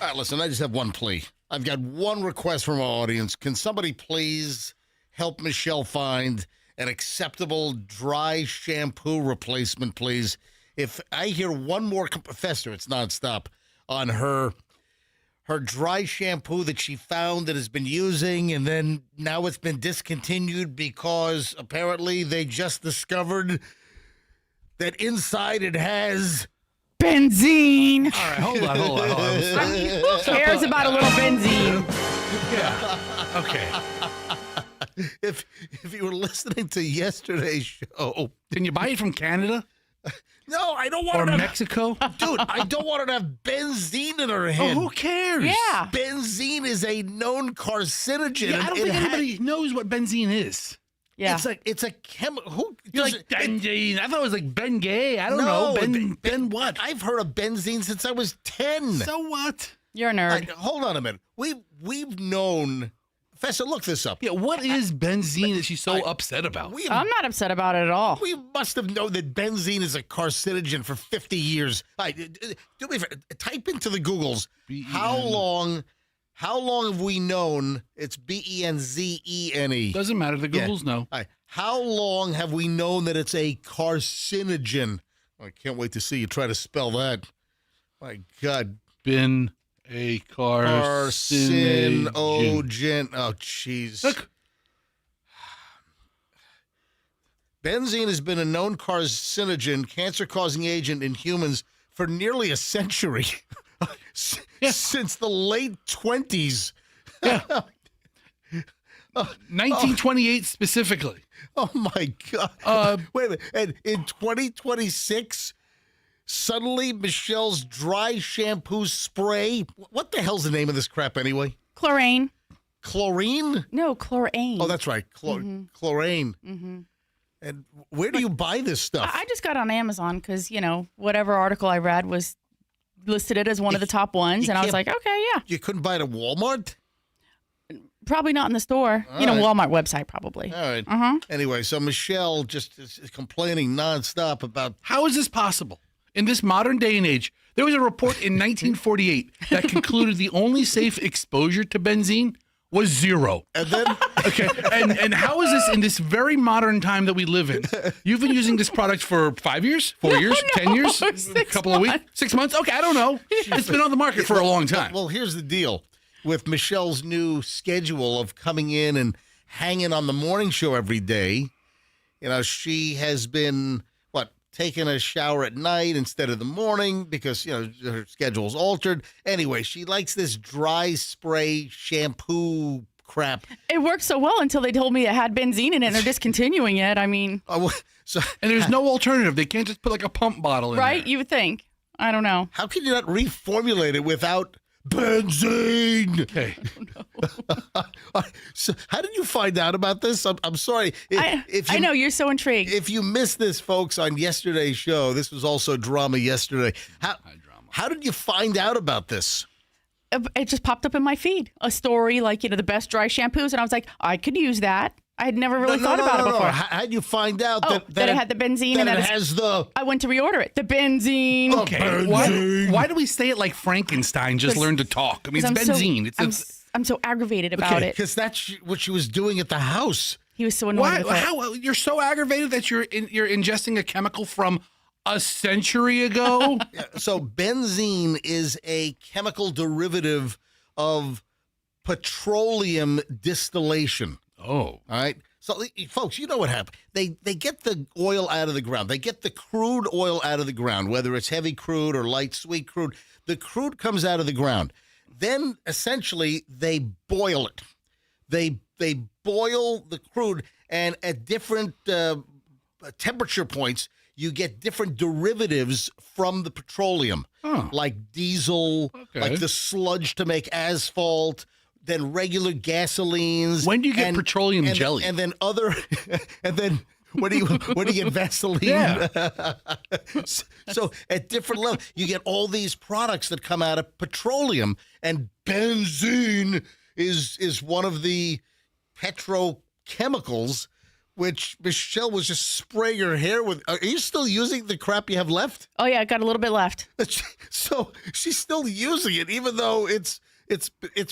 All right, listen, I just have one plea. I've got one request from our audience. Can somebody please help Michelle find an acceptable dry shampoo replacement, please? If I hear one more, Fester, it's nonstop, on her dry shampoo that she found that has been using, and then now it's been discontinued because apparently they just discovered that inside it has benzene. All right, hold on. Who cares about a little benzene? Yeah. Okay. If you were listening to yesterday's show, Can you buy it from Canada no, I don't want or her to Mexico? dude, I don't want her to have benzene in her Oh, head. who cares? Yeah. Benzene is a known carcinogen. Yeah, I don't think anybody knows what benzene is. Yeah. It's a chemical. Who You're does like it- benzene. I thought it was like Ben Gay. I don't No, know. Ben what? I've heard of benzene since I was 10. So what? You're a nerd. Hold on a minute. We've known. Fessa, look this up. Yeah, what is benzene that she's so upset about? I'm not upset about it at all. We must have known that benzene is a carcinogen for 50 years. Do me a favor, type into the Googles. How long have we known it's Benzene? Doesn't matter. The Googles know. How long have we known that it's a carcinogen? I can't wait to see you try to spell that. My God. Been a carcinogen. Carcinogen. Oh, jeez. Look. Benzene has been a known carcinogen, cancer-causing agent in humans for nearly a century. Since the late 20s. Yeah. 1928 specifically. Oh, my God. Wait a minute. And in 2026, suddenly Michelle's dry shampoo spray. What the hell's the name of this crap anyway? Chlorine. Chlorine? No, chlorine. Oh, that's right. Chlorine. Mm-hmm. And where do you buy this stuff? I just got on Amazon because, whatever article I read was listed it as one of the top ones. And I was like, okay, yeah. You couldn't buy it at Walmart? Probably not in the store. All right. Walmart website probably. All right. Anyway, so Michelle just is complaining nonstop about. How is this possible? In this modern day and age, there was a report in 1948 that concluded the only safe exposure to benzene was 0. And then, Okay, and how is this in this very modern time that we live in? You've been using this product for 5 years, 4 years, 10 years, a couple of weeks, 6 months? Okay, I don't know. It's been on the market for a long time. well, here's the deal. With Michelle's new schedule of coming in and hanging on the morning show every day, she has been, taking a shower at night instead of the morning because, her schedule's altered. Anyway, she likes this dry spray shampoo crap. It worked so well until they told me it had benzene in it and they're discontinuing it. I mean, And there's no alternative. They can't just put like a pump bottle in right? there. You would think. I don't know. How can you not reformulate it without benzene? Okay. So how did you find out about this? I'm sorry. I know, you're so intrigued. If you missed this, folks, on yesterday's show, this was also drama yesterday. How did you find out about this? It just popped up in my feed. A story like, the best dry shampoos. And I was like, I could use that. I had never really thought about it before. How did you find out that it had the benzene and that it has the... I went to reorder it. The benzene. Okay. Why do we say it like Frankenstein just learned to talk? I mean, it's benzene. I'm so aggravated about it. Because that's what she was doing at the house. He was so annoyed with it. How you're so aggravated that you're ingesting a chemical from a century ago? So benzene is a chemical derivative of petroleum distillation. Oh. All right. So, folks, you know what happened. They get the oil out of the ground. They get the crude oil out of the ground, whether it's heavy crude or light sweet crude. The crude comes out of the ground. Then, essentially, they boil it. They boil the crude, and at different temperature points, you get different derivatives from the petroleum, like diesel, like the sludge to make asphalt, then regular gasolines. When do you get petroleum jelly? And then when do you get Vaseline? Yeah. So at different levels, you get all these products that come out of petroleum, and benzene is one of the petrochemicals, which Michelle was just spraying her hair with. Are you still using the crap you have left? Oh, yeah, I got a little bit left. So she's still using it, even though it's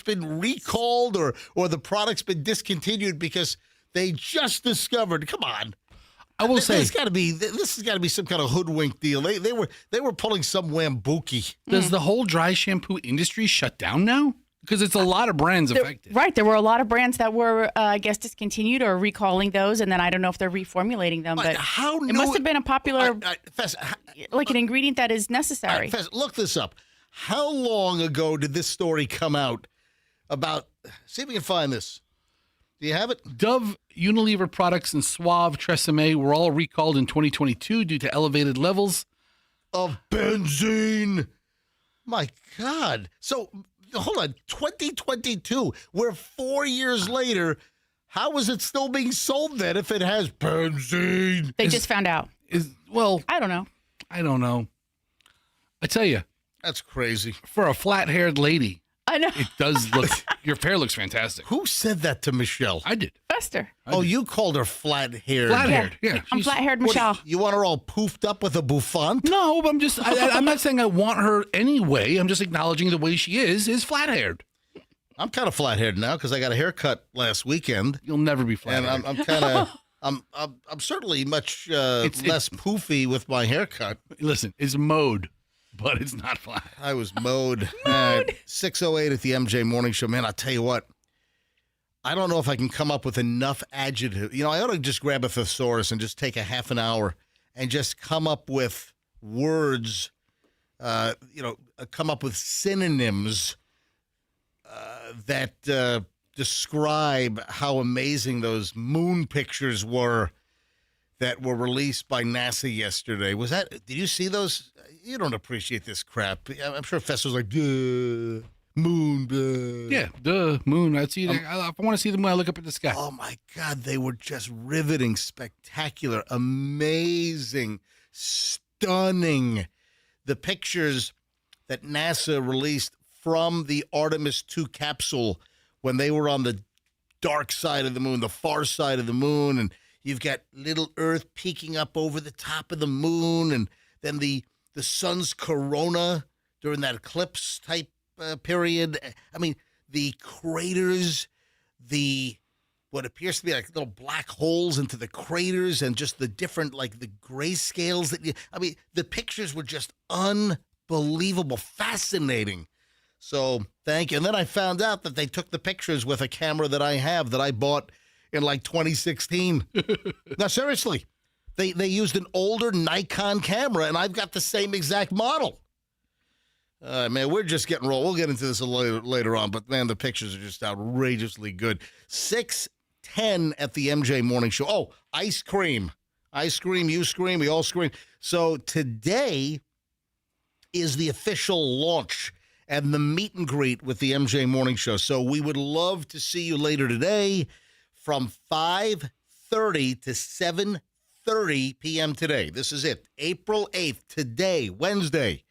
been recalled or the product's been discontinued because they just discovered. Come on, I will say this has got to be some kind of hoodwink deal. They were pulling some wambuki. Does the whole dry shampoo industry shut down now? Because it's a lot of brands affected. Right. There were a lot of brands that were, I guess, discontinued or recalling those. And then I don't know if they're reformulating them. But it must have been a popular, like an ingredient that is necessary. Fess, look this up. How long ago did this story come out about? See if we can find this. Do you have it? Dove, Unilever products, and Suave Tresemme were all recalled in 2022 due to elevated levels of benzene. My God. So, hold on. 2022. We're 4 years later. How is it still being sold then if it has benzene? They just found out. I don't know. I don't know. I tell you. That's crazy. For a flat-haired lady, I know. it does look, your hair looks fantastic. Who said that to Michelle? I did. Fester. You called her flat-haired. Flat-haired, yeah. I'm flat-haired Michelle. You want her all poofed up with a bouffant? No, but I'm not saying I want her anyway. I'm just acknowledging the way she is flat-haired. I'm kind of flat-haired now because I got a haircut last weekend. You'll never be flat-haired. And I'm kind of, I'm certainly much less poofy with my haircut. Listen, it's mode. But it's not flat. I was mowed. 6:08 at the MJ Morning Show. Man, I'll tell you what. I don't know if I can come up with enough adjective. I ought to just grab a thesaurus and just take a half an hour and just come up with words, come up with synonyms that describe how amazing those moon pictures were that were released by NASA yesterday. Did you see those? You don't appreciate this crap. I'm sure Fester's like, duh, moon, duh. Yeah, duh, moon. I want to see them when I look up at the sky. Oh, my God. They were just riveting, spectacular, amazing, stunning. The pictures that NASA released from the Artemis 2 capsule when they were on the dark side of the moon, the far side of the moon, and you've got little Earth peeking up over the top of the moon, and then the sun's corona during that eclipse type period. I mean, the craters, what appears to be like little black holes into the craters, and just the different, like the grayscales the pictures were just unbelievable, fascinating. So thank you. And then I found out that they took the pictures with a camera that I have that I bought in like 2016. No, seriously. They used an older Nikon camera, and I've got the same exact model. Man, we're just getting rolled. We'll get into this a little later on, but, man, the pictures are just outrageously good. 6:10 at the MJ Morning Show. Oh, ice cream. I scream, you scream, we all scream. So today is the official launch and the meet and greet with the MJ Morning Show. So we would love to see you later today from 5:30 to 7:30 p.m. today. This is it. April 8th, today, Wednesday.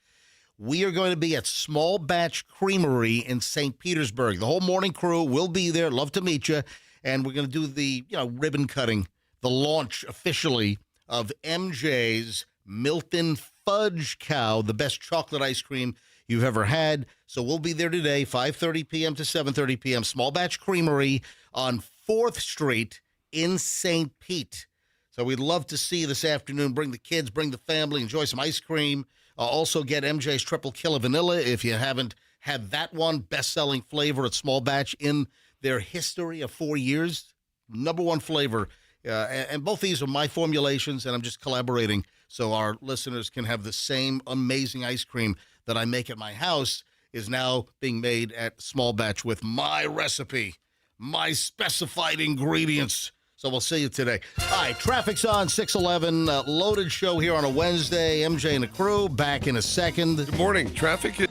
We are going to be at Small Batch Creamery in St. Petersburg. The whole morning crew will be there. Love to meet you. And we're going to do the, ribbon cutting, the launch officially of MJ's Milton Fudge Cow, the best chocolate ice cream you've ever had. So we'll be there today, 5:30 p.m. to 7:30 p.m. Small Batch Creamery on 4th Street in St. Pete. So we'd love to see you this afternoon. Bring the kids, bring the family, enjoy some ice cream. Also get MJ's Triple Killer Vanilla if you haven't had that one. Best-selling flavor at Small Batch in their history of 4 years. #1 flavor. And both these are my formulations, and I'm just collaborating so our listeners can have the same amazing ice cream that I make at my house is now being made at Small Batch with my recipe, my specified ingredients. So we'll see you today. All right, traffic's on 611. Loaded show here on a Wednesday. MJ and the crew back in a second. Good morning. Traffic is...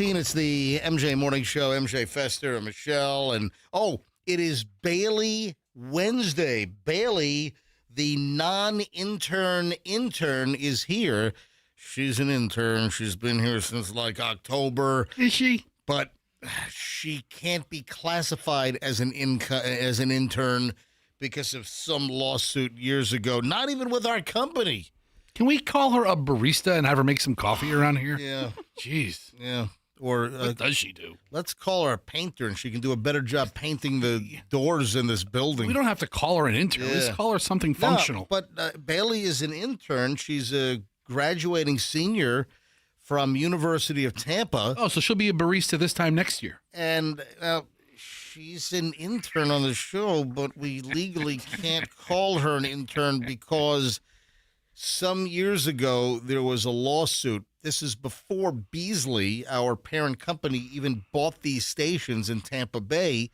It's the MJ Morning Show, MJ Fester and Michelle. And, it is Bailey Wednesday. Bailey, the non-intern intern, is here. She's an intern. She's been here since, October. Is she? But she can't be classified as an intern because of some lawsuit years ago, not even with our company. Can we call her a barista and have her make some coffee around here? Yeah. Jeez. Yeah. Or what does she do? Let's call her a painter, and she can do a better job painting the doors in this building. We don't have to call her an intern. Yeah. Let's call her something functional. No, but Bailey is an intern. She's a graduating senior from University of Tampa. Oh, so she'll be a barista this time next year. And she's an intern on the show, but we legally can't call her an intern because some years ago there was a lawsuit. This is before Beasley, our parent company, even bought these stations in Tampa Bay.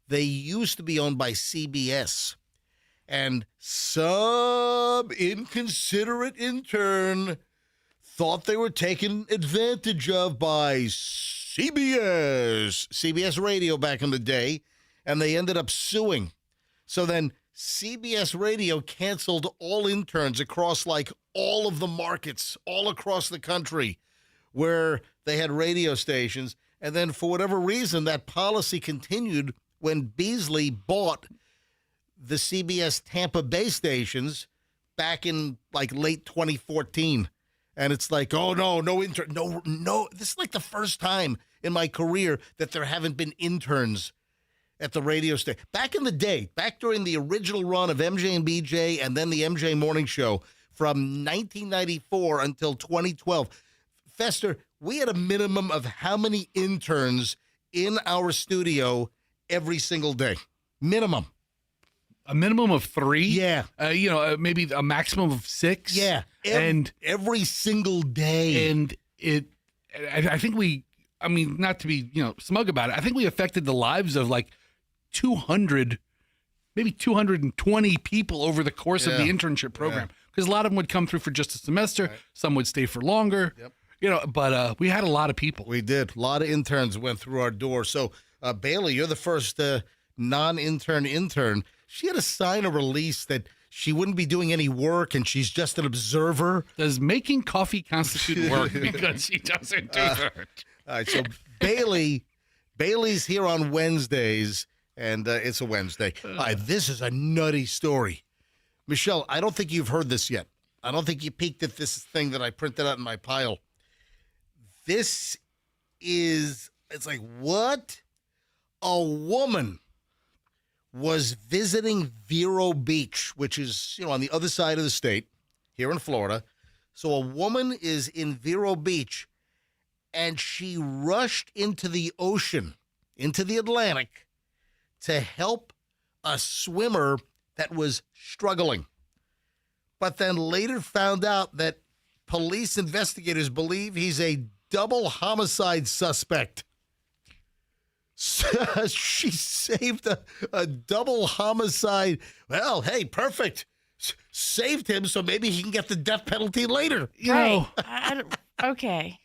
They used to be owned by CBS. And some inconsiderate intern thought they were taken advantage of by CBS Radio back in the day, and they ended up suing. So then CBS Radio canceled all interns across all of the markets all across the country where they had radio stations. And then for whatever reason, that policy continued when Beasley bought the CBS Tampa Bay stations back in late 2014. And it's no intern. No. This is the first time in my career that there haven't been interns at the radio station. Back in the day, back during the original run of MJ and BJ and then the MJ Morning Show from 1994 until 2012, Fester, we had a minimum of how many interns in our studio every single day? Minimum. A minimum of 3? Yeah. Maybe a maximum of 6? Yeah. Every single day. And I think not to be, smug about it, I think we affected the lives of like 200, maybe 220 people over the course of the internship program. Because a lot of them would come through for just a semester. Right. Some would stay for longer. Yep. But we had a lot of people. We did. A lot of interns went through our door. So, Bailey, you're the first non-intern. She had to sign a release that she wouldn't be doing any work and she's just an observer. Does making coffee constitute work? Because she doesn't do that. All right, so Bailey's here on Wednesdays, and it's a Wednesday. All right, this is a nutty story. Michelle, I don't think you've heard this yet. I don't think you peeked at this thing that I printed out in my pile. It's like, what? A woman was visiting Vero Beach, which is, on the other side of the state here in Florida. So a woman is in Vero Beach, and she rushed into the ocean, into the Atlantic, to help a swimmer that was struggling. But then later found out that police investigators believe he's a double homicide suspect. She saved a double homicide. Well, hey, perfect. Saved him so maybe he can get the death penalty later. Okay.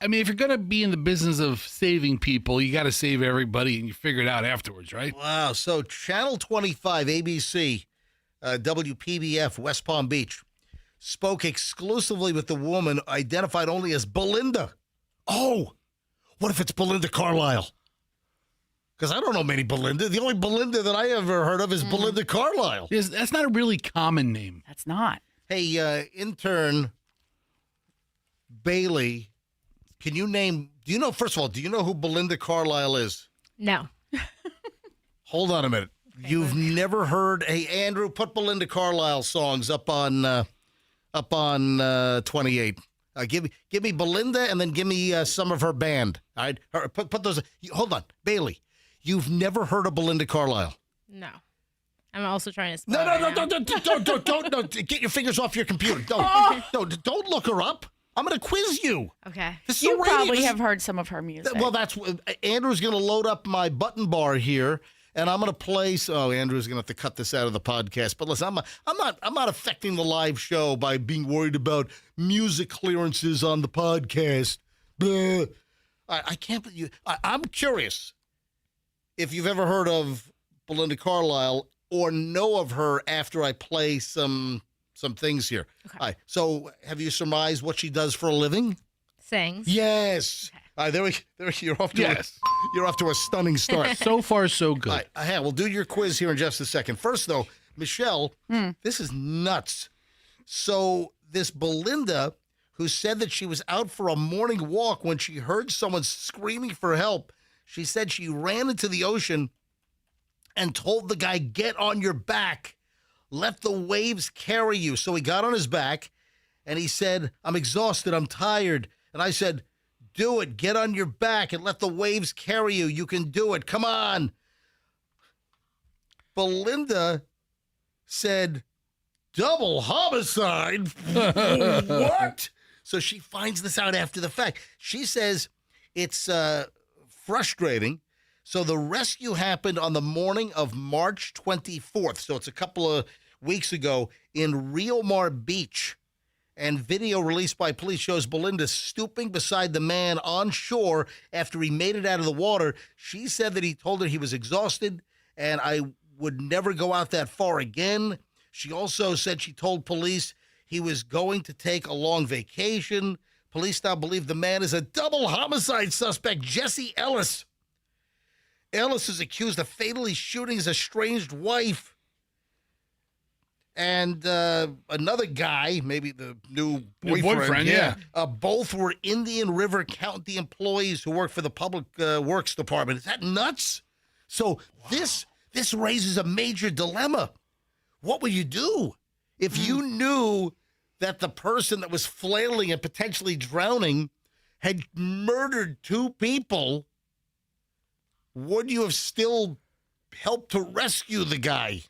I mean, if you're going to be in the business of saving people, you got to save everybody, and you figure it out afterwards, right? Wow. So Channel 25, ABC, WPBF, West Palm Beach, spoke exclusively with the woman identified only as Belinda. Oh, what if it's Belinda Carlisle? Because I don't know many Belinda. The only Belinda that I ever heard of is Belinda Carlisle. Yes, that's not a really common name. That's not. Hey, intern Bailey, can you name, do you know who Belinda Carlisle is? No. Hold on a minute. You've never heard, hey, Andrew, put Belinda Carlisle songs up on 28. Give me Belinda and then give me some of her band. All right? Put those, hold on, Bailey. You've never heard of Belinda Carlisle? No. I'm also trying to spell don't get your fingers off your computer. Don't look her up. I'm going to quiz you. Okay. You probably have heard some of her music. Well, Andrew's going to load up my button bar here, and I'm going to play. Oh, Andrew's going to have to cut this out of the podcast. But listen, I'm not affecting the live show by being worried about music clearances on the podcast. Blah. I can't. I'm curious if you've ever heard of Belinda Carlisle or know of her after I play some things here. Okay. All right, so have you surmised what she does for a living? Sings. Yes. Okay. All right, you're off to a stunning start. So far, so good. All right, we'll do your quiz here in just a second. First, though, Michelle, this is nuts. So this Belinda, who said that she was out for a morning walk when she heard someone screaming for help, she said she ran into the ocean and told the guy, "Get on your back. Let the waves carry you." So he got on his back, and he said, "I'm exhausted. I'm tired." And I said, "Do it. Get on your back and let the waves carry you. You can do it. Come on." Belinda said, "Double homicide? What?" So she finds this out after the fact. She says it's frustrating. So the rescue happened on the morning of March 24th. So it's a couple of weeks ago in Rio Mar Beach. And video released by police shows Belinda stooping beside the man on shore after he made it out of the water. She said that he told her he was exhausted and I would never go out that far again. She also said she told police he was going to take a long vacation. Police now believe the man is a double homicide suspect, Jesse Ellis. Ellis is accused of fatally shooting his estranged wife. And another guy, maybe the new boyfriend, both were Indian River County employees who work for the Public Works Department. Is that nuts? So this raises a major dilemma. What would you do if you knew that the person that was flailing and potentially drowning had murdered 2 people, would you have still helped to rescue the guy?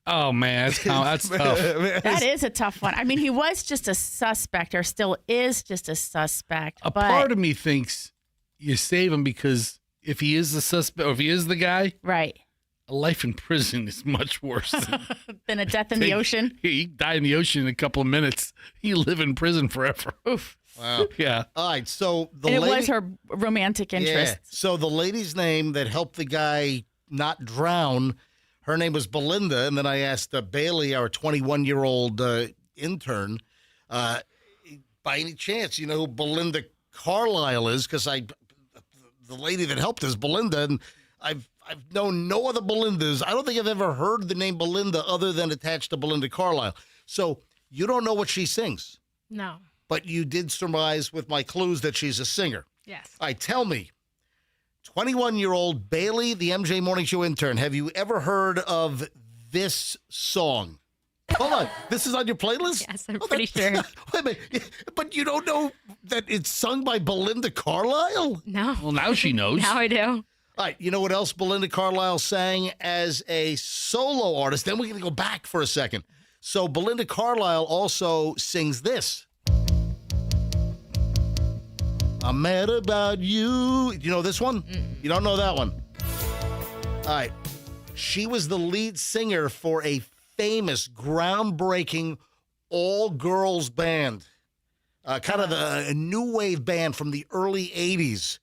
Oh, man, that's tough. That is a tough one. I mean, he was just a suspect, or still is just a suspect. A part of me thinks you save him because if he is the suspect, or if he is the guy, right, a life in prison is much worse than a death in the ocean. He die in the ocean in a couple of minutes. You live in prison forever. Oof. Wow. Yeah. All right. So it was her romantic interest. Yeah. So the lady's name that helped the guy not drown, her name was Belinda. And then I asked Bailey, our 21-year-old intern, by any chance, you know who Belinda Carlisle is? Because the lady that helped is Belinda, and I've known no other Belindas. I don't think I've ever heard the name Belinda other than attached to Belinda Carlisle. So you don't know what she sings. No. But you did surmise with my clues that she's a singer. Yes. All right, tell me, 21-year-old Bailey, the MJ Morning Show intern, have you ever heard of this song? Hold on. This is on your playlist? Yes, I'm pretty sure. Wait a minute. But you don't know that it's sung by Belinda Carlisle? No. Well, now she knows. Now I do. All right. You know what else Belinda Carlisle sang as a solo artist? Then we're going to go back for a second. So Belinda Carlisle also sings this. I'm mad about you. You know this one? You don't know that one? All right. She was the lead singer for a famous, groundbreaking, all-girls band. Kind of a new wave band from the early 80s.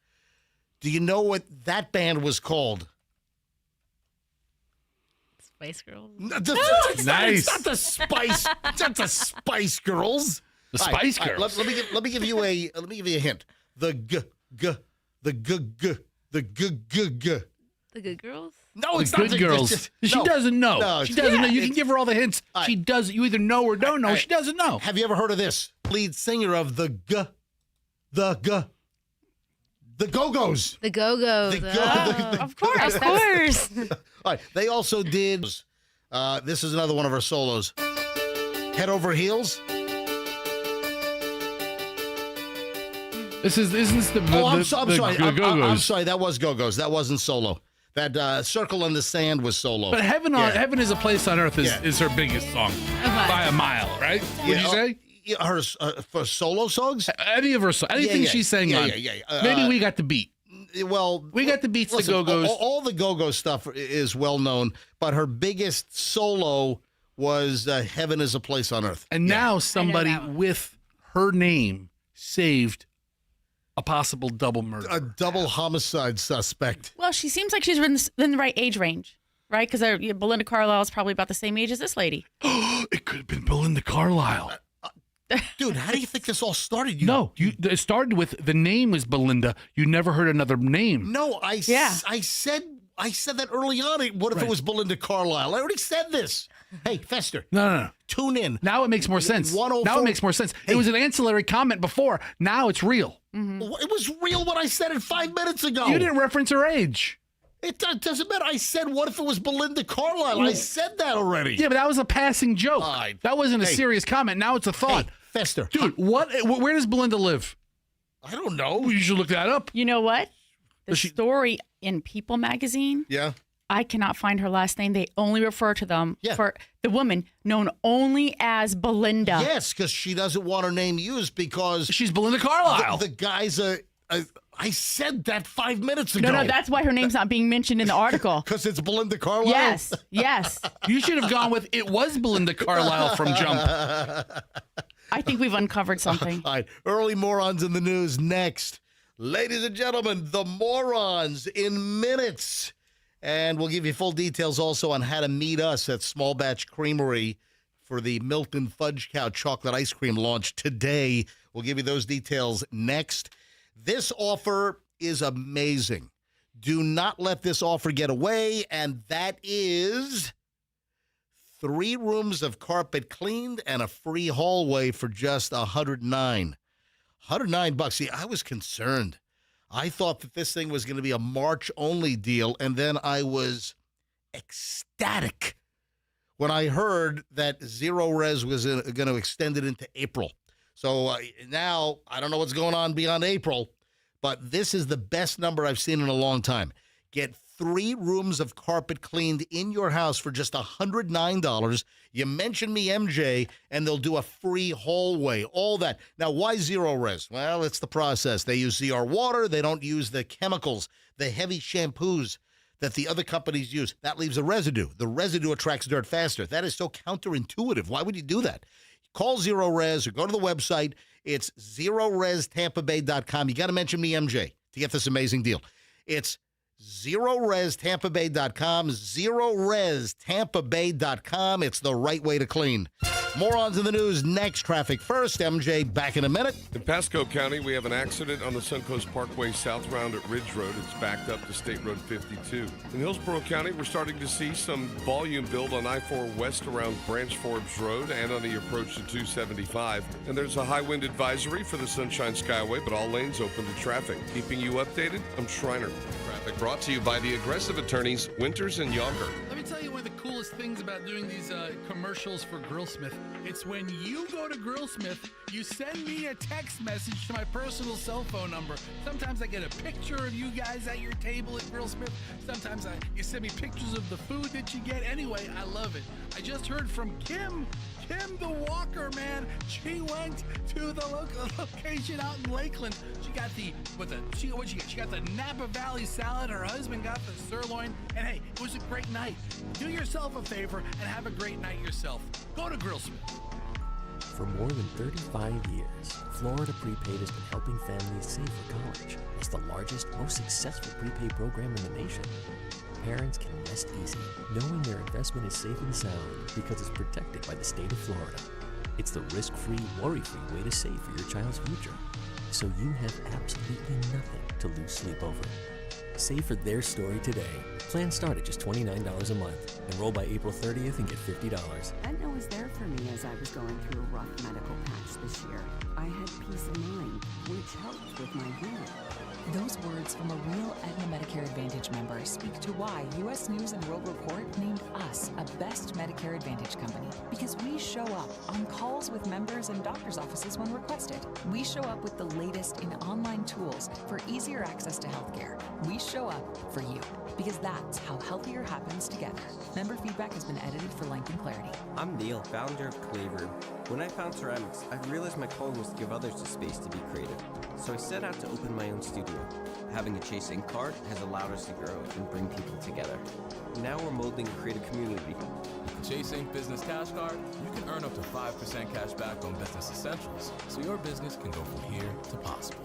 Do you know what that band was called? Spice Girls. Nice. It's not the Spice. It's not the Spice Girls. The Spice Girls. Let me give you a hint. The The Good Girls? No, it's the not Good Girls. She doesn't know. No, she doesn't know. You can give her all the hints. She does. You either know or don't know. She doesn't know. Have you ever heard of this? Lead singer of the Go-Go's. The Go-Go's. Of course. Of course. All right. They also did. This is another one of her solos. Head Over Heels. Isn't this the I'm sorry. Go-Go's? I'm sorry. That was Go-Go's. That wasn't solo. That Circle in the Sand was solo. But Heaven is a Place on Earth is her biggest song by a mile, right? Would you say? Her for solo songs? Any of her songs, anything she sang on. Maybe We Got the Beat. Well, We Got the Beats, listen, the Go-Go's. All the Go-Go stuff is well known, but her biggest solo was Heaven is a Place on Earth. And now somebody with her name saved a possible double murder. A double homicide suspect. Well, she seems like she's in the right age range, right? Because Belinda Carlisle is probably about the same age as this lady. It could have been Belinda Carlisle. Dude, how do you think this all started? It started with the name was Belinda. You never heard another name. No, I said that early on. What if it was Belinda Carlisle? I already said this. Hey, Fester. No. Tune in. Now it makes more sense. 104. Now it makes more sense. It was an ancillary comment before. Now it's real. Mm-hmm. It was real when I said it 5 minutes ago. You didn't reference her age. It doesn't matter. I said, what if it was Belinda Carlisle? I said that already. Yeah, but that was a passing joke. That wasn't a serious comment. Now it's a thought. Hey, Fester. Dude, where does Belinda live? I don't know. You should look that up. You know what? The story in People magazine. Yeah. I cannot find her last name. They only refer to them for the woman known only as Belinda. Yes, because she doesn't want her name used because she's Belinda Carlisle. The guy's I said that 5 minutes ago. No, that's why her name's not being mentioned in the article. Because it's Belinda Carlisle? Yes. You should have gone with it was Belinda Carlisle from Jump. I think we've uncovered something. All right, early morons in the news next. Ladies and gentlemen, the morons in minutes. And we'll give you full details also on how to meet us at Small Batch Creamery for the Milton Fudge Cow chocolate ice cream launch today. We'll give you those details next. This offer is amazing. Do not let this offer get away, and that is 3 rooms of carpet cleaned and a free hallway for just $109. $109. See, I was concerned. I thought that this thing was going to be a March-only deal, and then I was ecstatic when I heard that Zero Res was going to extend it into April. So now I don't know what's going on beyond April, but this is the best number I've seen in a long time. Get 3 rooms of carpet cleaned in your house for just $109. You mention me, MJ, and they'll do a free hallway, all that. Now, why Zero Res? Well, it's the process. They use ZR water. They don't use the chemicals, the heavy shampoos that the other companies use. That leaves a residue. The residue attracts dirt faster. That is so counterintuitive. Why would you do that? Call Zero Res or go to the website. It's ZeroResTampaBay.com. You got to mention me, MJ, to get this amazing deal. It's ZeroResTampaBay.com. ZeroResTampaBay.com. It's the right way to clean. More on to the news next. Traffic first. MJ, back in a minute. In Pasco County, we have an accident on the Suncoast Parkway southbound at Ridge Road. It's backed up to State Road 52. In Hillsborough County, we're starting to see some volume build on I-4 west around Branch Forbes Road and on the approach to 275. And there's a high wind advisory for the Sunshine Skyway, but all lanes open to traffic. Keeping you updated, I'm Schreiner. Traffic brought to you by the aggressive attorneys Winters and Yager. Let me tell you one of the coolest things about doing these commercials for Grillsmith. It's when you go to Grillsmith, you send me a text message to my personal cell phone number. Sometimes I get a picture of you guys at your table at Grillsmith. Sometimes you send me pictures of the food that you get. Anyway, I love it. I just heard from Kim the Walker, man. She went to the location out in Lakeland. She got what'd she get? She got the Napa Valley salad. Her husband got the sirloin. And hey, it was a great night. Do yourself a favor and have a great night yourself. Go to Grillsmith. For more than 35 years, Florida Prepaid has been helping families save for college. It's the largest, most successful prepaid program in the nation. Parents can rest easy, knowing their investment is safe and sound because it's protected by the state of Florida. It's the risk-free, worry-free way to save for your child's future, so you have absolutely nothing to lose sleep over. Save for their story today. Plans start at just $29 a month. Enroll by April 30th and get $50. Aetna was there for me as I was going through a rough medical patch this year. I had peace of mind, which helped with my healing. Those words from a real Aetna Medicare Advantage member speak to why U.S. News & World Report named us a best Medicare Advantage company. Because we show up on calls with members and doctor's offices when requested. We show up with the latest in online tools for easier access to healthcare. We show up for you. Because that's how healthier happens together. Member feedback has been edited for length and clarity. I'm Neil, founder of Claver. When I found ceramics, I realized my calling was to give others the space to be creative. So I set out to open my own studio. Having a Chase Ink card has allowed us to grow and bring people together. Now we're molding a creative community. With the Chase Ink Business Cash Card, you can earn up to 5% cash back on business essentials, so your business can go from here to possible.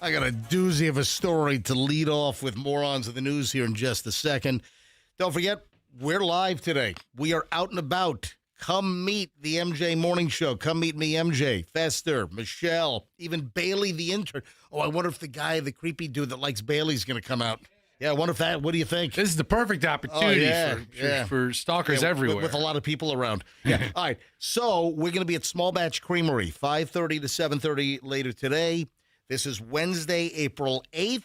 I got a doozy of a story to lead off with morons of the news here in just a second. Don't forget, we're live today. We are out and about. Come meet the MJ Morning Show. Come meet me, MJ, Fester, Michelle, even Bailey the intern. Oh, I wonder if the guy, the creepy dude that likes Bailey's going to come out. Yeah, I wonder if that, what do you think? This is the perfect opportunity for stalkers everywhere. With a lot of people around. Yeah. All right. So we're going to be at Small Batch Creamery, 5:30 to 7:30 later today. This is Wednesday, April 8th.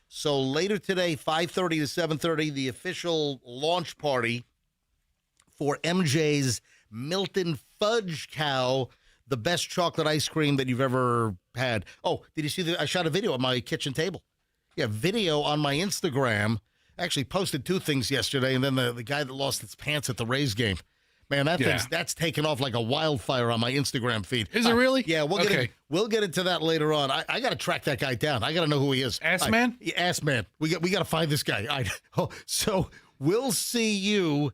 So later today, 5:30 to 7:30, the official launch party for MJ's Milton Fudge Cow, the best chocolate ice cream that you've ever had. Oh, did you see I shot a video at my kitchen table. Yeah, video on my Instagram. Actually posted two things yesterday, and then the guy that lost his pants at the Rays game. Man, that's taken off like a wildfire on my Instagram feed. Is it really? Yeah, we'll get into that later on. I got to track that guy down. I got to know who he is. Ass Man? Yeah, Ass Man. We got to find this guy. So we'll see you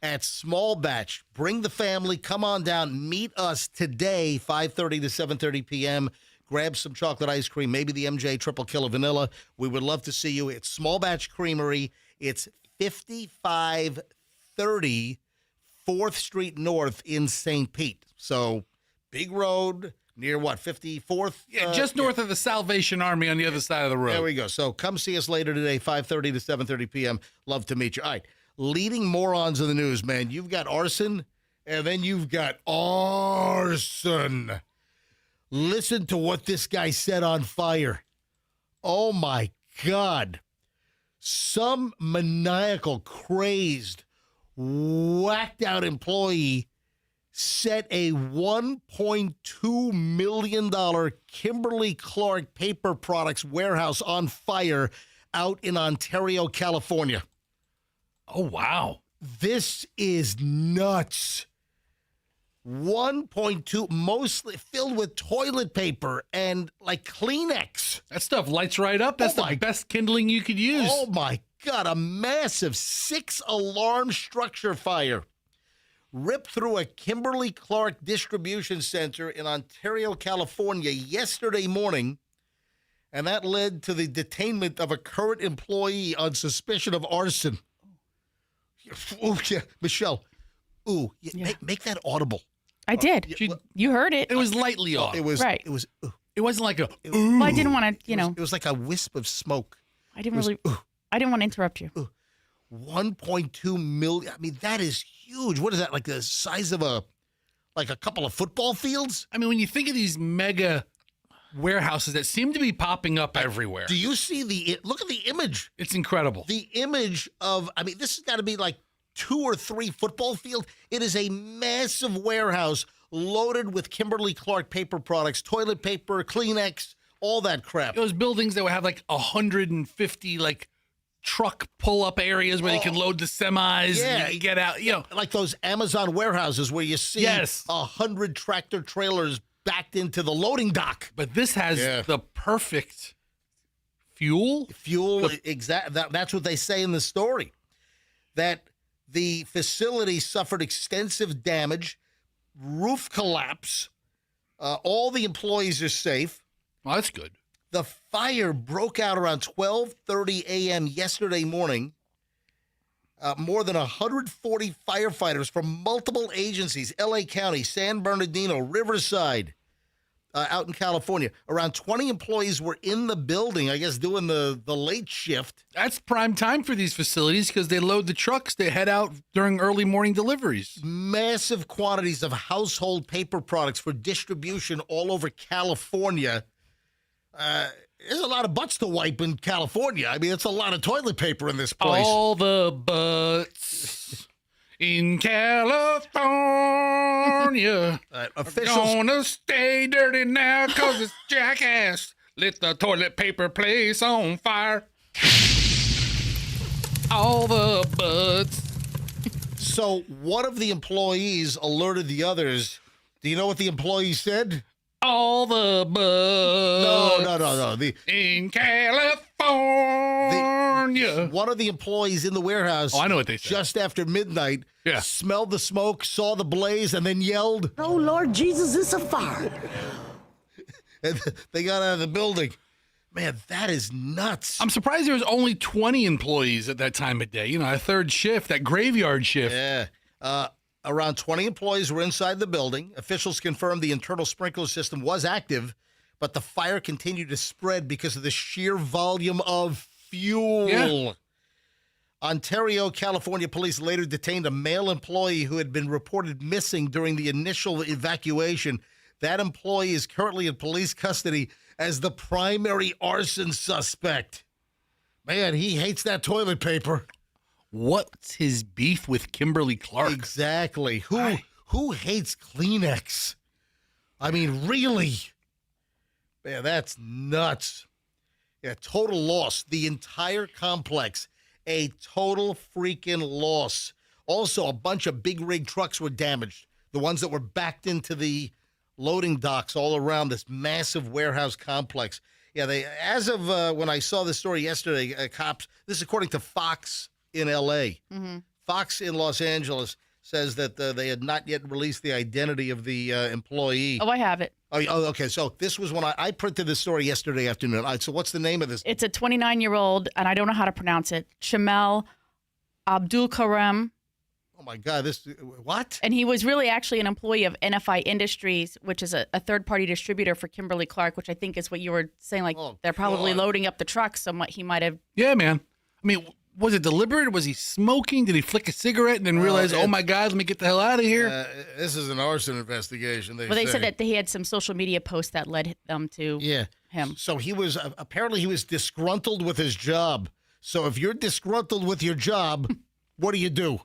at Small Batch. Bring the family. Come on down. Meet us today, 5:30 to 7:30 p.m. Grab some chocolate ice cream, maybe the MJ Triple Killer Vanilla. We would love to see you. It's Small Batch Creamery. It's 5530 4th Street North in St. Pete. So, big road near what, 54th? Yeah, just north of the Salvation Army on the other side of the road. There we go. So, come see us later today, 5:30 to 7:30 p.m. Love to meet you. All right, leading morons of the news, man. You've got arson, and then you've got arson. Listen to what this guy said on fire. Oh, my God. Some maniacal, crazed, whacked-out employee set a $1.2 million Kimberly-Clark paper products warehouse on fire out in Ontario, California. Oh, wow. This is nuts. 1.2, mostly filled with toilet paper and like Kleenex. That stuff lights right up. That's the best kindling you could use. Oh my God, a massive 6-alarm structure fire ripped through a Kimberly-Clark distribution center in Ontario, California yesterday morning, and that led to the detainment of a current employee on suspicion of arson. Oh, yeah, Michelle. Ooh, make that audible. I did. You heard it. It was lightly off. It was right. It was. It wasn't like a. Well, I didn't want to. It was like a wisp of smoke. I didn't want to interrupt you. 1.2 million. I mean, that is huge. What is that? Like the size of a couple of football fields? I mean, when you think of these mega warehouses that seem to be popping up everywhere. Do you see look at the image? It's incredible. The image of, I mean, this has got to be like 2 or 3 football fields. It is a massive warehouse loaded with Kimberly-Clark paper products, toilet paper, Kleenex, all that crap. Those buildings that would have like 150 like truck pull-up areas where they can load the semis and get out. You know, like those Amazon warehouses where you see 100 tractor trailers backed into the loading dock. But this has the perfect fuel. Exactly. That's what they say in the story. That the facility suffered extensive damage, roof collapse. All the employees are safe. Well, that's good. The fire broke out around 12:30 a.m. yesterday morning. More than 140 firefighters from multiple agencies, L.A. County, San Bernardino, Riverside, out in California. Around 20 employees were in the building, I guess, doing the late shift. That's prime time for these facilities because they load the trucks. They head out during early morning deliveries. Massive quantities of household paper products for distribution all over California. There's a lot of butts to wipe in California. I mean, it's a lot of toilet paper in this place. All the butts in California officials gonna stay dirty now because it's jackass. Lit the toilet paper place on fire. All the butts. So one of the employees alerted the others. Do you know what the employee said? All the butts. No. In California. One of the employees in the warehouse. Oh, I know what they said. Just after midnight, smelled the smoke, saw the blaze, and then yelled, "Oh, Lord Jesus, it's a fire." And they got out of the building. Man, that is nuts. I'm surprised there was only 20 employees at that time of day. You know, a third shift, that graveyard shift. Yeah. Around 20 employees were inside the building. Officials confirmed the internal sprinkler system was active, but the fire continued to spread because of the sheer volume of fuel. Yeah. Ontario, California police later detained a male employee who had been reported missing during the initial evacuation. That employee is currently in police custody as the primary arson suspect. Man, he hates that toilet paper. What's his beef with Kimberly-Clark? Exactly. Who hates Kleenex? I mean, really? Man, that's nuts. Yeah, total loss. The entire complex, a total freaking loss. Also, a bunch of big rig trucks were damaged. The ones that were backed into the loading docks all around this massive warehouse complex. Yeah, as of when I saw this story yesterday, cops, this is according to Fox in L.A. Mm-hmm. Fox in Los Angeles says that they had not yet released the identity of the employee. Oh, I have it. Oh, okay. So this was when I printed this story yesterday afternoon. So what's the name of this? It's a 29-year-old, and I don't know how to pronounce it, Shamel Abdulkarim. Oh, my God. What? And he was really actually an employee of NFI Industries, which is a third-party distributor for Kimberly-Clark, which I think is what you were saying. Like, they're probably loading up the trucks, so he might have. Yeah, man. I mean, was it deliberate? Was he smoking? Did he flick a cigarette and then realize, oh, my God, let me get the hell out of here? This is an arson investigation. They said that he had some social media posts that led them to him. So he was, apparently he was disgruntled with his job. So if you're disgruntled with your job, what do?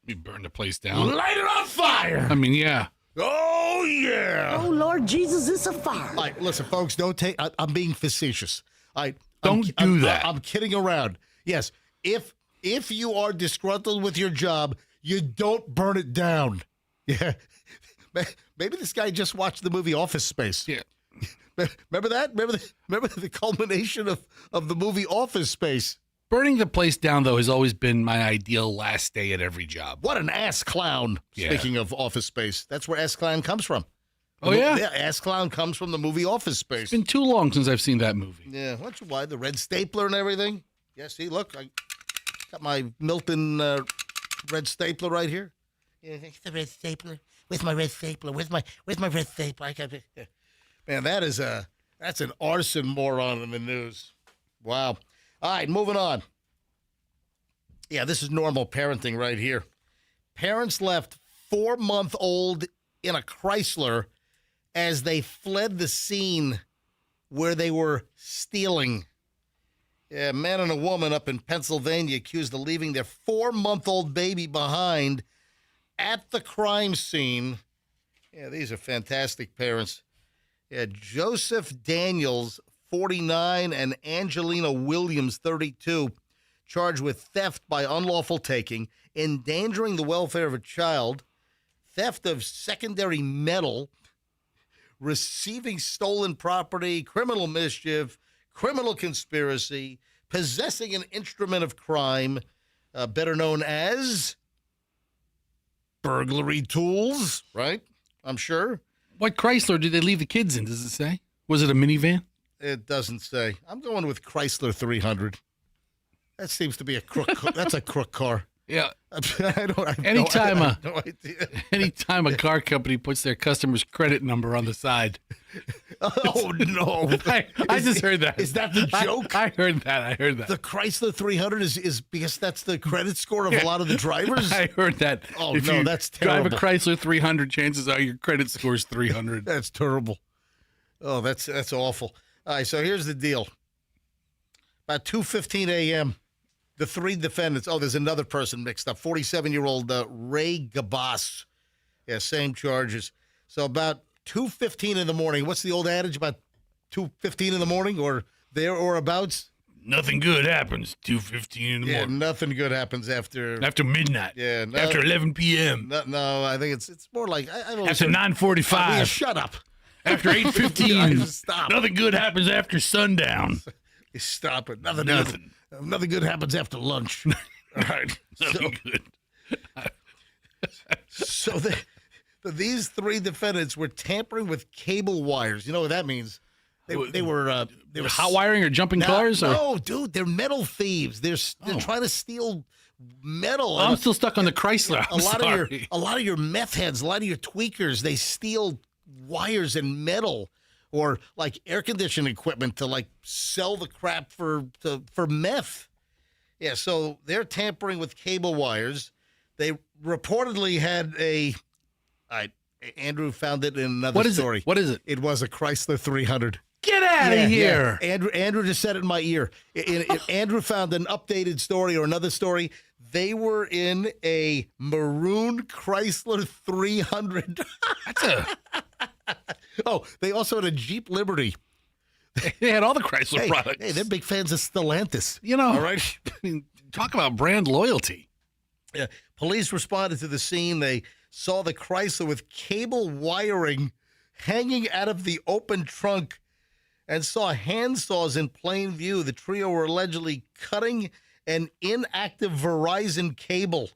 You burn the place down. Light it on fire! I mean, yeah. Oh, yeah! Oh, Lord Jesus, it's a fire. All right, listen, folks, don't take, I'm being facetious. Don't do that. I'm kidding around. Yes, if you are disgruntled with your job, you don't burn it down. Yeah. Maybe this guy just watched the movie Office Space. Yeah. Remember that? Remember the culmination of the movie Office Space? Burning the place down, though, has always been my ideal last day at every job. What an ass clown. Yeah. Speaking of Office Space, that's where ass clown comes from. Oh, yeah? Yeah, ass clown comes from the movie Office Space. It's been too long since I've seen that movie. Yeah, why? The red stapler and everything? Yeah, see, look, I got my Milton red stapler right here. Yeah, the red stapler. With my red stapler. With my red stapler. Man, that's an arson moron in the news. Wow. All right, moving on. Yeah, this is normal parenting right here. Parents left 4-month-old in a Chrysler as they fled the scene where they were stealing. Yeah, a man and a woman up in Pennsylvania accused of leaving their 4-month-old baby behind at the crime scene. Yeah, these are fantastic parents. Yeah, Joseph Daniels, 49, and Angelina Williams, 32, charged with theft by unlawful taking, endangering the welfare of a child, theft of secondary metal, receiving stolen property, criminal mischief, criminal conspiracy, possessing an instrument of crime, better known as burglary tools, right? I'm sure. What Chrysler did they leave the kids in? Does it say? Was it a minivan? It doesn't say. I'm going with Chrysler 300. That seems to be a crook. That's a crook car. Yeah. Anytime a car company puts their customer's credit number on the side. Oh, no. I just heard that. Is that the joke? I heard that. The Chrysler 300 is because that's the credit score of a lot of the drivers? I heard that. Oh, if no, you that's terrible. drive a Chrysler 300, chances are your credit score is 300. That's terrible. Oh, that's awful. All right, so here's the deal. About 2:15 a.m., the three defendants, there's another person mixed up, 47-year-old Ray Gabas. Yeah, same charges. So about 2:15 in the morning, what's the old adage about 2:15 in the morning or there or abouts? Nothing good happens 2:15 in the morning. Yeah, nothing good happens after midnight. Yeah, after 11 p.m. No, I think it's more like I don't know. After 9:45. Shut up. After 8:15. Stop. Nothing good happens after sundown. Stop it. Nothing good happens after lunch. All right. Nothing good. So these three defendants were tampering with cable wires. You know what that means? They were hot wiring or jumping cars? No, dude, they're metal thieves. They're trying to steal metal. I'm still stuck on the Chrysler. A lot of your meth heads, a lot of your tweakers, they steal wires and metal or like air conditioning equipment to like sell the crap for meth. Yeah, so they're tampering with cable wires. They reportedly had Andrew found it in another story. What is it? It was a Chrysler 300. Get out of here. Yeah. Andrew just said it in my ear. Andrew found an updated story or another story. They were in a maroon Chrysler 300. They also had a Jeep Liberty. They had all the Chrysler products. Hey, they're big fans of Stellantis. All right. I mean, talk about brand loyalty. Yeah. Police responded to the scene. They saw the Chrysler with cable wiring hanging out of the open trunk and saw handsaws in plain view. The trio were allegedly cutting an inactive Verizon cable.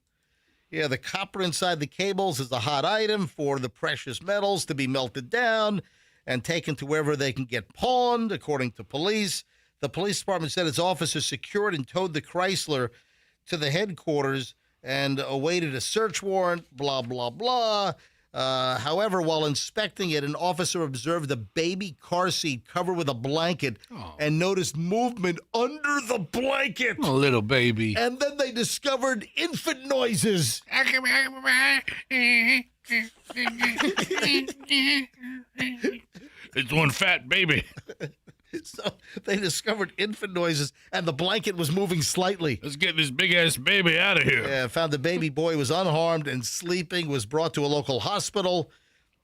Yeah, the copper inside the cables is a hot item for the precious metals to be melted down and taken to wherever they can get pawned, according to police. The police department said its officers secured and towed the Chrysler to the headquarters and awaited a search warrant, blah, blah, blah. However, while inspecting it, an officer observed a baby car seat covered with a blanket and noticed movement under the blanket. Oh, little baby. And then they discovered infant noises. It's one fat baby. So they discovered infant noises, and the blanket was moving slightly. Let's get this big-ass baby out of here. Yeah, found the baby boy was unharmed and sleeping, was brought to a local hospital.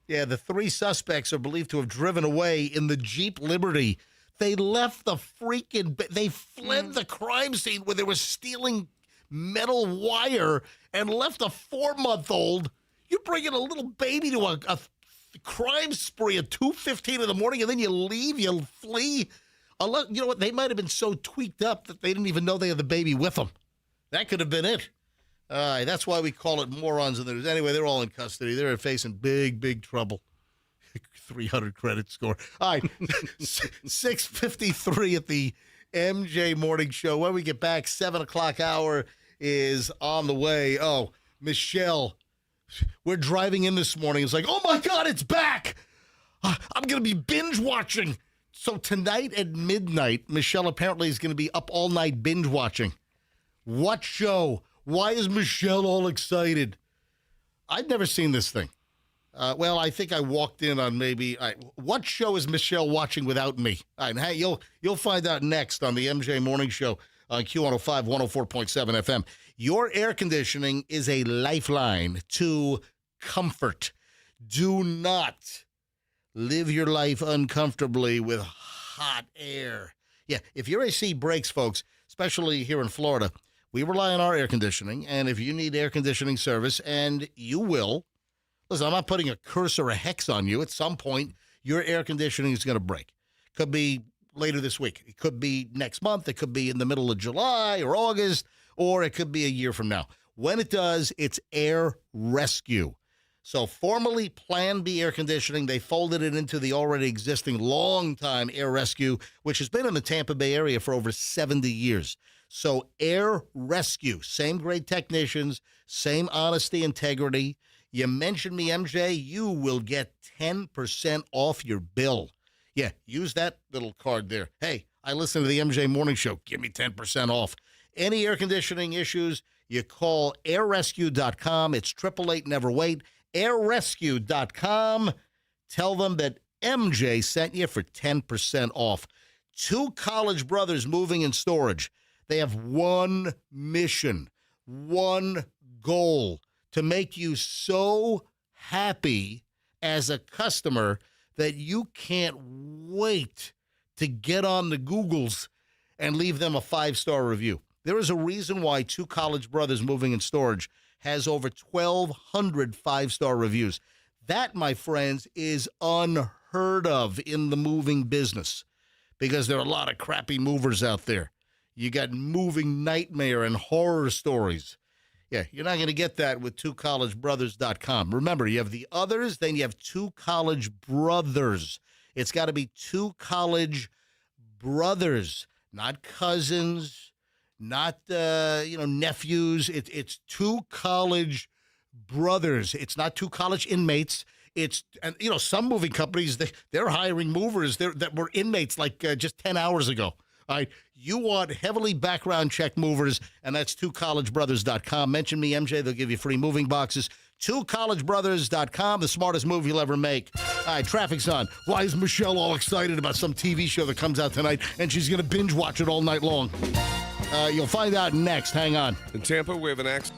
Yeah, the three suspects are believed to have driven away in the Jeep Liberty. They left they fled the crime scene where they were stealing metal wire and left a 4-month-old. You're bringing a little baby to a crime spree at 2:15 in the morning, and then you leave, you flee. You know what? They might have been so tweaked up that they didn't even know they had the baby with them. That could have been it. That's why we call it morons in the news. Anyway, they're all in custody. They're facing big, big trouble. 300 credit score. All right, 6:53 at the MJ Morning Show. When we get back, 7 o'clock hour is on the way. Oh, Michelle We're driving in this morning. It's like, oh, my God, it's back. I'm going to be binge watching. So tonight at midnight, Michelle apparently is going to be up all night binge watching. What show? Why is Michelle all excited? I've never seen this thing. Well, I think I walked in on maybe. What show is Michelle watching without me? Hey, you'll find out next on the MJ Morning Show on Q105, 104.7 FM. Your air conditioning is a lifeline to comfort. Do not live your life uncomfortably with hot air. Yeah, if your AC breaks, folks, especially here in Florida, we rely on our air conditioning. And if you need air conditioning service, and you will, listen, I'm not putting a curse or a hex on you. At some point, your air conditioning is going to break. Could be later this week. It could be next month. It could be in the middle of July or August, or it could be a year from now. When it does, it's Air Rescue. So formerly Plan B Air Conditioning, they folded it into the already existing long-time Air Rescue, which has been in the Tampa Bay area for over 70 years. So Air Rescue, same great technicians, same honesty, integrity. You mention me, MJ, you will get 10% off your bill. Yeah, use that little card there. Hey, I listen to the MJ Morning Show. Give me 10% off. Any air conditioning issues, you call airrescue.com. It's 888-NEVER-WAIT. airrescue.com. Tell them that MJ sent you for 10% off. Two college brothers moving in storage. They have one mission, one goal, to make you so happy as a customer that you can't wait to get on the Googles and leave them a 5-star review. There is a reason why Two College Brothers Moving in Storage has over 1,200 5-star reviews. That, my friends, is unheard of in the moving business because there are a lot of crappy movers out there. You got moving nightmare and horror stories. Yeah, you're not going to get that with twocollegebrothers.com. Remember, you have the others, then you have Two College Brothers. It's got to be Two College Brothers, not cousins, not nephews. It's Two College Brothers. It's not two college inmates. It's, and some moving companies, they're hiring movers that were inmates like just 10 hours ago. All right, you want heavily background check movers, and that's twocollegebrothers.com. Mention me, MJ. They'll give you free moving boxes. Twocollegebrothers.com, the smartest move you'll ever make. All right, traffic's on. Why is Michelle all excited about some TV show that comes out tonight, and she's going to binge watch it all night long? You'll find out next. Hang on. In Tampa, we have an accident.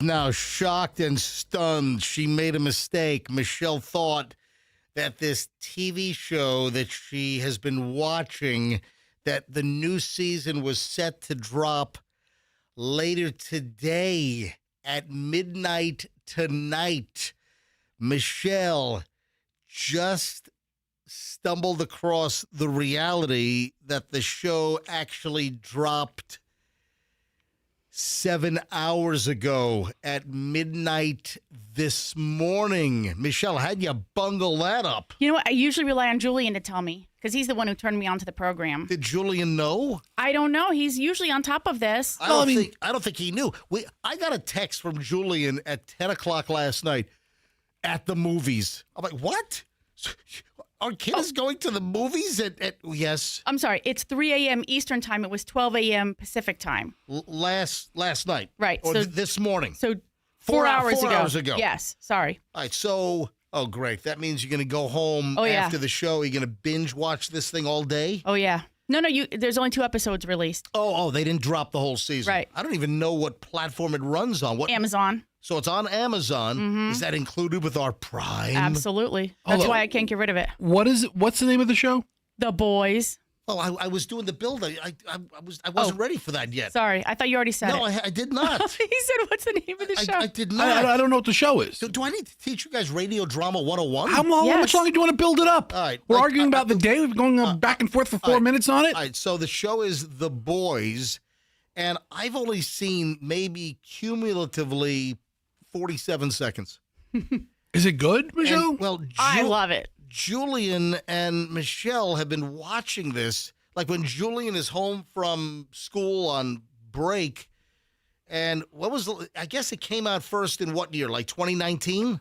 Now shocked and stunned, she made a mistake. Michelle thought that this TV show that she has been watching, that the new season was set to drop later today at midnight tonight. Michelle just stumbled across the reality that the show actually dropped 7 hours ago at midnight this morning. Michelle, how'd you bungle that up? You know what? I usually rely on Julian to tell me because he's the one who turned me onto the program. Did Julian know? I don't know. He's usually on top of this. I don't think he knew. I got a text from Julian at 10 o'clock last night at the movies. I'm like, what? Our kid is going to the movies at yes. I'm sorry. It's 3 a.m. Eastern time. It was 12 a.m. Pacific time. Last night. Right. Or so this morning. So 4 hours ago. 4 hours ago. Yes. Sorry. All right. So, oh, great. That means you're going to go home after the show. You're going to binge watch this thing all day? Oh, yeah. No. There's only 2 episodes released. Oh, they didn't drop the whole season. Right. I don't even know what platform it runs on. Amazon. So it's on Amazon. Mm-hmm. Is that included with our Prime? Absolutely. That's why I can't get rid of it. What's the name of the show? The Boys. Oh, I was doing the build. I wasn't ready for that yet. Sorry, I thought you already said it. No, I did not. He said, "What's the name of the show?" I did not. I don't know what the show is. Do I need to teach you guys Radio Drama 101? How much longer do you want to build it up? All right. We're arguing about the day. We're going back and forth for 4 minutes on it. All right. So the show is The Boys, and I've only seen maybe cumulatively 47 seconds. Is it good, Michelle? I love it. Julian and Michelle have been watching this. Like when Julian is home from school on break, and I guess it came out first in what year? Like 2019?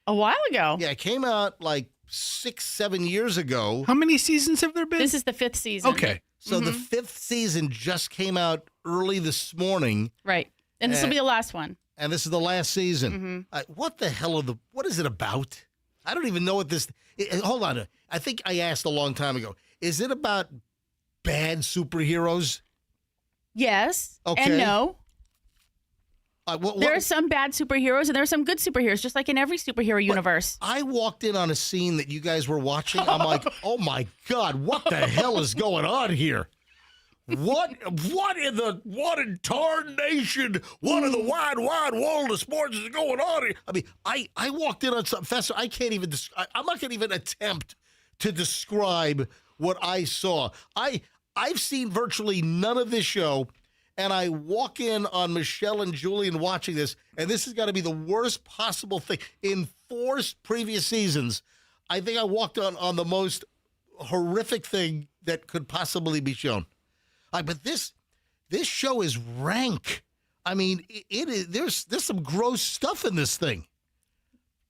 A while ago. Yeah, it came out like 6-7 years ago. How many seasons have there been? This is the 5th season. Okay. So the 5th season just came out early this morning. Right. And this will be the last one. And this is the last season. What the hell what is it about? I don't even know what this. Hold on. I think I asked a long time ago. Is it about bad superheroes? Yes. Okay. And no. There are some bad superheroes and there are some good superheroes, just like in every superhero universe. I walked in on a scene that you guys were watching. I'm like, oh my God, what the hell is going on here? What in tarnation? What in the wide world of sports is going on here? I mean, I walked in on something, Fester. I can't even. I'm not going to even attempt to describe what I saw. I've seen virtually none of this show, and I walk in on Michelle and Julian watching this, and this has got to be the worst possible thing. In 4 previous seasons, I think I walked on the most horrific thing that could possibly be shown. But this show is rank. I mean, it is. There's some gross stuff in this thing.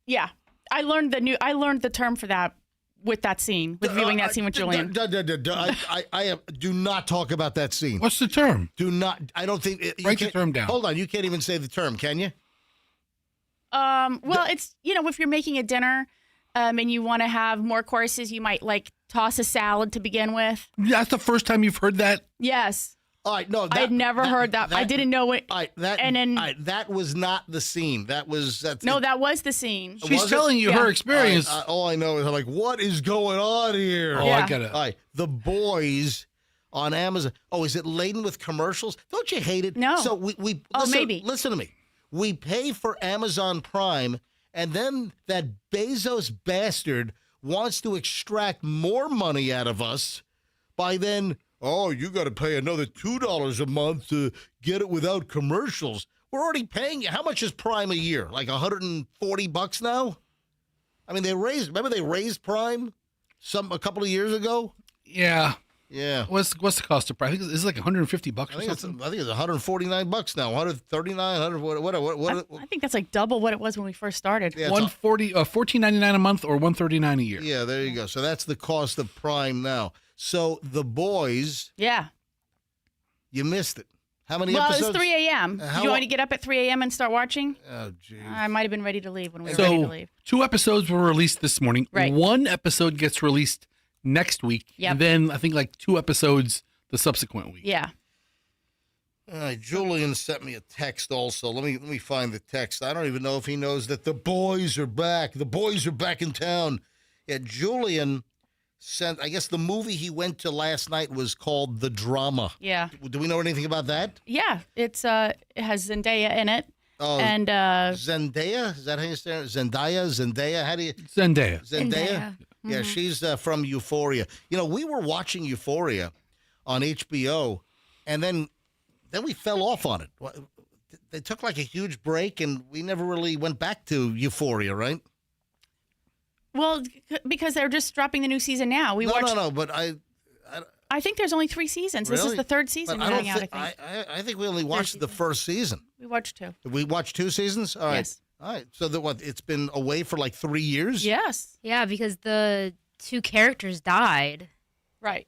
Yeah, I learned the term for that with that scene, with viewing that scene with Julian. Do not talk about that scene. What's the term? Do not. I don't think. Write the term down. Hold on. You can't even say the term, can you? Well, it's if you're making a dinner, and you want to have more courses, you might toss a salad to begin with. That's the first time you've heard that? Yes. All right, no, I'd never heard that. I didn't know it. That was not the scene. That was the scene. She's telling you her experience. All I know is what is going on here? Oh, I get it. All right, The Boys on Amazon. Oh, is it laden with commercials? Don't you hate it? No. So we maybe. Listen to me. We pay for Amazon Prime, and then that Bezos bastard wants to extract more money out of us by then, you got to pay another $2 a month to get it without commercials. We're already paying you. How much is Prime a year? Like $140 now? I mean, remember they raised Prime a couple of years ago? Yeah. Yeah. What's the cost of price? I think it's like $150 I or think something. it's $149 now. 139, 100 I think that's like double what it was when we first started. Yeah, $14.99 a month or $139 a year. Yeah, there you go. So that's the cost of Prime now. So The Boys, Yeah. you missed it. How many Well, episodes? it's 3 a.m. How Do you want me to get up at 3 a.m. and start watching? Oh, geez. I might have been ready to leave when we were ready to So leave. 2 episodes were released this morning. Right. 1 episode gets released next week. Yep. And then I think like 2 episodes the subsequent week. Yeah. All right, Julian sent me a text also. Let me find the text. I don't even know if he knows that the boys are back. The boys are back in town. Yeah, Julian sent, I guess the movie he went to last night was called The Drama. Yeah. Do we know anything about that? Yeah. It has Zendaya in it. Oh, and Zendaya? Is that how you say it? Zendaya? How do you? Zendaya. Zendaya? Yeah, Mm-hmm. she's from Euphoria. You know, we were watching Euphoria on HBO, and then we fell off on it. They took like a huge break, and we never really went back to Euphoria, right? Well, because they're just dropping the new season now. No, but I think there's only 3 seasons. This is Really? the 3rd season But coming out, I think. I think we only watched the first season. We watched 2. We watched 2 seasons? All right. Yes. All right. So it's been away for like 3 years? Yes. Yeah, because the 2 characters died. Right.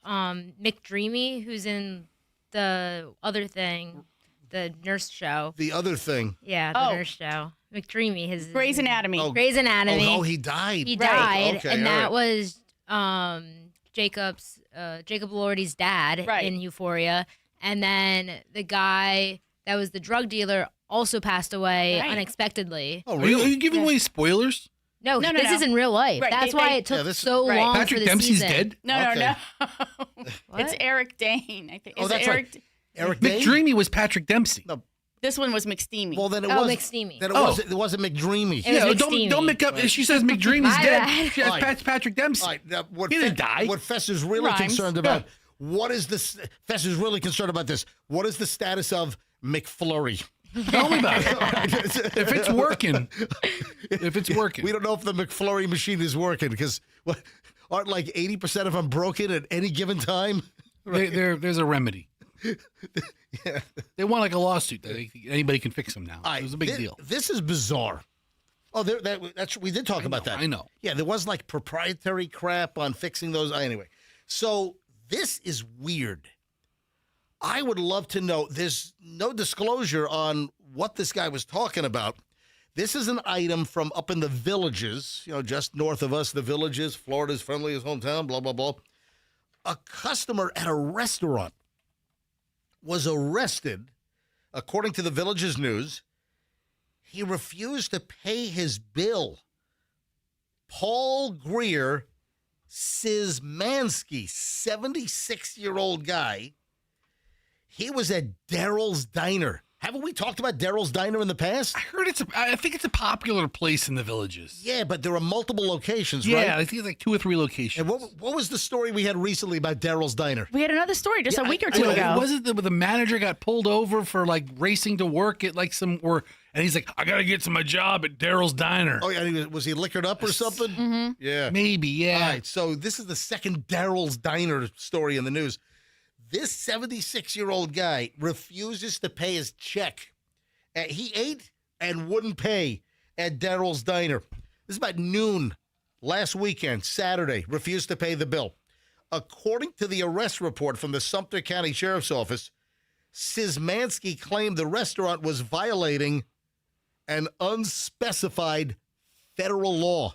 McDreamy, who's in the other thing, the nurse show. The other thing. Yeah, the nurse show. McDreamy, his Grey's Anatomy. Grey's Anatomy. Oh, he died. He died, Okay, and all that right. was Jacob Elordi's dad in Euphoria, and then the guy that was the drug dealer also passed away unexpectedly. Oh, Are you giving away spoilers? No, this is in real life. Right, That's why it took so right. long Patrick for the Dempsey's season. dead? No. What? It's Eric Dane, I think. Oh, Is it that's Eric? right. Eric Dane? McDreamy was Patrick Dempsey. No. This one was McSteamy. Well, then it Oh, was McSteamy. Then Oh. it wasn't McDreamy. It was Yeah, McSteamy. don't make up. She says McDreamy's My dead. bad. She has All right. Patrick Dempsey. All right, now, what He didn't die. What Fess is really Rhymes. concerned about? What is this? Fess is really concerned about this. What is the status of McFlurry? Tell me about it. If it's working. We don't know if the McFlurry machine is working because aren't like 80% of them broken at any given time? There's a remedy. Yeah. They want like a lawsuit that anybody can fix them now. All right, It was a big deal. This is bizarre. Oh, we did talk about that. I know. Yeah, there was like proprietary crap on fixing those. Anyway, so this is weird. I would love to know. There's no disclosure on what this guy was talking about. This is an item from up in the Villages, just north of us, the Villages, Florida's friendliest hometown, blah, blah, blah. A customer at a restaurant was arrested, according to the Villages News. He refused to pay his bill. Paul Greer Szymanski, 76-year-old guy. He was at Daryl's Diner. Haven't we talked about Daryl's Diner in the past? I think it's a popular place in the Villages. Yeah, but there are multiple locations, right? Yeah, I think it's like 2 or 3 locations. And what was the story we had recently about Daryl's Diner? We had another story just a week or 2 ago. Was it the manager got pulled over for like racing to work at like and he's like, I gotta get to my job at Daryl's Diner. Oh, yeah, was he liquored up or something? Mm-hmm. Yeah. Maybe, yeah. All right, so this is the second Daryl's Diner story in the news. This 76-year-old guy refuses to pay his check. He ate and wouldn't pay at Daryl's Diner. This is about noon last weekend, Saturday. Refused to pay the bill. According to the arrest report from the Sumter County Sheriff's Office, Szymanski claimed the restaurant was violating an unspecified federal law.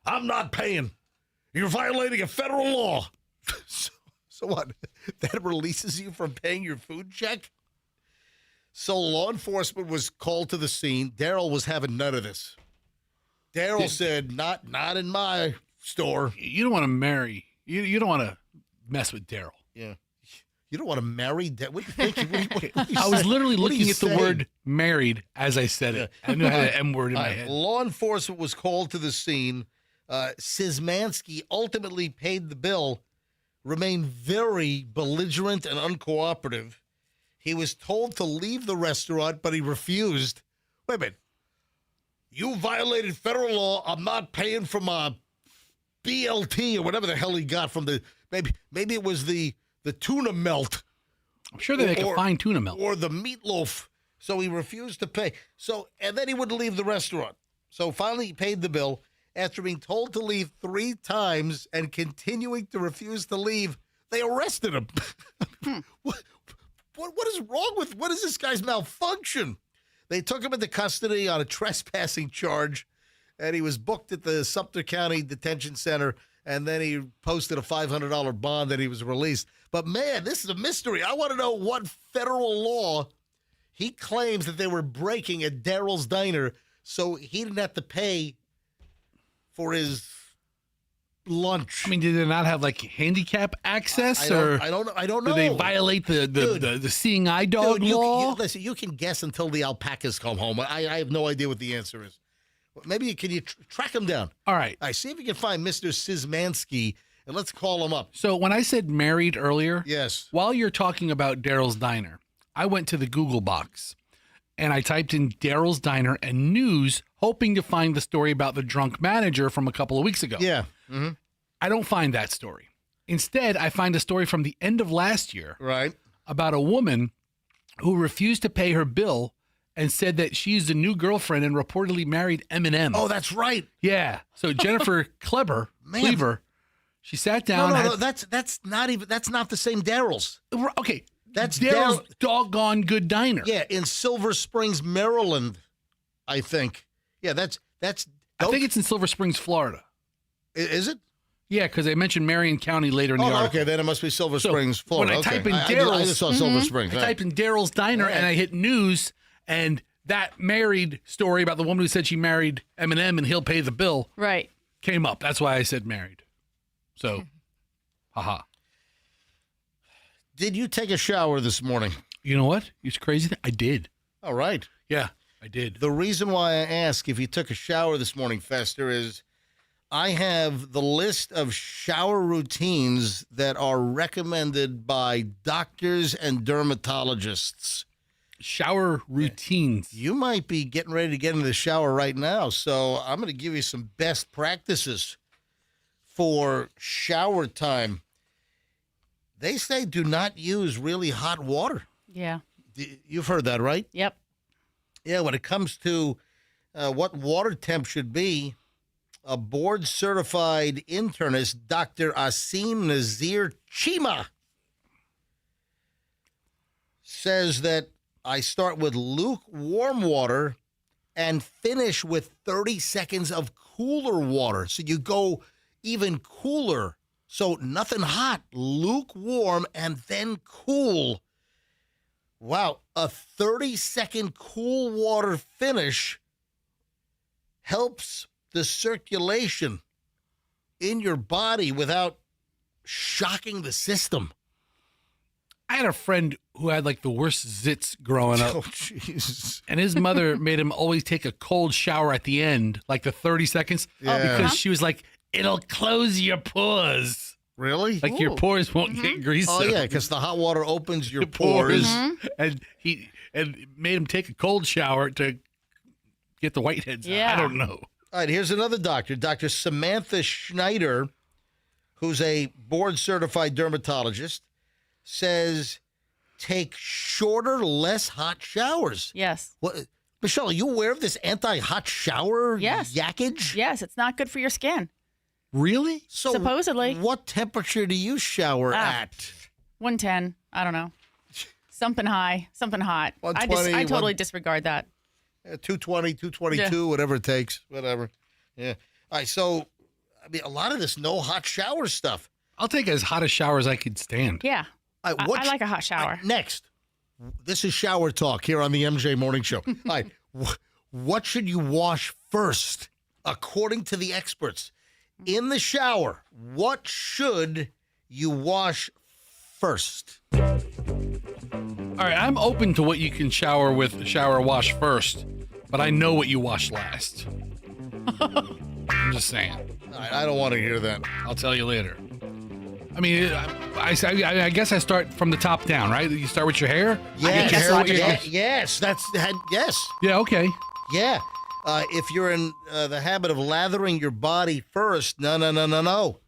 I'm not paying. You're violating a federal law. So what? That releases you from paying your food check? So law enforcement was called to the scene. Daryl was having none of this. Daryl said, not in my store. You don't want to marry. You don't want to mess with Daryl. Yeah. You don't want to marry Daryl? What do you think? I was literally What are looking you at the saying? word married as I said it. I knew I had an M word in my head. Law enforcement was called to the scene. Szymanski ultimately paid the bill, remained very belligerent and uncooperative. He was told to leave the restaurant, but he refused. Wait a minute. You violated federal law. I'm not paying for my BLT or whatever the hell he got from the maybe it was the tuna melt. I'm sure they make a fine tuna melt. Or the meatloaf. So he refused to pay. And then he wouldn't leave the restaurant. So finally he paid the bill. After being told to leave 3 times and continuing to refuse to leave, they arrested him. What is wrong with, what is this guy's malfunction? They took him into custody on a trespassing charge, and he was booked at the Sumter County Detention Center, and then he posted a $500 bond and he was released. But man, this is a mystery. I want to know what federal law he claims that they were breaking at Daryl's Diner so he didn't have to pay for his lunch. I mean, did they not have like handicap access, I don't know. Did they violate the seeing eye dog law? Listen, you can guess until the alpacas come home. I have no idea what the answer is. Maybe can you track him down? All right. See if you can find Mr. Szymanski, and let's call him up. So when I said married earlier, yes. While you're talking about Daryl's Diner, I went to the Google box and I typed in Daryl's Diner and news, hoping to find the story about the drunk manager from a couple of weeks ago. Yeah. Mm-hmm. I don't find that story. Instead, I find a story from the end of last year, right, about a woman who refused to pay her bill and said that she's the new girlfriend and reportedly married Eminem. Oh, that's right. Yeah. So Jennifer Cleaver, she sat down. No, that's not the same Daryl's. Okay. That's Daryl's doggone good diner. Yeah, in Silver Springs, Maryland, I think. Yeah, that's. I think it's in Silver Springs, Florida. Is it? Yeah, because they mentioned Marion County later in the article. Okay, then it must be Silver Springs, Florida. When I type in Daryl's, I just saw Silver Springs. I typed in Daryl's Diner and I hit news, and that married story about the woman who said she married Eminem and he'll pay the bill came up. That's why I said married. So, haha. Did you take a shower this morning? You know what? It's crazy. I did. All right. Yeah, I did. The reason why I ask if you took a shower this morning, Fester, is I have the list of shower routines that are recommended by doctors and dermatologists. Shower routines. You might be getting ready to get into the shower right now, so I'm going to give you some best practices for shower time. They say do not use really hot water. Yeah. You've heard that, right? Yep. Yeah, when it comes to what water temp should be, a board-certified internist, Dr. Asim Nazir Chima, says that I start with lukewarm water and finish with 30 seconds of cooler water. So you go even cooler. So nothing hot, lukewarm, and then cool. Wow, a 30-second cool water finish helps the circulation in your body without shocking the system. I had a friend who had like the worst zits growing up. Oh, jeez. And his mother made him always take a cold shower at the end, like the 30 seconds, because she was like, it'll close your pores. Really? Like your pores won't get greasy. Oh, yeah, because the hot water opens your pores. And he made him take a cold shower to get the whiteheads out. I don't know. All right, here's another doctor, Dr. Samantha Schneider, who's a board-certified dermatologist, says take shorter, less hot showers. Yes. What, Michelle, are you aware of this anti-hot shower yakage? Yes, it's not good for your skin. Really? So supposedly. What temperature do you shower at? 110. I don't know. Something high, something hot. I totally disregard that. 220, 222, whatever it takes, whatever. Yeah. All right, so, I mean, a lot of this no hot shower stuff. I'll take as hot a shower as I could stand. Yeah. I like a hot shower. Next, this is shower talk here on the MJ Morning Show. All right, what should you wash first, according to the experts? In the shower, what should you wash first? All right, I'm open to what you can shower with, shower wash first, but I know what you wash last. I'm just saying. I don't want to hear that. I'll tell you later. I mean, I guess I start from the top down, right? You start with your hair? Yes. Yes. Yes. Yeah, okay. Yeah. If you're in the habit of lathering your body first, no.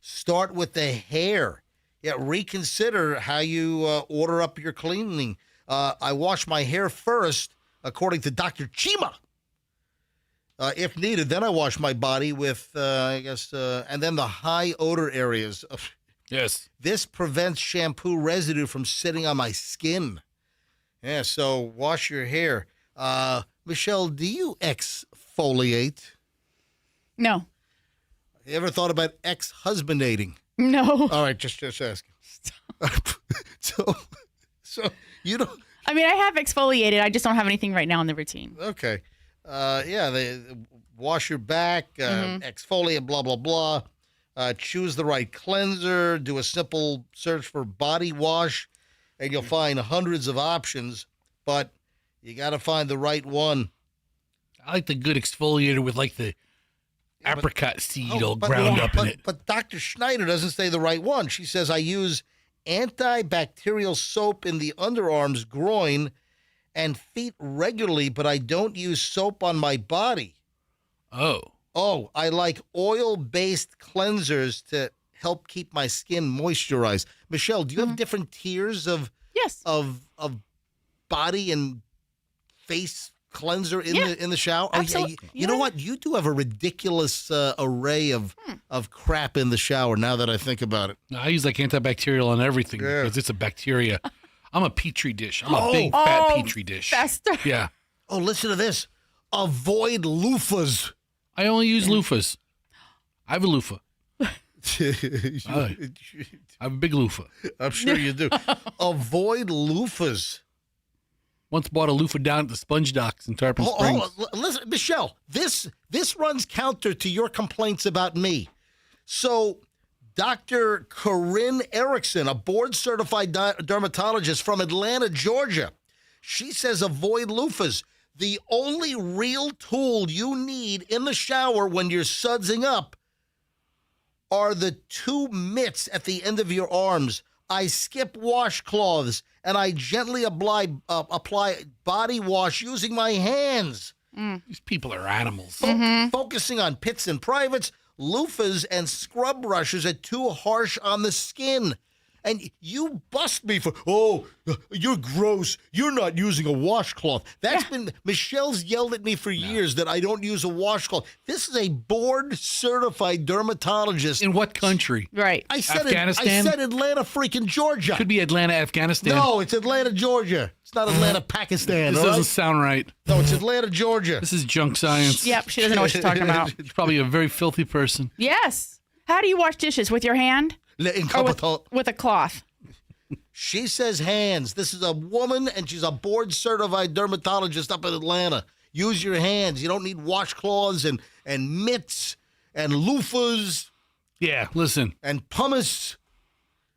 Start with the hair. Yeah, reconsider how you order up your cleaning. I wash my hair first, according to Dr. Chima. If needed, then I wash my body with, and then the high odor areas. Yes. This prevents shampoo residue from sitting on my skin. Yeah, so wash your hair. Michelle, do you exfoliate? No. You ever thought about ex-husbandating? No. All right, just asking. So you don't. I mean, I have exfoliated. I just don't have anything right now in the routine. Okay. They wash your back, exfoliate, blah, blah, blah. Choose the right cleanser. Do a simple search for body wash, and you'll find hundreds of options, but you got to find the right one. I like the good exfoliator with like the apricot seed all ground up in it. But Dr. Schneider doesn't say the right one. She says, I use antibacterial soap in the underarms, groin, and feet regularly, but I don't use soap on my body. Oh, I like oil-based cleansers to help keep my skin moisturized. Michelle, do you have different tiers of body and face cleanser in the shower? Absolutely. Oh, you know what? You do have a ridiculous array of crap in the shower now that I think about it. I use like antibacterial on everything because it's a bacteria. I'm a petri dish. I'm a big fat petri dish. Fester. Yeah. Oh, listen to this. Avoid loofahs. I only use loofahs. I have a loofah. I have a big loofah. I'm sure you do. Avoid loofahs. Once bought a loofah down at the Sponge Docks in Tarpon Springs. Listen, Michelle, this runs counter to your complaints about me. So, Dr. Corinne Erickson, a board-certified dermatologist from Atlanta, Georgia, she says avoid loofahs. The only real tool you need in the shower when you're sudsing up are the 2 mitts at the end of your arms. I skip washcloths, and I gently apply body wash using my hands. These people are animals. Focusing on pits and privates, loofahs and scrub brushes are too harsh on the skin. And you bust me for, you're gross. You're not using a washcloth. That's been, Michelle's yelled at me for years that I don't use a washcloth. This is a board-certified dermatologist. In what country? Right. I said Afghanistan? I said Atlanta, freaking Georgia. Could be Atlanta, Afghanistan. No, it's Atlanta, Georgia. It's not Atlanta, Pakistan. This doesn't sound right. No, it's Atlanta, Georgia. This is junk science. Yep, she doesn't know what she's talking about. She's probably a very filthy person. Yes. How do you wash dishes? With your hand? Or with a cloth? She says hands. This is a woman, and she's a board-certified dermatologist up in Atlanta. Use your hands. You don't need washcloths and mitts and loofahs. Yeah, listen. And pumice.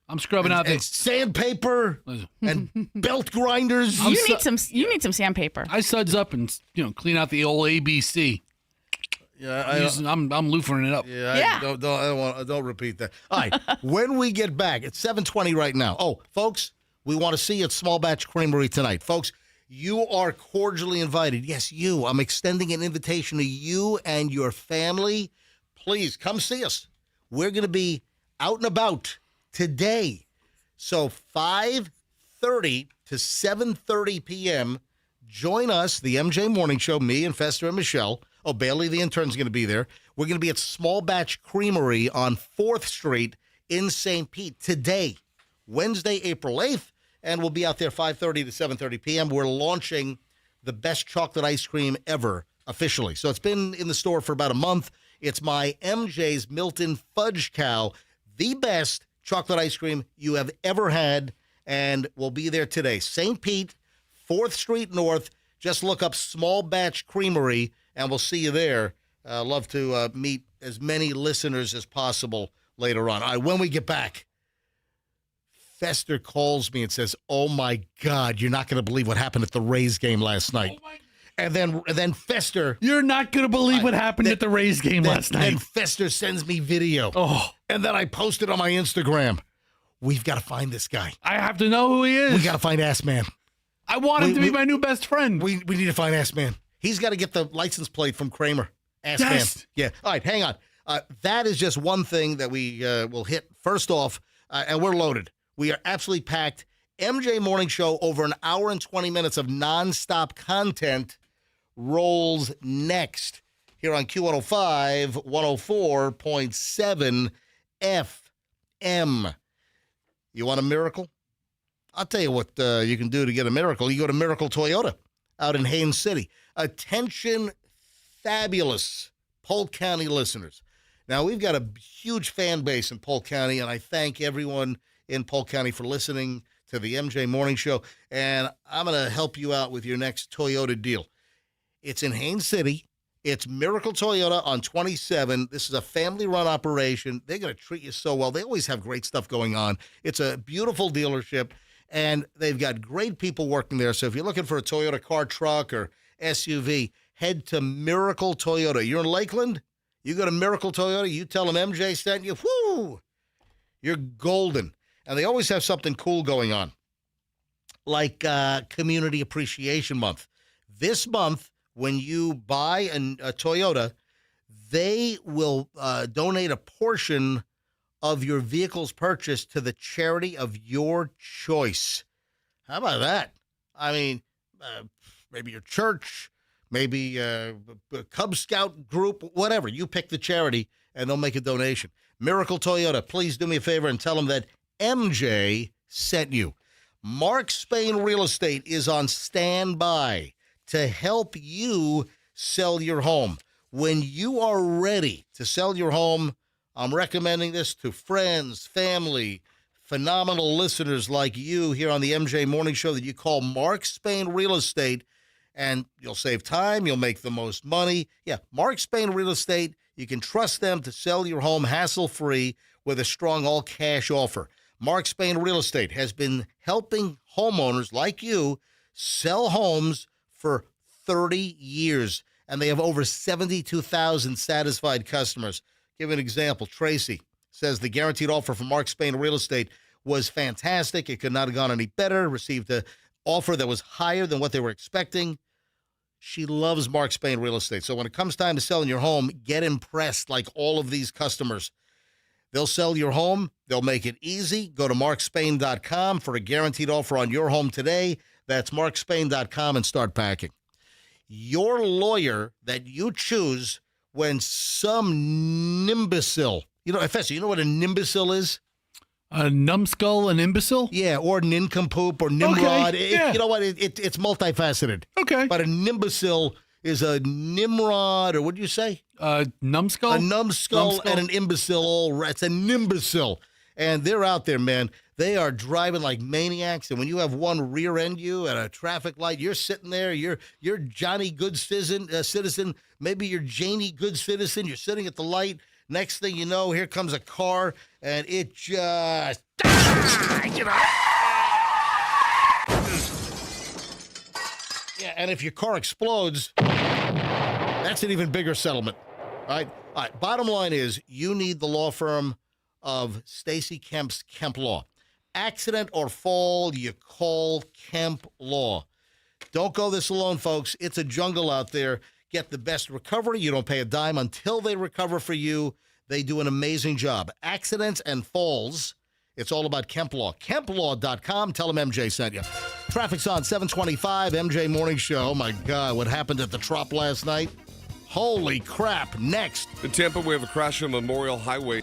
I'm scrubbing out and sandpaper and belt grinders. You need some sandpaper. I suds up and clean out the old ABC. Yeah, I'm loofering it up. Yeah. Don't repeat that. All right. When we get back, it's 7:20 right now. Oh, folks, we want to see you at Small Batch Creamery tonight. Folks, you are cordially invited. Yes, you. I'm extending an invitation to you and your family. Please come see us. We're going to be out and about today. So 5:30 to 7:30 p.m., join us, the MJ Morning Show, me and Fester and Michelle. Oh, Bailey, the intern's going to be there. We're going to be at Small Batch Creamery on 4th Street in St. Pete today, Wednesday, April 8th, and we'll be out there 5:30 to 7:30 p.m. We're launching the best chocolate ice cream ever officially. So it's been in the store for about a month. It's my MJ's Milton Fudge Cow, the best chocolate ice cream you have ever had, and we'll be there today. St. Pete, 4th Street North. Just look up Small Batch Creamery, and we'll see you there. Love to meet as many listeners as possible later on. All right, when we get back, Fester calls me and says, oh, my God, you're not going to believe what happened at the Rays game last night. And then Fester... You're not going to believe what happened at the Rays game last night. And Fester sends me video. Oh. And then I post it on my Instagram. We've got to find this guy. I have to know who he is. We got to find Ass Man. I want him to be my new best friend. We need to find Ass Man. He's got to get the license plate from Kramer. Ask Yes. him. Yeah. All right, hang on. That is just one thing that we will hit first off, and we're loaded. We are absolutely packed. MJ Morning Show, over an hour and 20 minutes of nonstop content rolls next here on Q105, 104.7 FM. You want a miracle? I'll tell you what you can do to get a miracle. You go to Miracle Toyota out in Haines City. Attention, fabulous Polk County listeners. Now, we've got a huge fan base in Polk County, and I thank everyone in Polk County for listening to the MJ Morning Show. And I'm going to help you out with your next Toyota deal. It's in Haines City. It's Miracle Toyota on 27. This is a family-run operation. They're going to treat you so well. They always have great stuff going on. It's a beautiful dealership, and they've got great people working there. So if you're looking for a Toyota car, truck, or SUV, head to Miracle Toyota. You're in Lakeland? You go to Miracle Toyota, you tell them MJ sent you, whoo, you're golden. And they always have something cool going on, like Community Appreciation Month. This month, when you buy a Toyota, they will donate a portion of your vehicle's purchase to the charity of your choice. How about that? I mean, maybe your church, maybe a Cub Scout group, whatever. You pick the charity, and they'll make a donation. Miracle Toyota, please do me a favor and tell them that MJ sent you. Mark Spain Real Estate is on standby to help you sell your home. When you are ready to sell your home, I'm recommending this to friends, family, phenomenal listeners like you here on the MJ Morning Show, that you call Mark Spain Real Estate, and you'll save time. You'll make the most money. Yeah, Mark Spain Real Estate. You can trust them to sell your home hassle-free with a strong all-cash offer. Mark Spain Real Estate has been helping homeowners like you sell homes for 30 years, and they have over 72,000 satisfied customers. Give an example. Tracy says the guaranteed offer from Mark Spain Real Estate was fantastic. It could not have gone any better. Received an offer that was higher than what they were expecting. She loves Mark Spain Real Estate. So when it comes time to selling your home, get impressed like all of these customers. They'll sell your home. They'll make it easy. Go to markspain.com for a guaranteed offer on your home today. That's markspain.com, and start packing. Your lawyer that you choose when some imbecile, Fessa, you know what an imbecile is? A numbskull, an imbecile? Yeah, or nincompoop or Nimrod. Okay, yeah. You know what? It's multifaceted. Okay. But an imbecile is a Nimrod, or what do you say? Numbskull? A numbskull and an imbecile. It's an imbecile. And they're out there, man. They are driving like maniacs. And when you have one rear end you at a traffic light, you're sitting there. You're Johnny Good citizen. Maybe you're Janie Good citizen. You're sitting at the light. Next thing you know, here comes a car, and it just... Yeah, and if your car explodes, that's an even bigger settlement. All right. Bottom line is, you need the law firm of Stacy Kemp's Kemp Law. Accident or fall, you call Kemp Law. Don't go this alone, folks. It's a jungle out there. Get the best recovery. You don't pay a dime until they recover for you. They do an amazing job. Accidents and falls, it's all about Kemp Law. KempLaw.com. Tell them MJ sent you. Traffic's on 725, MJ Morning Show. Oh, my God, what happened at the Trop last night? Holy crap. Next. In Tampa, we have a crash on Memorial Highway.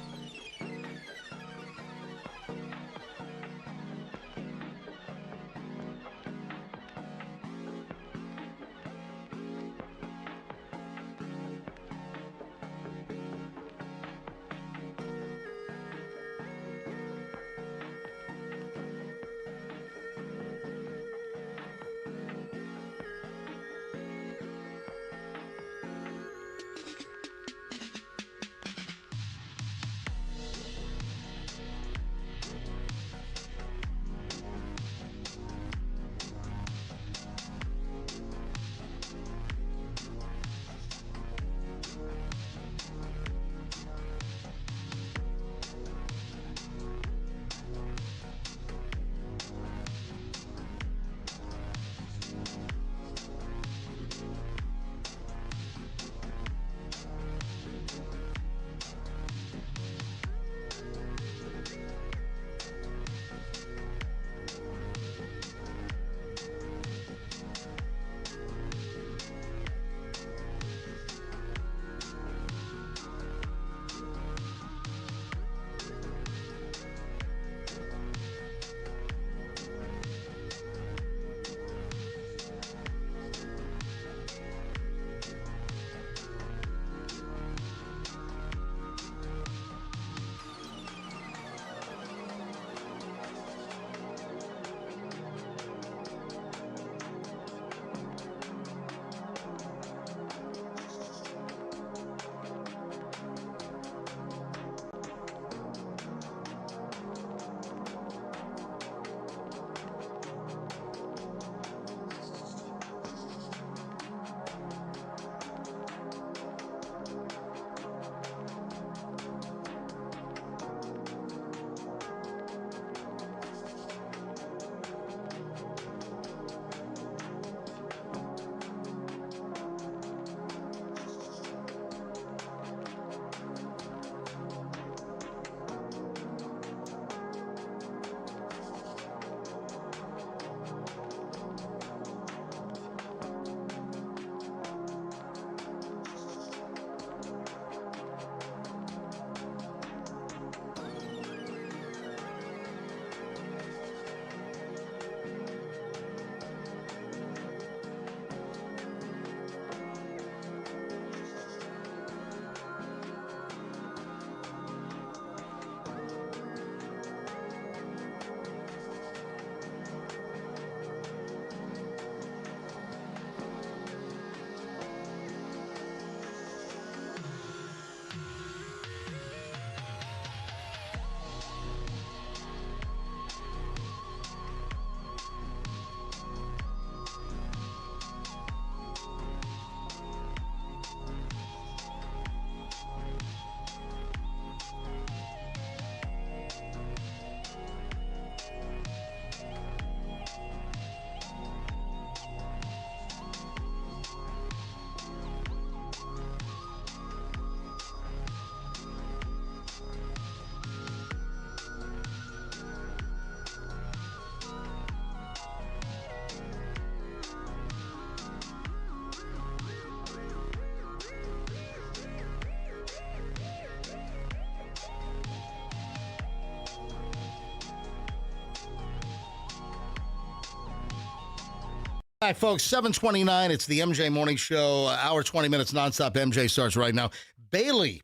All right, folks, 7:29. It's the MJ Morning Show. Hour 20 minutes nonstop. MJ starts right now. Bailey,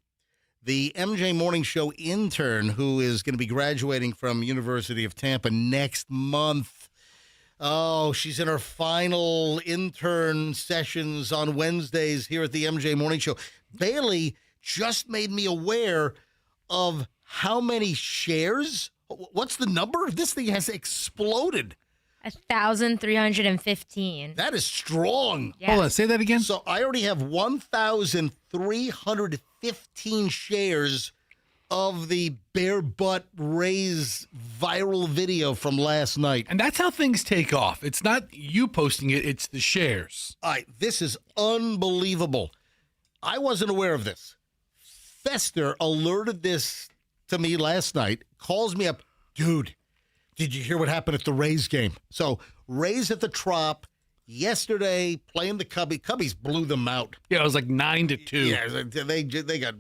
the MJ Morning Show intern who is going to be graduating from University of Tampa next month. Oh, she's in her final intern sessions on Wednesdays here at the MJ Morning Show. Bailey just made me aware of how many shares. What's the number? This thing has exploded. 1,315. That is strong. Yeah. Hold on, say that again. So I already have 1,315 shares of the bare butt raise viral video from last night. And that's how things take off. It's not you posting it, it's the shares. All right, this is unbelievable. I wasn't aware of this. Fester alerted this to me last night, calls me up, dude, did you hear what happened at the Rays game? So Rays at the Trop yesterday playing the Cubbies. Cubbies blew them out. Yeah, it was like 9-2. Yeah, they got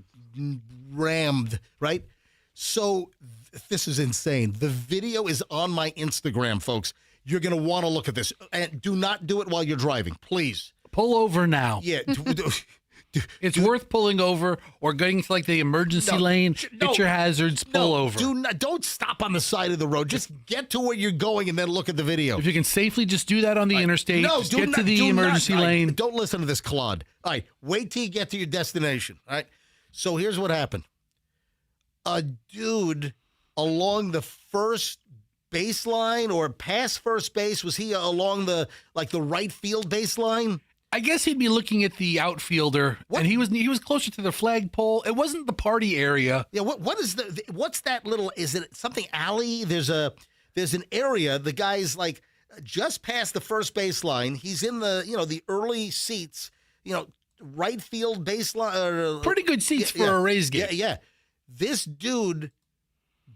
rammed, right? So this is insane. The video is on my Instagram, folks. You're going to want to look at this. And do not do it while you're driving, please. Pull over now. Yeah. It's worth pulling over or going to like the emergency lane, hit your hazards, pull over. Don't stop on the side of the road. Just get to where you're going and then look at the video. If you can safely just do that on the interstate, just get to the emergency lane. Don't listen to this clod. All right, wait till you get to your destination. All right. So here's what happened. A dude along the first baseline or past first base, was he along the right field baseline? I guess he'd be looking at the outfielder, and he was closer to the flagpole. It wasn't the party area. Yeah, what's that little? Is it something alley? There's an area. The guy's like just past the first baseline. He's in the early seats. Right field baseline. Pretty good seats for a Rays game. Yeah. This dude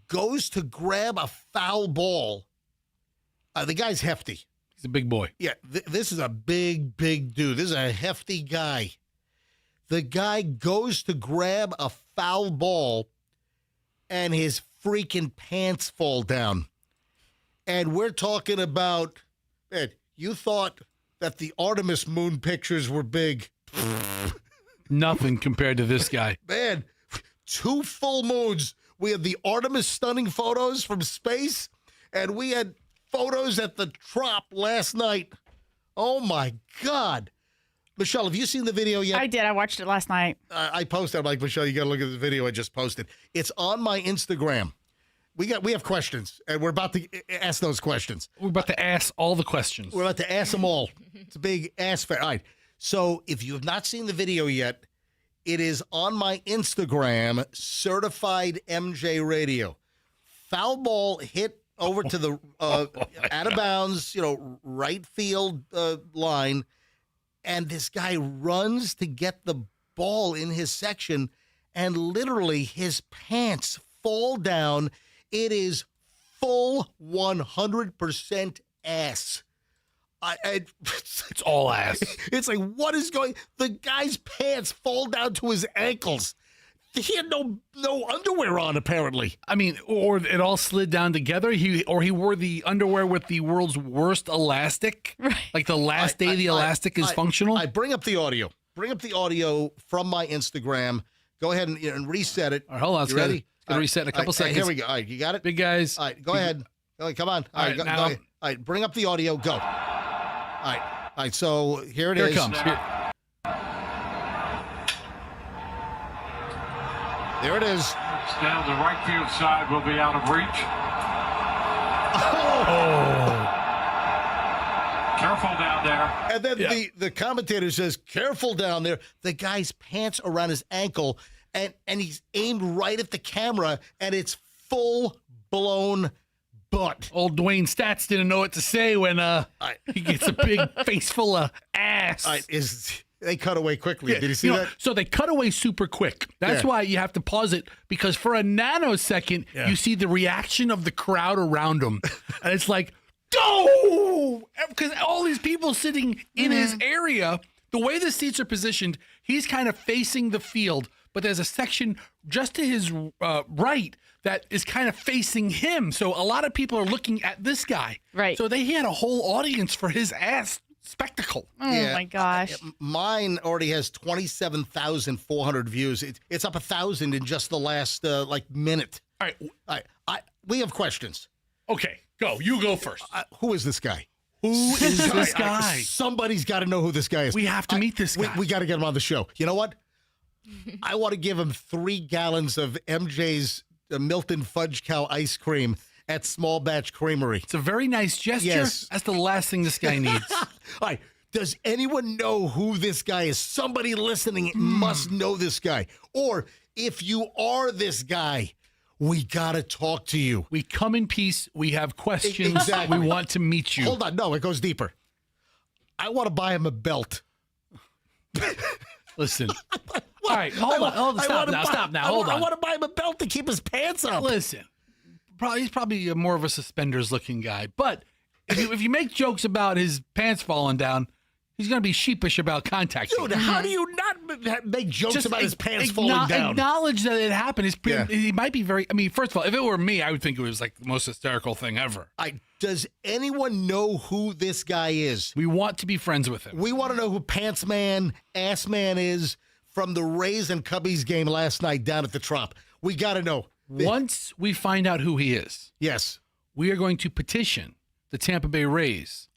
goes to grab a foul ball. The guy's hefty. He's a big boy. Yeah, this is a big dude. This is a hefty guy. The guy goes to grab a foul ball, and his freaking pants fall down. And we're talking about, man, you thought that the Artemis moon pictures were big. Nothing compared to this guy. Man, 2 full moons. We had the Artemis stunning photos from space, and we had photos at the Trop last night. Oh, my God. Michelle, have you seen the video yet? I did. I watched it last night. I posted. I'm like, Michelle, you got to look at the video I just posted. It's on my Instagram. We have questions, and we're about to ask those questions. We're about to ask all the questions. We're about to ask them all. It's a big ask fair. All right. So if you have not seen the video yet, it is on my Instagram, Certified MJ Radio. Foul ball hit over to the out of bounds, right field line, and this guy runs to get the ball in his section, and literally his pants fall down. It is full 100% ass. It's all ass. It's like, what is going? The guy's pants fall down to his ankles. He had no underwear on, apparently. I mean, or it all slid down together. He wore the underwear with the world's worst elastic. Right. Like the last day the elastic is functional. I bring up the audio. Bring up the audio from my Instagram. Go ahead and reset it. All right, hold on. You ready? It's going to reset in a couple seconds. Here we go. All right, you got it? Big guys. All right, go ahead. Come on. All right, go ahead. All right, bring up the audio. Go. All right, so here it is. Here it comes. Here. There it is. It's down the right field side, will be out of reach. Oh. Careful down there. And then the commentator says, careful down there. The guy's pants around his ankle, and he's aimed right at the camera, and it's full-blown butt. Old Dwayne Stats didn't know what to say when he gets a big face full of ass. They cut away quickly. Did you see that? So they cut away super quick. That's why you have to pause it, because for a nanosecond, you see the reaction of the crowd around him. And it's like, go! Because all these people sitting in his area, the way the seats are positioned, he's kind of facing the field, but there's a section just to his right that is kind of facing him. So a lot of people are looking at this guy. Right. So he had a whole audience for his ass spectacle. Oh my gosh. Mine already has 27,400 views. It's up 1,000 in just the last minute. All right. We have questions. Okay, go. You go first. Who is this guy? Who is this guy? Somebody's got to know who this guy is. We have to meet this guy. We got to get him on the show. You know what? I want to give him 3 gallons of MJ's Milton Fudge Cow ice cream at Small Batch Creamery. It's a very nice gesture. Yes. That's the last thing this guy needs. All right. Does anyone know who this guy is? Somebody listening must know this guy. Or if you are this guy, we got to talk to you. We come in peace. We have questions. Exactly. We want to meet you. Hold on. No, it goes deeper. I want to buy him a belt. Listen. All right. Hold on. Stop now. Hold on. I want to buy him a belt to keep his pants up. Listen. He's probably more of a suspenders-looking guy. But if you make jokes about his pants falling down, he's going to be sheepish about contacting you. Dude, how do you not make jokes about his pants falling down? Acknowledge that it happened. He might be very... I mean, first of all, if it were me, I would think it was like the most hysterical thing ever. Does anyone know who this guy is? We want to be friends with him. We want to know who Pants Man, Ass Man is from the Rays and Cubbies game last night down at the Trop. We got to know. Once we find out who he is, yes, we are going to petition the Tampa Bay Rays.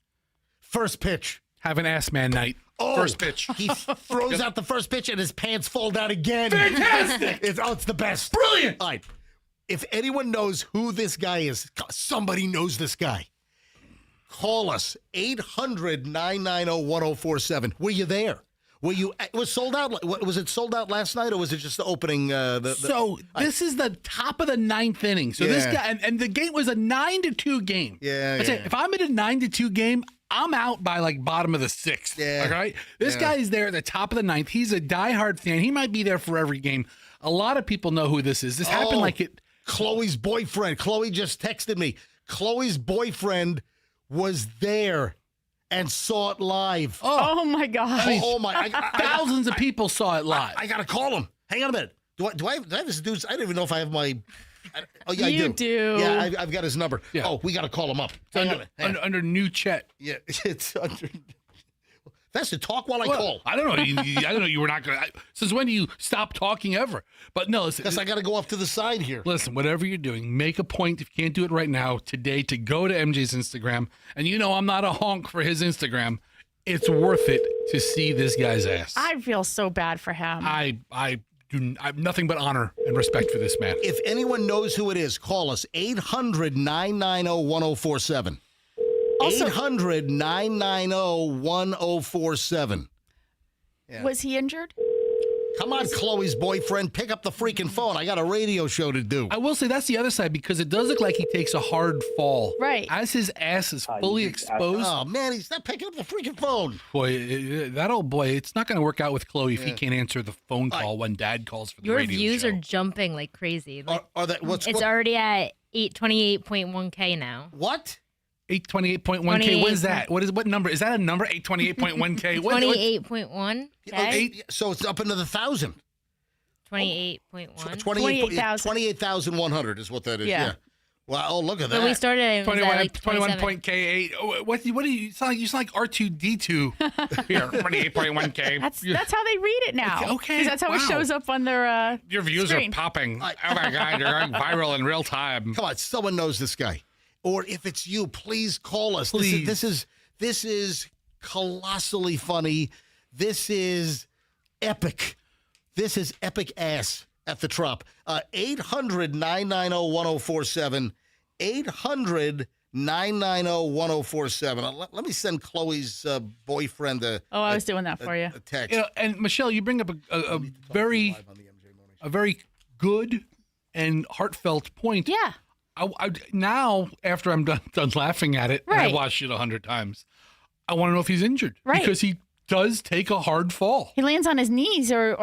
First pitch. Have an ass man night. Oh, first pitch. He throws out the first pitch and his pants fall down again. Fantastic. It's the best. Brilliant. All right. If anyone knows who this guy is, somebody knows this guy. Call us, 800-990-1047. Were you there? It was sold out. Was it sold out last night, or was it just the opening? This is the top of the 9th inning. So this guy, and the game was a 9-2 game. Yeah. If I'm in a 9-2 game, I'm out by like bottom of the 6th. Yeah. All right. This guy is there at the top of the 9th. He's a diehard fan. He might be there for every game. A lot of people know who this is. This happened like it. Chloe's boyfriend. Chloe just texted me. Chloe's boyfriend was there and saw it live. Oh my gosh. Oh my. Thousands of people saw it live. I got to call him. Hang on a minute. Do I have this dude's? I don't even know if I have my. Oh, yeah, you I do. Yeah, I've got his number. Yeah. Oh, we got to call him up. Under new chat. Yeah, it's under. That's to talk while I call. I don't know. I don't know. You were not going to. Since when do you stop talking ever? But no, listen. Because I got to go off to the side here. Listen, whatever you're doing, make a point, if you can't do it right now, today, to go to MJ's Instagram. And you know I'm not a honk for his Instagram. It's worth it to see this guy's ass. I feel so bad for him. I have nothing but honor and respect for this man. If anyone knows who it is, call us, 800-990-1047. 800-990-1047. Yeah. Was he injured? Come on, Chloe's boyfriend. Pick up the freaking phone. I got a radio show to do. I will say that's the other side, because it does look like he takes a hard fall. Right. As his ass is fully exposed. Oh, man, he's not picking up the freaking phone. Boy, that old boy, it's not going to work out with Chloe if he can't answer the phone call when Dad calls for the Your radio views show. are jumping like crazy. Like, it's already at 828.1K now. What? 828.1K. What is that? What number? Is that a number? 828.1K? 28.1. Okay. So it's up into the 1,000. 28.1. 28,100 is what that is. Yeah. Wow, look at that. When we started, it was at like 21.K8. What do you sound like? You sound like R2D2 here. 28.1K. That's how they read it now. Okay. 'Cause that's how it shows up on their Your views screen. are popping. Oh my God, you're going viral in real time. Come on, someone knows this guy. Or if it's you, please call us. Please. This is colossally funny. This is epic. This is epic ass at the Trop. 800-990-1047. 800-990-1047. Let me send Chloe's boyfriend I was doing that for you. A text. You know, and Michelle, you bring up a very good and heartfelt point. Yeah. I now, after I'm done laughing at it, and I watched it 100 times, I want to know if he's injured. Right. Because he does take a hard fall. He lands on his knees, or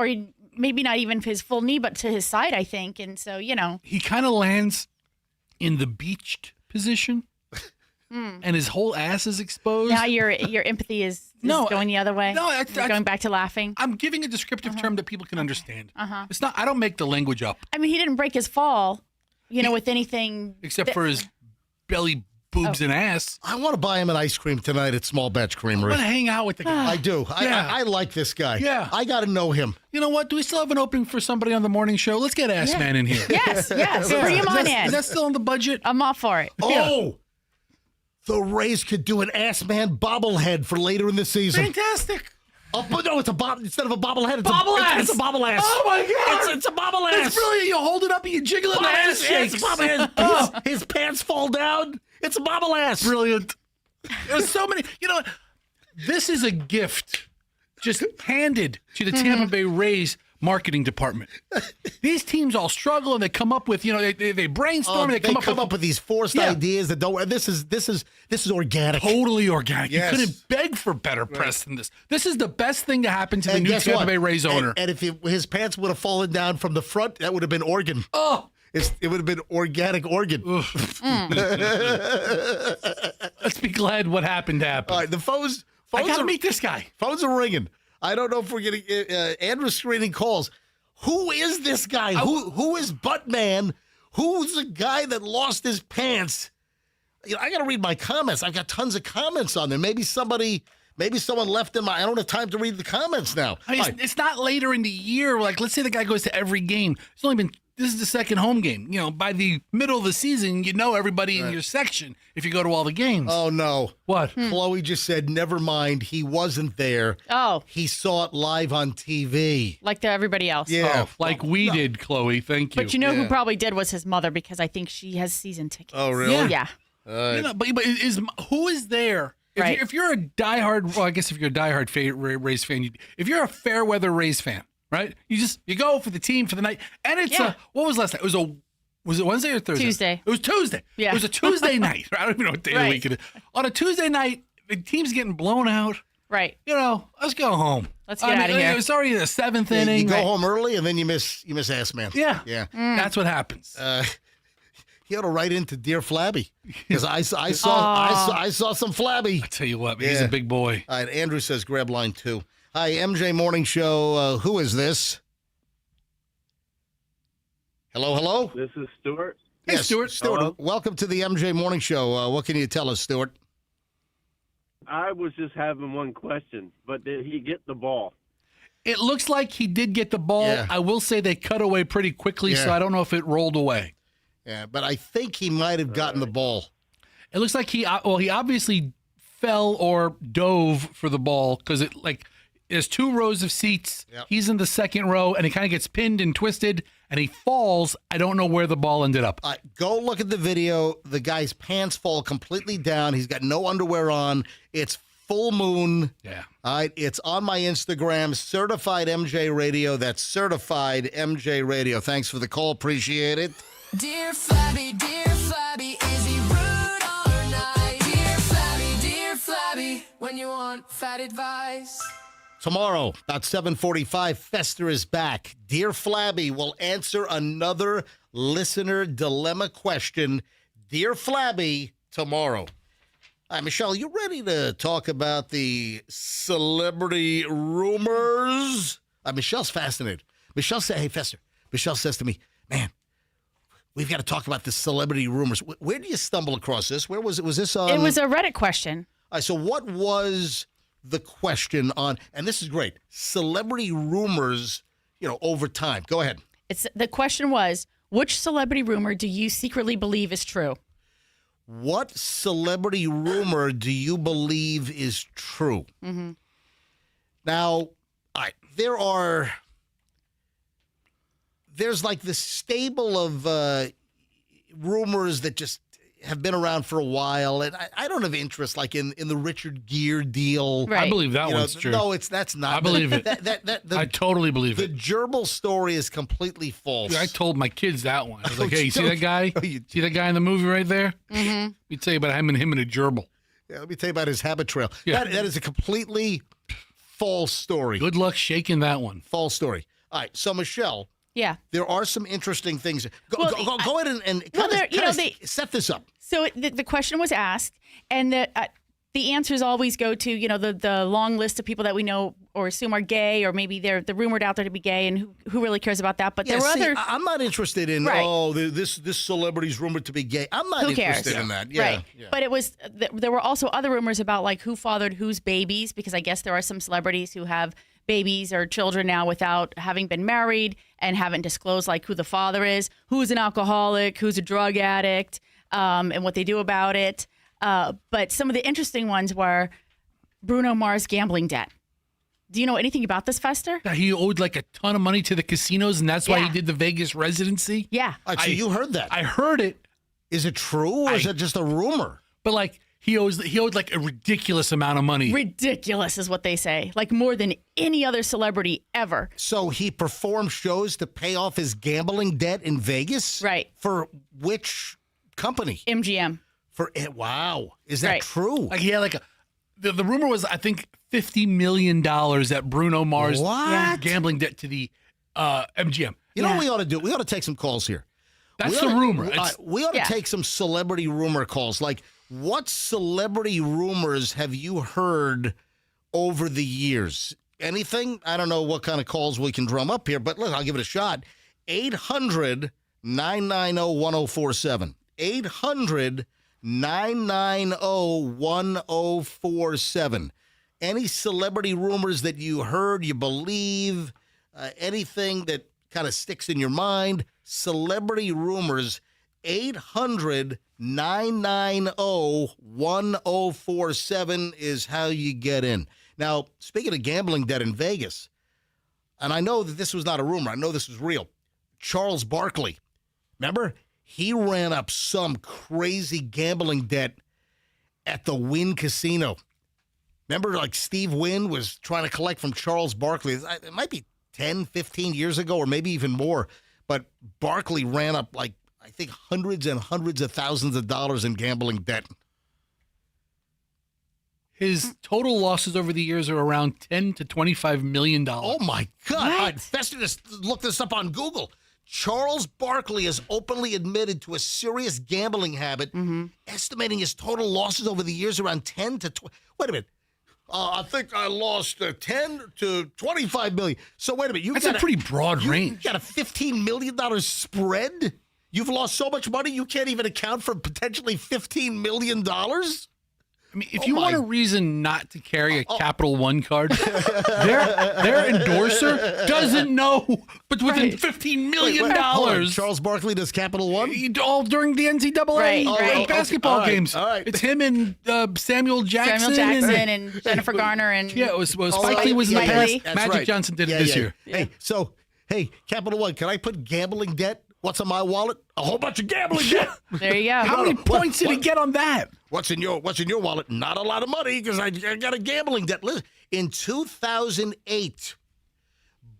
maybe not even his full knee, but to his side, I think. And so, He kind of lands in the beached position, and his whole ass is exposed. Now your empathy is going the other way. No, You're going back to laughing. I'm giving a descriptive term that people can understand. It's not. I don't make the language up. I mean, he didn't break his fall, with anything. Except for his belly boobs and ass. I want to buy him an ice cream tonight at Small Batch Creamery. I want to hang out with the guy. I do. Yeah. I like this guy. Yeah. I got to know him. You know what? Do we still have an opening for somebody on the morning show? Let's get Ass Man in here. Yes. Bring him on in. Is that still on the budget? I'm all for it. Oh, the Rays could do an Ass Man bobblehead for later in the season. Fantastic. Oh, but no, it's a instead of a bobblehead, it's Bobble-ass. It's a bobble ass. Oh my God! It's a bobble ass. It's brilliant. You hold it up and you jiggle it, and the ass shakes. It's a bobble ass. His pants fall down. It's a bobble ass. Brilliant. There's so many. You know, this is a gift just handed to the Tampa Bay Rays marketing department. These teams all struggle and they come up with, they brainstorm and they come up with these forced ideas that don't. This is organic. Totally organic. Yes. You couldn't beg for better press than this. This is the best thing to happen to the new Tampa Bay Rays owner. And if his pants would have fallen down from the front, that would have been organ. Oh. It would have been organic organ. Let's be glad what happened happened. All right, the phones I got to meet this guy. Phones are ringing. I don't know if we're getting Andrew's screening calls. Who is this guy? Who is Buttman? Who's the guy that lost his pants? I got to read my comments. I've got tons of comments on there. Maybe someone left them. I don't have time to read the comments now. I mean, it's not later in the year. Like, let's say the guy goes to every game. It's only been. This is the second home game. By the middle of the season, you know everybody in your section if you go to all the games. Oh, no. What? Chloe just said, never mind. He wasn't there. Oh. He saw it live on TV. Like everybody else. Yeah. Like we did, Chloe. Thank you. But who probably did was his mother, because I think she has season tickets. Oh, really? Yeah. But who is there? If you're a diehard, well, I guess if you're a diehard Rays fan, if you're a fair weather Rays fan, right? You go for the team for the night, and it's what was last night? Was it Wednesday or Thursday? Tuesday. It was Tuesday. Yeah. It was a Tuesday night. I don't even know what day of the week it is. On a Tuesday night, the team's getting blown out. Right. Let's go home. Let's get out of here. It's already the seventh inning. You go home early, and then you miss Ass Man. Yeah. Yeah. That's what happens. He ought to write into Dear Flabby, because I saw some Flabby. I tell you what, man, he's a big boy. All right, Andrew says grab line 2. Hi, MJ Morning Show. Who is this? Hello? This is Stuart. Hey, Stuart. Stuart, welcome to the MJ Morning Show. What can you tell us, Stuart? I was just having one question, but did he get the ball? It looks like he did get the ball. Yeah. I will say they cut away pretty quickly, so I don't know if it rolled away. Yeah, but I think he might have gotten the ball. It looks like he obviously fell or dove for the ball, because there's 2 rows of seats. Yep. He's in the second row, and he kind of gets pinned and twisted, and he falls. I don't know where the ball ended up. Go look at the video. The guy's pants fall completely down. He's got no underwear on. It's full moon. Yeah. All right. It's on my Instagram, Certified MJ Radio. That's Certified MJ Radio. Thanks for the call. Appreciate it. Dear Flabby, is he rude or nice? Dear Flabby, when you want fat advice. Tomorrow, about 7:45, Fester is back. Dear Flabby will answer another listener dilemma question. Dear Flabby, tomorrow. Hi, Michelle, you ready to talk about the celebrity rumors? Michelle's fascinated. Michelle said, hey, Fester. Michelle says to me, man, we've got to talk about the celebrity rumors. Where do you stumble across this? Where was it? Was this on? It was a Reddit question. So what was the question on, and this is great, celebrity rumors, over time? Go ahead. The question was, which celebrity rumor do you secretly believe is true? What celebrity rumor do you believe is true? Mm-hmm. Now, all right, there's like this stable of rumors that just have been around for a while, and I don't have interest like in the Richard Gere deal. Right. I believe that one's true. No, that's not. I believe it. I totally believe it. The gerbil story is completely false. I told my kids that one. I was like, hey, you see that guy? See that guy in the movie right there? Mm-hmm. Let me tell you about him and a gerbil. Yeah, let me tell you about his habit trail. Yeah. That is a completely false story. Good luck shaking that one. False story. All right, so Michelle. Yeah. There are some interesting things. Go ahead and kind of set this up. So the question was asked, and the answers always go to, the long list of people that we know or assume are gay, or maybe they're rumored out there to be gay, and who really cares about that? But there were other. I'm not interested in this celebrity's rumored to be gay. I'm not interested in that. Yeah, right. Yeah. But it was there were also other rumors about like who fathered whose babies, because I guess there are some celebrities who have babies or children now without having been married and haven't disclosed like who the father is, who's an alcoholic, who's a drug addict, and what they do about it. But some of the interesting ones were Bruno Mars' gambling debt. Do you know anything about this, Fester? That he owed like a ton of money to the casinos, and that's why he did the Vegas residency? Yeah. So you heard that? I heard it. Is it true, or is it just a rumor? But like he owed like a ridiculous amount of money. Ridiculous is what they say. Like more than any other celebrity ever. So he performed shows to pay off his gambling debt in Vegas? Right. For which company? MGM. Wow. Is that true? Like he had like the rumor was, I think, $50 million that Bruno Mars gambling debt to the MGM. You know what we ought to do? We ought to take some calls here. That's the rumor. We ought to take some celebrity rumor calls. Like, what celebrity rumors have you heard over the years? Anything? I don't know what kind of calls we can drum up here, but look, I'll give it a shot. 800-990-1047. 800-990-1047. Any celebrity rumors that you heard, you believe, anything that kind of sticks in your mind, celebrity rumors, 800-990-1047 is how you get in. Now, speaking of gambling debt in Vegas, and I know that this was not a rumor, I know this was real, Charles Barkley, remember? He ran up some crazy gambling debt at the Wynn Casino. Remember, like Steve Wynn was trying to collect from Charles Barkley. It might be 10, 15 years ago, or maybe even more. But Barkley ran up, like, I think hundreds and hundreds of thousands of dollars in gambling debt. His total losses over the years are around $10 to $25 million. Oh, my God. I'd best just look this up on Google. Charles Barkley has openly admitted to a serious gambling habit, estimating his total losses over the years around 10 to 20. Wait a minute. I think I lost 10 to 25 million. So wait a minute. That's a pretty broad range. You got a $15 million spread? You've lost so much money you can't even account for potentially $15 million? I mean, if you want a reason not to carry a Capital One card, their endorser doesn't know, but within $15 million. Charles Barkley does Capital One? All during the NCAA basketball games. All right. It's him and Samuel Jackson. And Jennifer Garner. And Spike Lee was in the past. Magic Johnson did it this year. Hey, Capital One, can I put gambling debt? What's in my wallet? A whole bunch of gambling debt. There you go. How many points did he get on that? What's in your wallet? Not a lot of money because I got a gambling debt. Listen, in 2008,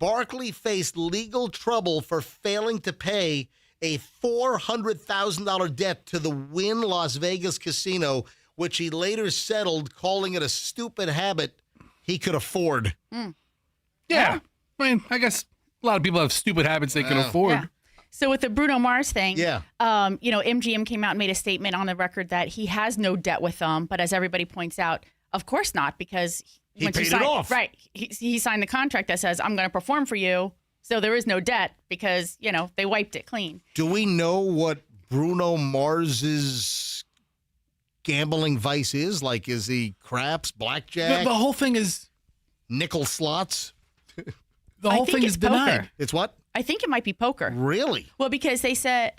Barkley faced legal trouble for failing to pay a $400,000 debt to the Wynn Las Vegas casino, which he later settled, calling it a stupid habit he could afford. Yeah. I mean, I guess a lot of people have stupid habits they can afford. Yeah. So with the Bruno Mars thing, MGM came out and made a statement on the record that he has no debt with them. But as everybody points out, of course not, because he paid it off. Right. He signed the contract that says, I'm going to perform for you. So there is no debt because, they wiped it clean. Do we know what Bruno Mars's gambling vice is? Like, is he craps, blackjack? The whole thing is nickel slots. The whole thing is denied. It's what? I think it might be poker. Really? Well, because they said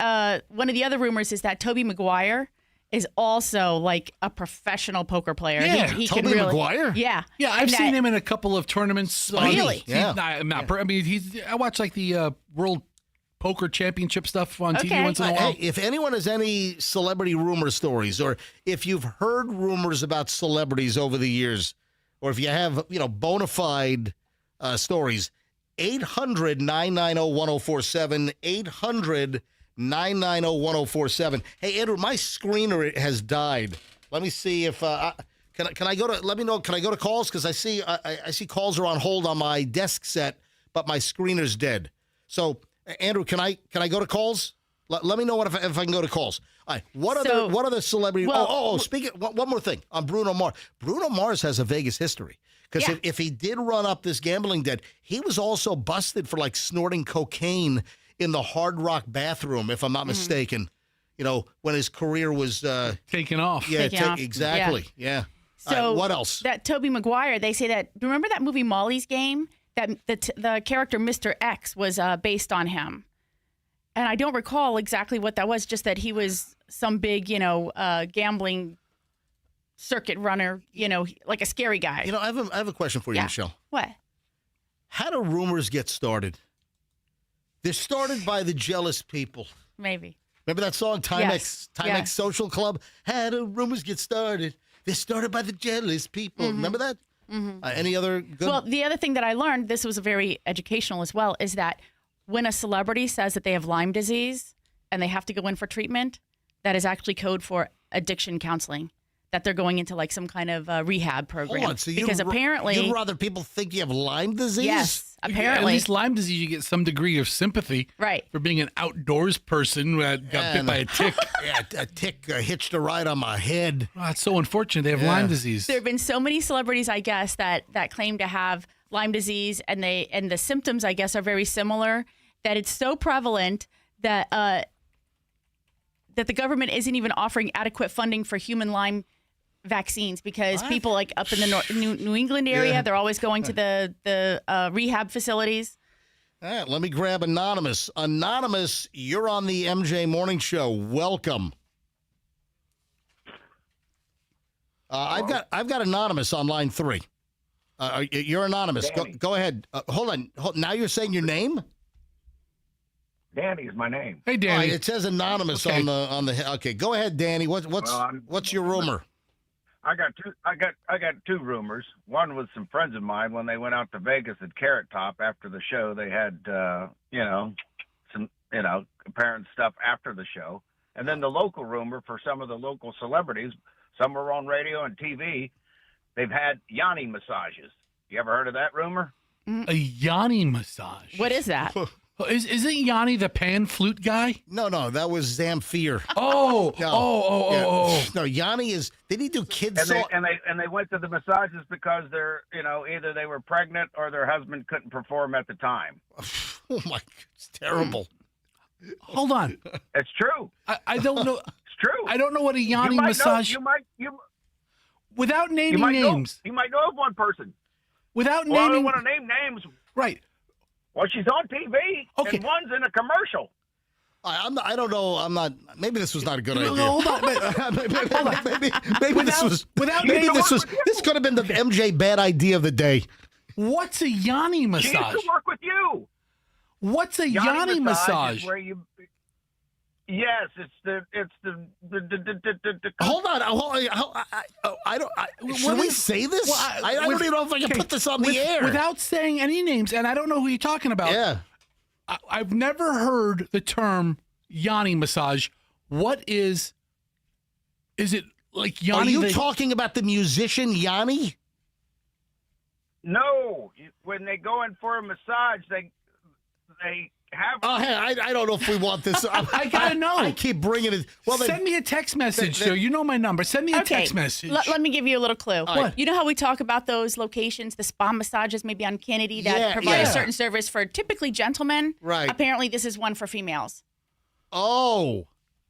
one of the other rumors is that Tobey Maguire is also like a professional poker player. Yeah, Tobey Maguire? Yeah. Yeah, I've seen him in a couple of tournaments. Really? I watch like the World Poker Championship stuff on TV once in a while. Hey, if anyone has any celebrity rumor stories, or if you've heard rumors about celebrities over the years, or if you have, bona fide stories, 800-990-1047, 800-990-1047. Hey, Andrew, my screener has died. Let me see if can I go to? Let me know. Can I go to calls? Because I see calls are on hold on my desk set, but my screener's dead. So, Andrew, can I go to calls? Let me know if I can go to calls. All right. What other celebrity? Well, speaking. One more thing on Bruno Mars. Bruno Mars has a Vegas history because if he did run up this gambling debt, he was also busted for like snorting cocaine in the Hard Rock bathroom, if I'm not mistaken. You know, when his career was taken off. Yeah, exactly. Yeah. So all right, what else? That Tobey Maguire, they say that. Remember that movie Molly's Game? That the character Mr. X was based on him. And I don't recall exactly what that was, just that he was some big, gambling circuit runner, like a scary guy. You know, I have a question for you, Michelle. What? How do rumors get started? They're started by the jealous people. Maybe. Remember that song, Timex Social Club? How do rumors get started? They're started by the jealous people. Mm-hmm. Remember that? Mm-hmm. Any other good? Well, the other thing that I learned, this was very educational as well, is that when a celebrity says that they have Lyme disease and they have to go in for treatment, that is actually code for addiction counseling, that they're going into like some kind of rehab program. Hold on, so because apparently you'd rather people think you have Lyme disease? Yes, apparently. At least Lyme disease, you get some degree of sympathy. Right. For being an outdoors person that got bit by a tick. Yeah, a tick hitched a ride on my head. Oh, it's so unfortunate. They have Lyme disease. There have been so many celebrities, I guess, that claim to have Lyme disease, and the symptoms, I guess, are very similar. That it's so prevalent that that the government isn't even offering adequate funding for human Lyme vaccines because people like up in the New England area, they're always going to the rehab facilities. All right, let me grab Anonymous. Anonymous, you're on the MJ Morning Show. Welcome. I've got Anonymous on line 3. You're Anonymous. Go ahead. Hold on. Now you're saying your name? Danny is my name. Hey, Danny. It says Anonymous on the. Okay, go ahead, Danny. What's your rumor? I got two rumors. One was some friends of mine when they went out to Vegas at Carrot Top after the show. They had some apparent stuff after the show, and then the local rumor for some of the local celebrities. Some were on radio and TV. They've had Yanni massages. You ever heard of that rumor? A Yanni massage. What is that? Isn't Yanni the pan flute guy? No, that was Zamfir. Oh. No, Yanni is. Did he do kids? And they went to the massages because they're either they were pregnant or their husband couldn't perform at the time. Oh my, it's terrible. Hold on. It's true. I don't know. It's true. I don't know what a Yanni massage. Without naming names. You might know of one person. Without Well, I naming. don't want to name names. Right. Well, she's on TV, and one's in a commercial. I don't know. I'm not. Maybe this was not a good idea. Hold on. Maybe this was. This could have been the MJ bad idea of the day. What's a Yanni massage? She used to work with you. What's a Yanni massage? Is where you. Yes, it's the. Hold on. I don't. Should we say this? Well, I don't even know if I can put this on the air without saying any names, and I don't know who you're talking about. Yeah. I've never heard the term Yanni massage. What is it like Yanni? Are you talking about the musician Yanni? No, when they go in for a massage, they have. Oh, hey, I don't know if we want this. I gotta know. I keep bringing it. Well, send me a text message, Joe. You know my number. Send me a text message. Let me give you a little clue. What? You know how we talk about those locations, the spa massages, maybe on Kennedy, that provide a certain service for typically gentlemen? Right. Apparently, this is one for females. Oh.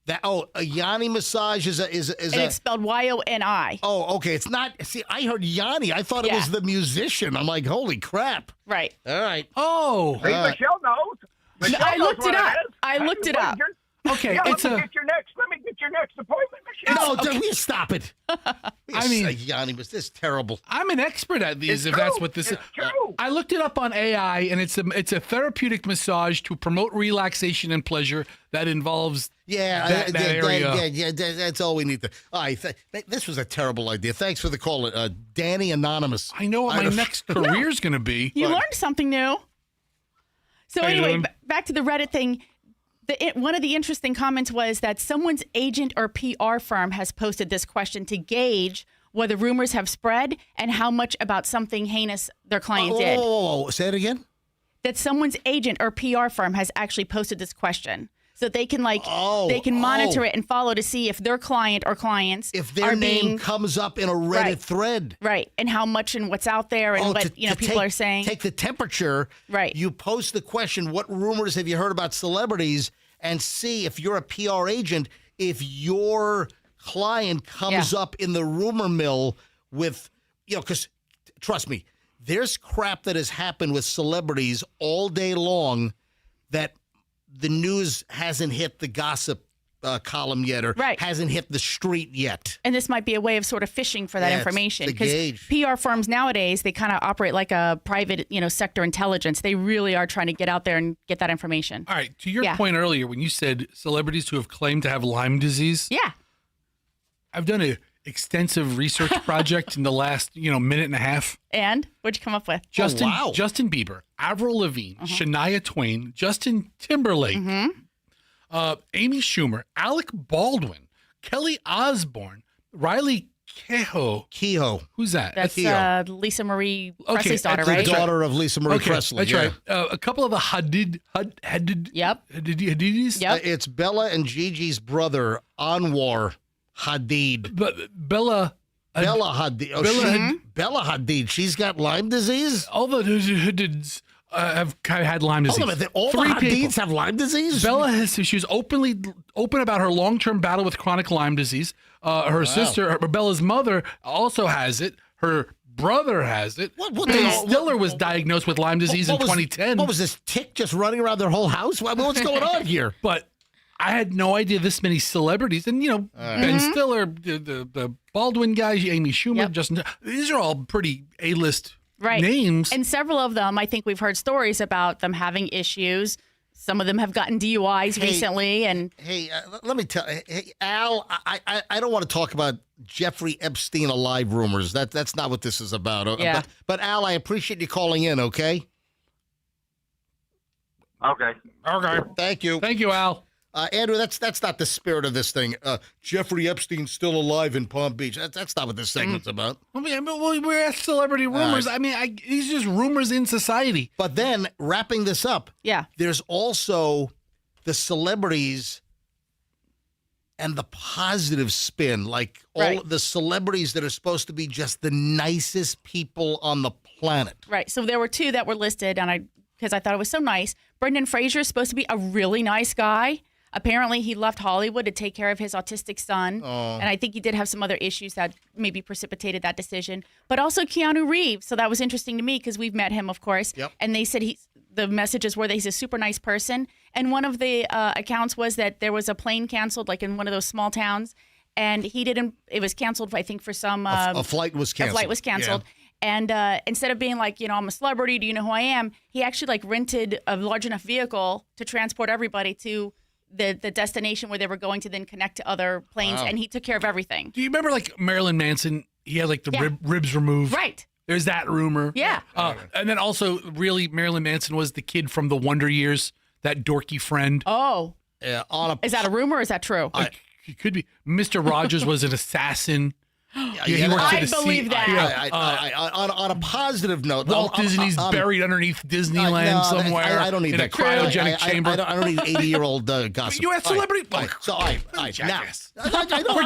A Yanni massage is it's spelled Y-O-N-I. Oh, okay. It's not. See, I heard Yanni. I thought it was the musician. I'm like, holy crap. Right. All right. Oh. Michelle knows. Michelle I knows looked what it up. is. I looked it up. Okay, Let me it's a. get your next appointment, Michelle. No, don't stop it. I mean, Yanni was this terrible. I'm an expert at these. It's That's true. what this is. It's true. I looked it up on AI, and it's a therapeutic massage to promote relaxation and pleasure that involves that area. Yeah, that's all we need to. All right, this was a terrible idea. Thanks for the call, Danny Anonymous. I know what my next career is going to be. You learned something new. So How you anyway, doing? back to the Reddit thing. One of the interesting comments was that someone's agent or PR firm has posted this question to gauge whether rumors have spread and how much about something heinous their client did. Oh, say it again. That someone's agent or PR firm has actually posted this question. so they can monitor it and follow to see if their client or clients if their name comes up in a Reddit thread, right, and how much and what's out there and what people are saying. Take the temperature, right? You post the question, "What rumors have you heard about celebrities?" and see if you're a PR agent, if your client comes up in the rumor mill with, because trust me, there's crap that has happened with celebrities all day long that the news hasn't hit the gossip column yet, or hasn't hit the street yet. And this might be a way of sort of fishing for that information, because PR firms nowadays, they kind of operate like a private, sector intelligence. They really are trying to get out there and get that information. All right, to your point earlier when you said celebrities who have claimed to have Lyme disease. Yeah. I've done an extensive research project in the last, minute and a half. And what'd you come up with? Justin Bieber, Avril Lavigne, Shania Twain, Justin Timberlake, Amy Schumer, Alec Baldwin, Kelly Osbourne, Riley Keough. Who's that? That's Lisa Marie Presley's daughter, right? The daughter of Lisa Marie Presley. That's right. A couple of the Hadidis. Yep. It's Bella and Gigi's brother, Anwar Hadid. But Bella Hadid. Bella Hadid. She's got Lyme disease? All the Hadids have had Lyme disease. Hold on a minute. All the Hadids have Lyme disease? Bella she's open about her long-term battle with chronic Lyme disease. Her sister, Bella's mother, also has it. Her brother has it. Stiller was diagnosed with Lyme disease in 2010. What was this tick just running around their whole house? What's going on here? But I had no idea this many celebrities, and Ben Stiller, the Baldwin guy, Amy Schumer, Justin. These are all pretty A-list names, and several of them, I think we've heard stories about them having issues. Some of them have gotten DUIs recently, and let me tell you, Al, I don't want to talk about Jeffrey Epstein alive rumors. That's not what this is about. Yeah. But Al, I appreciate you calling in. Okay. Okay. Thank you. Thank you, Al. Andrew, that's not the spirit of this thing. Jeffrey Epstein's still alive in Palm Beach. That's not what this segment's about. We're at celebrity rumors. These are just rumors in society. But then, wrapping this up, there's also the celebrities and the positive spin, like all the celebrities that are supposed to be just the nicest people on the planet. Right. So there were two that were listed, and because I thought it was so nice. Brendan Fraser is supposed to be a really nice guy. Apparently, he left Hollywood to take care of his autistic son. And I think he did have some other issues that maybe precipitated that decision. But also Keanu Reeves. So that was interesting to me because we've met him, of course. Yep. And they said the messages were that he's a super nice person. And one of the accounts was that there was a plane canceled, like in one of those small towns. And it was canceled, I think, for some... a flight was canceled. A flight was canceled. Yeah. And instead of being like, I'm a celebrity, do you know who I am? He actually rented a large enough vehicle to transport everybody to the destination where they were going to then connect to other planes, and he took care of everything. Do you remember Marilyn Manson? He had the ribs removed. Right. There's that rumor. Yeah. And then also, really, Marilyn Manson was the kid from the Wonder Years, that dorky friend. Oh. Yeah. Is that a rumor or is that true? It could be. Mr. Rogers was an assassin. I believe that. On a positive note, Walt Disney's buried underneath Disneyland somewhere. I don't need in that a cryogenic chamber. I don't need 80-year-old gossip. You had celebrity. We're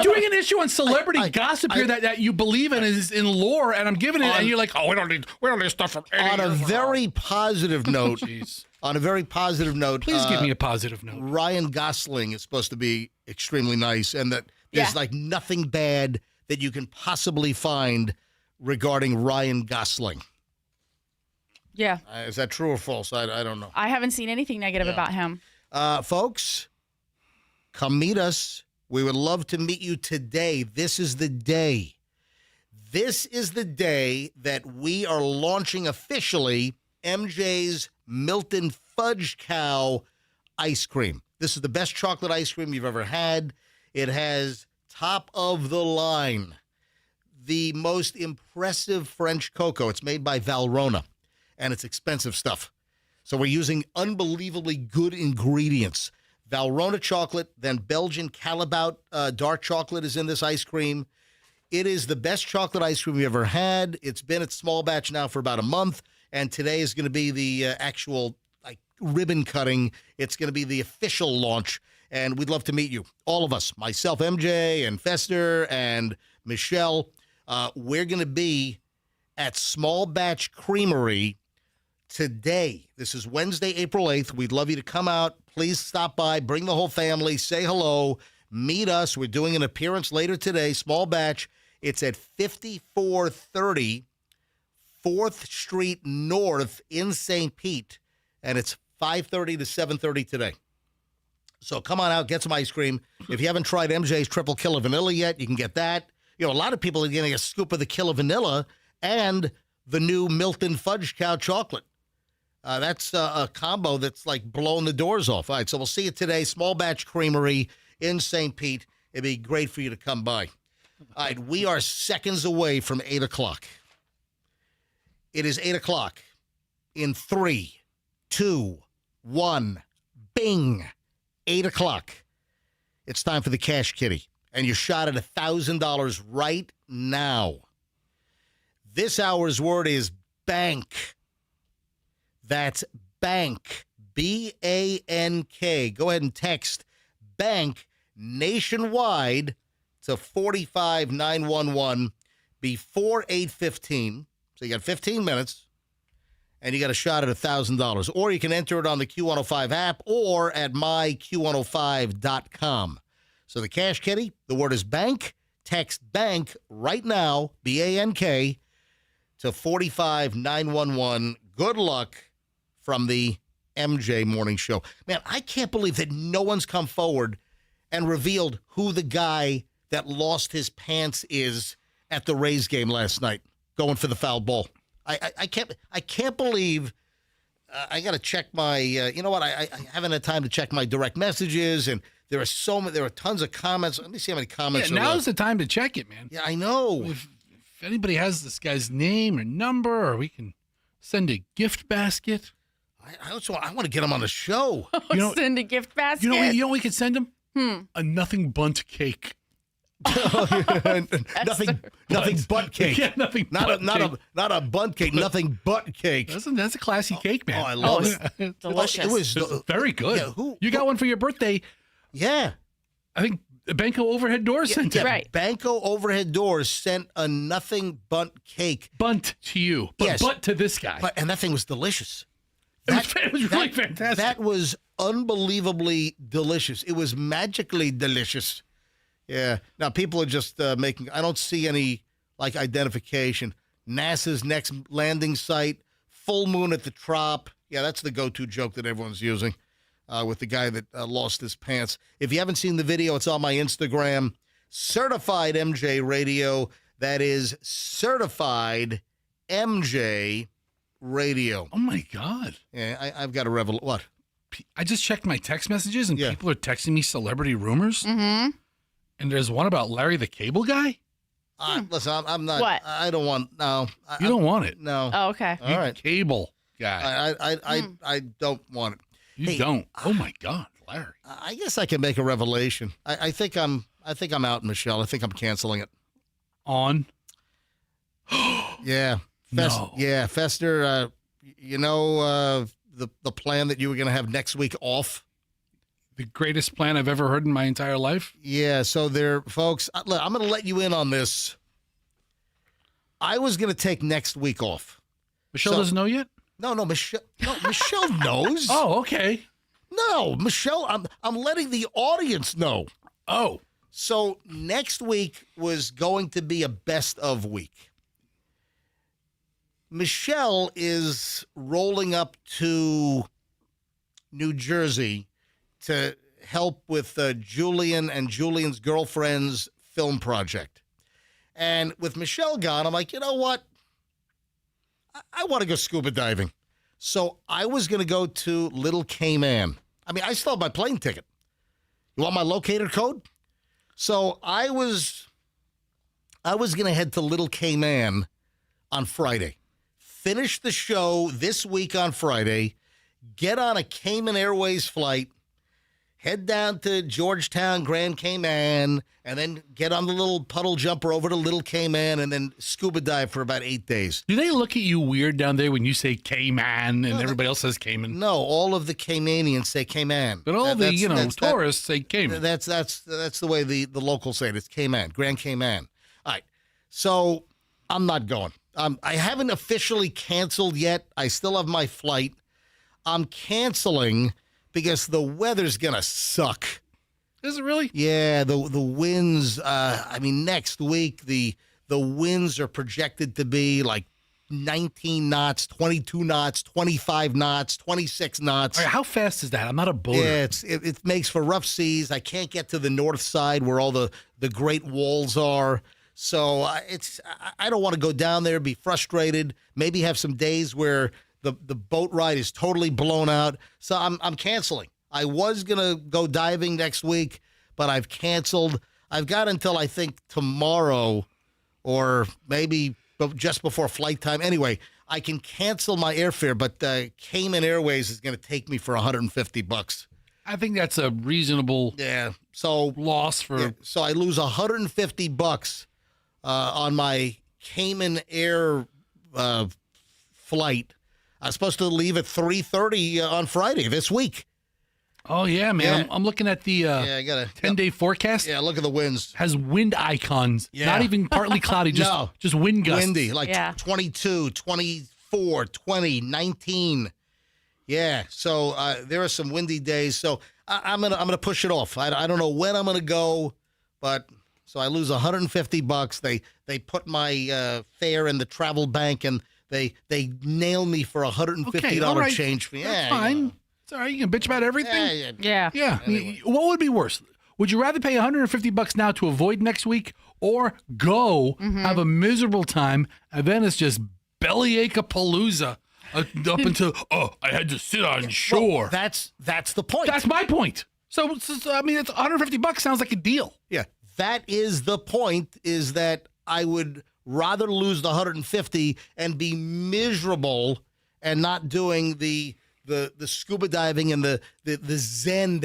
doing an issue on celebrity gossip here that you believe in is in lore, and I'm giving it, and you're like, we don't need stuff from 80 on a years very positive note. On a very positive note, please give me a positive note. Ryan Gosling is supposed to be extremely nice, and that there's nothing bad that you can possibly find regarding Ryan Gosling. Yeah. Is that true or false? I don't know. I haven't seen anything negative about him. Folks, come meet us. We would love to meet you today. This is the day. This is the day that we are launching officially MJ's Milton Fudge Cow ice cream. This is the best chocolate ice cream you've ever had. It has top of the line, the most impressive French cocoa. It's made by Valrhona, and it's expensive stuff. So we're using unbelievably good ingredients. Valrhona chocolate, then Belgian Calabout dark chocolate is in this ice cream. It is the best chocolate ice cream we've ever had. It's been at small batch now for about a month, and today is going to be the actual ribbon cutting. It's going to be the official launch, and we'd love to meet you. All of us, myself, MJ, and Fester, and Michelle. We're going to be at Small Batch Creamery today. This is Wednesday, April 8th. We'd love you to come out. Please stop by, bring the whole family, say hello, meet us. We're doing an appearance later today, Small Batch. It's at 5430 4th Street North in St. Pete, and it's 5:30 to 7:30 today. So come on out, get some ice cream. If you haven't tried MJ's Triple Killer Vanilla yet, you can get that. A lot of people are getting a scoop of the Killer Vanilla and the new Milton Fudge Cow Chocolate. That's a combo that's like blowing the doors off. All right, so we'll see you today, Small Batch Creamery in St. Pete. It'd be great for you to come by. All right, we are seconds away from 8 o'clock. It is 8 o'clock in 3, 2, 1. Bing. 8 o'clock. It's time for the Cash Kitty. And you're shot at $1,000 right now. This hour's word is bank. That's bank. B-A-N-K. Go ahead and text bank nationwide to 45911 before 8:15. So you got 15 minutes, and you got a shot at $1,000. Or you can enter it on the Q105 app or at myq105.com. So the Cash Kitty, the word is bank. Text bank right now, B-A-N-K, to 45911. Good luck from the MJ Morning Show. Man, I can't believe that no one's come forward and revealed who the guy that lost his pants is at the Rays game last night, going for the foul ball. I can't believe. I got to check my. You know what? I haven't had time to check my direct messages, and there are tons of comments. Let me see how many comments. Yeah, now's the time to check it, man. Yeah, I know. If anybody has this guy's name or number, or we can send a gift basket. I want to get him on the show. Send a gift basket. You know what we could send him? A nothing bunt cake. nothing but cake. Yeah, nothing. Not a bunt cake. Nothing but cake. That's a classy cake, man. Oh, I love it. Delicious. It was very good. Yeah, you got one for your birthday? Yeah, I think Banco Overhead Doors sent it. Right. Banco Overhead Doors sent a nothing but cake. Bunt to you, but Yes. butt to this guy. And that thing was delicious. It was really fantastic. That was unbelievably delicious. It was magically delicious. Yeah. Now, people are just making, I don't see any, identification. NASA's next landing site, full moon at the Trop. Yeah, that's the go-to joke that everyone's using with the guy that lost his pants. If you haven't seen the video, it's on my Instagram. Certified MJ Radio. That is Certified MJ Radio. Oh, my God. Yeah, I've got a what? I just checked my text messages, and Yeah. people are texting me celebrity rumors. Mm-hmm. And there's one about Larry the Cable Guy. Listen, I'm not. What? I don't want. No. You don't want it. No. Oh, okay. All right. Cable Guy. I don't want it. You don't. Oh my God, Larry. I guess I can make a revelation. I think I'm out, Michelle. I think I'm canceling it. On. Yeah. No. Yeah, Fester. The plan that you were going to have next week off. The greatest plan I've ever heard in my entire life. Yeah. So there, folks. Look, I'm going to let you in on this. I was going to take next week off. Michelle doesn't know yet. No, Michelle. No, Michelle knows. Oh, okay. No, Michelle. I'm letting the audience know. Oh. So next week was going to be a best of week. Michelle is rolling up to New Jersey to help with Julian and Julian's girlfriend's film project. And with Michelle gone, I'm like, you know what? I want to go scuba diving. So I was going to go to Little Cayman. I mean, I still have my plane ticket. You want my locator code? So I was going to head to Little Cayman on Friday. Finish the show this week on Friday. Get on a Cayman Airways flight. head down to Georgetown, Grand Cayman, and then get on the little puddle jumper over to Little Cayman, and then scuba dive for about 8 days. Do they look at you weird down there when you say Cayman and everybody else says Cayman? No, all of the Caymanians say Cayman. But all tourists say Cayman. That's the way the locals say it. It's Cayman, Grand Cayman. All right. So I'm not going. I haven't officially canceled yet. I still have my flight. I'm canceling because the weather's going to suck. Is it really? Yeah, the winds, next week, the winds are projected to be like 19 knots, 22 knots, 25 knots, 26 knots. All right, how fast is that? I'm not a boater. Yeah, it makes for rough seas. I can't get to the north side where all the Great Walls are. So I don't want to go down there, be frustrated, maybe have some days where the boat ride is totally blown out. So I'm canceling. I was going to go diving next week, but I've canceled. I've got until I think tomorrow or maybe just before flight time. Anyway, I can cancel my airfare, but Cayman Airways is going to take me for $150. I think that's a reasonable loss for. Yeah, so I lose $150 on my Cayman Air flight. I was supposed to leave at 3:30 on Friday this week. Oh, yeah, man. Yeah. I'm looking at the I got a 10-day forecast. Yeah, look at the winds. Has wind icons. Yeah. Not even partly cloudy, just wind gusts. Windy, like 22, 24, 20, 19. Yeah, so there are some windy days. So I'm gonna push it off. I don't know when I'm gonna go, but so I lose $150. They put my fare in the travel bank and they nail me for $150 change fee. That's fine. It's all right. You can bitch about everything. Yeah. Anyway. What would be worse? Would you rather pay $150 now to avoid next week, or go have a miserable time and then it's just bellyache-a-palooza up until I had to sit on shore? Well, that's the point. That's my point. So it's $150 sounds like a deal. Yeah, that is the point. Is that I would rather lose the $150 and be miserable and not doing the scuba diving and the zen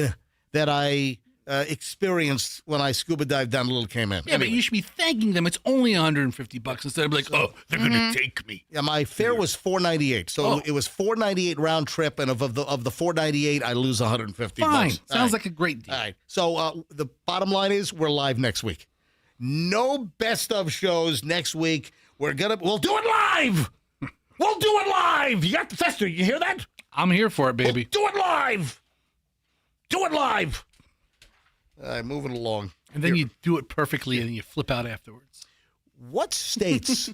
that I experienced when I scuba dived down Little Cayman. Yeah, but you should be thanking them. It's only $150 instead of like, they're going to take me. Yeah, my fare was $498, so it was $498 round trip, and of the $498, I lose $150. Fine, sounds like a great deal. All right, so the bottom line is we're live next week. No best of shows next week. We'll do it live. We'll do it live. You got the Fester. You hear that? I'm here for it, baby. We'll do it live. Do it live. All right, moving along. And then you do it perfectly, and then you flip out afterwards. What states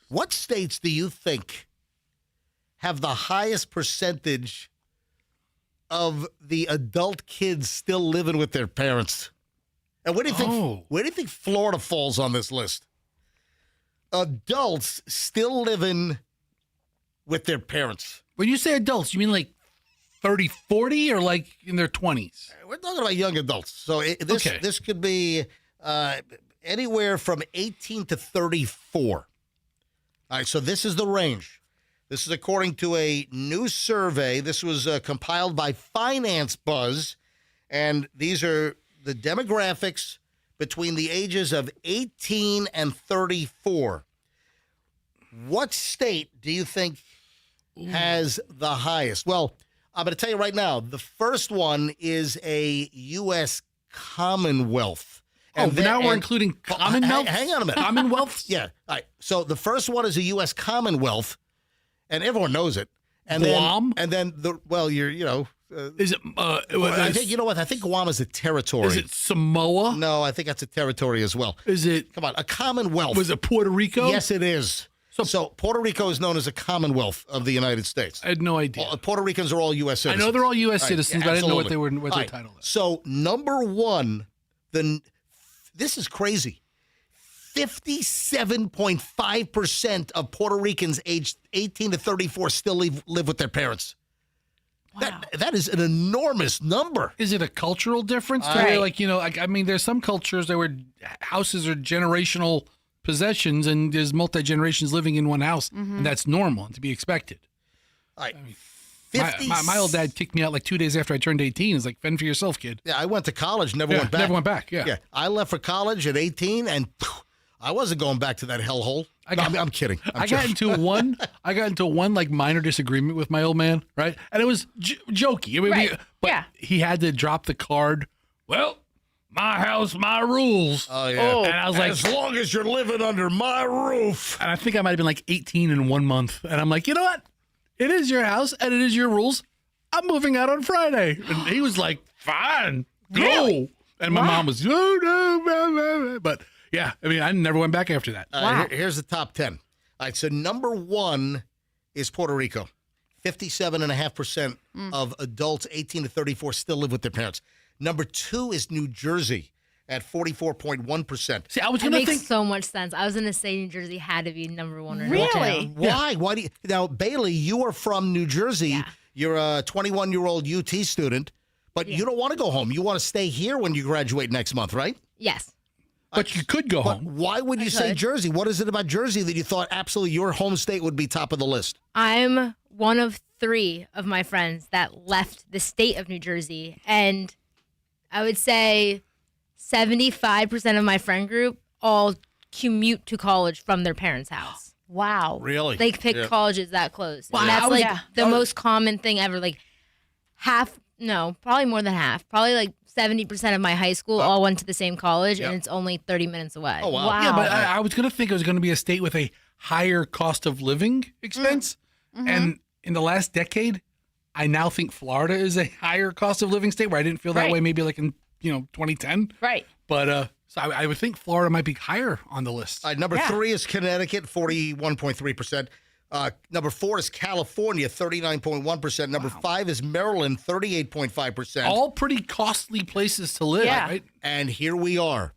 do you think have the highest percentage of the adult kids still living with their parents? And where do you think Florida falls on this list? Adults still living with their parents. When you say adults, you mean like 30, 40, or like in their 20s? We're talking about young adults. So this could be anywhere from 18 to 34. All right, so this is the range. This is according to a new survey. This was compiled by Finance Buzz, and these are the demographics between the ages of 18 and 34. What state do you think has the highest? Well, I'm going to tell you right now, the first one is a U.S. Commonwealth. And now we're including Commonwealth? Hang on a minute. Commonwealths? Yeah. All right. So the first one is a U.S. Commonwealth, and everyone knows it. And Guam? Is it? I think you know what? I think Guam is a territory. Is it Samoa? No, I think that's a territory as well. Is it? Come on, a Commonwealth. Was it Puerto Rico? Yes, it is. So Puerto Rico is known as a Commonwealth of the United States. I had no idea. Puerto Ricans are all U.S. citizens. I know they're all U.S. citizens, but I didn't know what their title is. So number one, this is crazy. 57.5% of Puerto Ricans aged 18 to 34 still live with their parents. Wow. That is an enormous number. Is it a cultural difference? There's some cultures that where houses are generational possessions and there's multi-generations living in one house, and that's normal and to be expected. All right. My old dad kicked me out like 2 days after I turned 18. He's like, fend for yourself, kid. Yeah, I went to college, never went back. Never went back, yeah. I left for college at 18, and I wasn't going back to that hellhole. I'm kidding. I got into one like minor disagreement with my old man, right? And it was jokey. I mean, but he had to drop the card. Well, my house, my rules. Oh, yeah. And I was like, as long as you're living under my roof. And I think I might have been like 18 in 1 month. And I'm like, you know what? It is your house and it is your rules. I'm moving out on Friday. And he was like, fine, go. Really? And my mom was, oh, no, blah, blah, blah. But yeah, I mean, I never went back after that. Here's the top 10. All right, so number 1 is Puerto Rico. 57.5% of adults 18 to 34 still live with their parents. Number 2 is New Jersey at 44.1%. See, I was That going to makes think. so much sense. I was going to say New Jersey had to be number 1 or Really? number 2. Why? Why do you, now, Bailey, you are from New Jersey. Yeah. You're a 21-year-old UT student, but you don't want to go home. You want to stay here when you graduate next month, right? Yes. But you could go But home. why would you say Jersey? What is it about Jersey that you thought absolutely your home state would be top of the list? I'm one of 3 of my friends that left the state of New Jersey, and I would say 75% of my friend group all commute to college from their parents' house. Wow. Really? They pick colleges that close. Wow. And that's like Yeah. the most common thing ever. Like probably more than half. Probably like 70% of my high school all went to the same college, and it's only 30 minutes away. Oh, wow. Yeah, but I was going to think it was going to be a state with a higher cost of living expense. And in the last decade, I now think Florida is a higher cost of living state where I didn't feel that Right. way maybe like in 2010. Right. But so I would think Florida might be higher on the list. All right, number 3 is Connecticut, 41.3%. Number 4 is California, 39.1%. Number 5 is Maryland, 38.5%. All pretty costly places to live, Yeah. right? And here we are.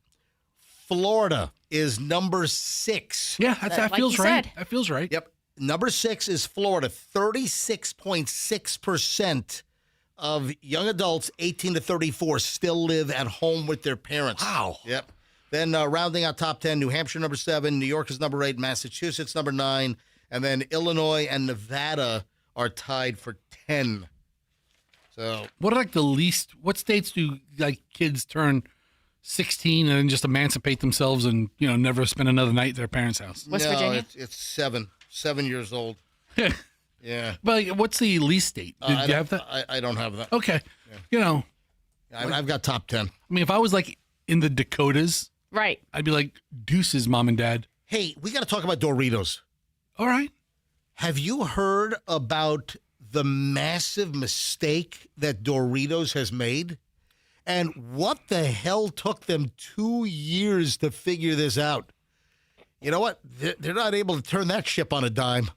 Florida is number 6. Yeah, that Like feels you right. said. That feels right. Yep. Number 6 is Florida, 36.6% of young adults 18 to 34 still live at home with their parents. Wow. Yep. Then rounding out top 10, New Hampshire number 7, New York is number 8, Massachusetts number 9, and then Illinois and Nevada are tied for 10. So What are like the least? What states do like kids turn 16 and then just emancipate themselves and never spend another night at their parents' house? West no, Virginia? It's 7 years old. Yeah. But like, what's the least state? Did you have that? I don't have that. Okay. I've got top 10. I mean, if I was like in the Dakotas, Right. I'd be like, deuces, mom and dad. Hey, we got to talk about Doritos. All right. Have you heard about the massive mistake that Doritos has made? And what the hell took them 2 years to figure this out? You know what? They're not able to turn that ship on a dime.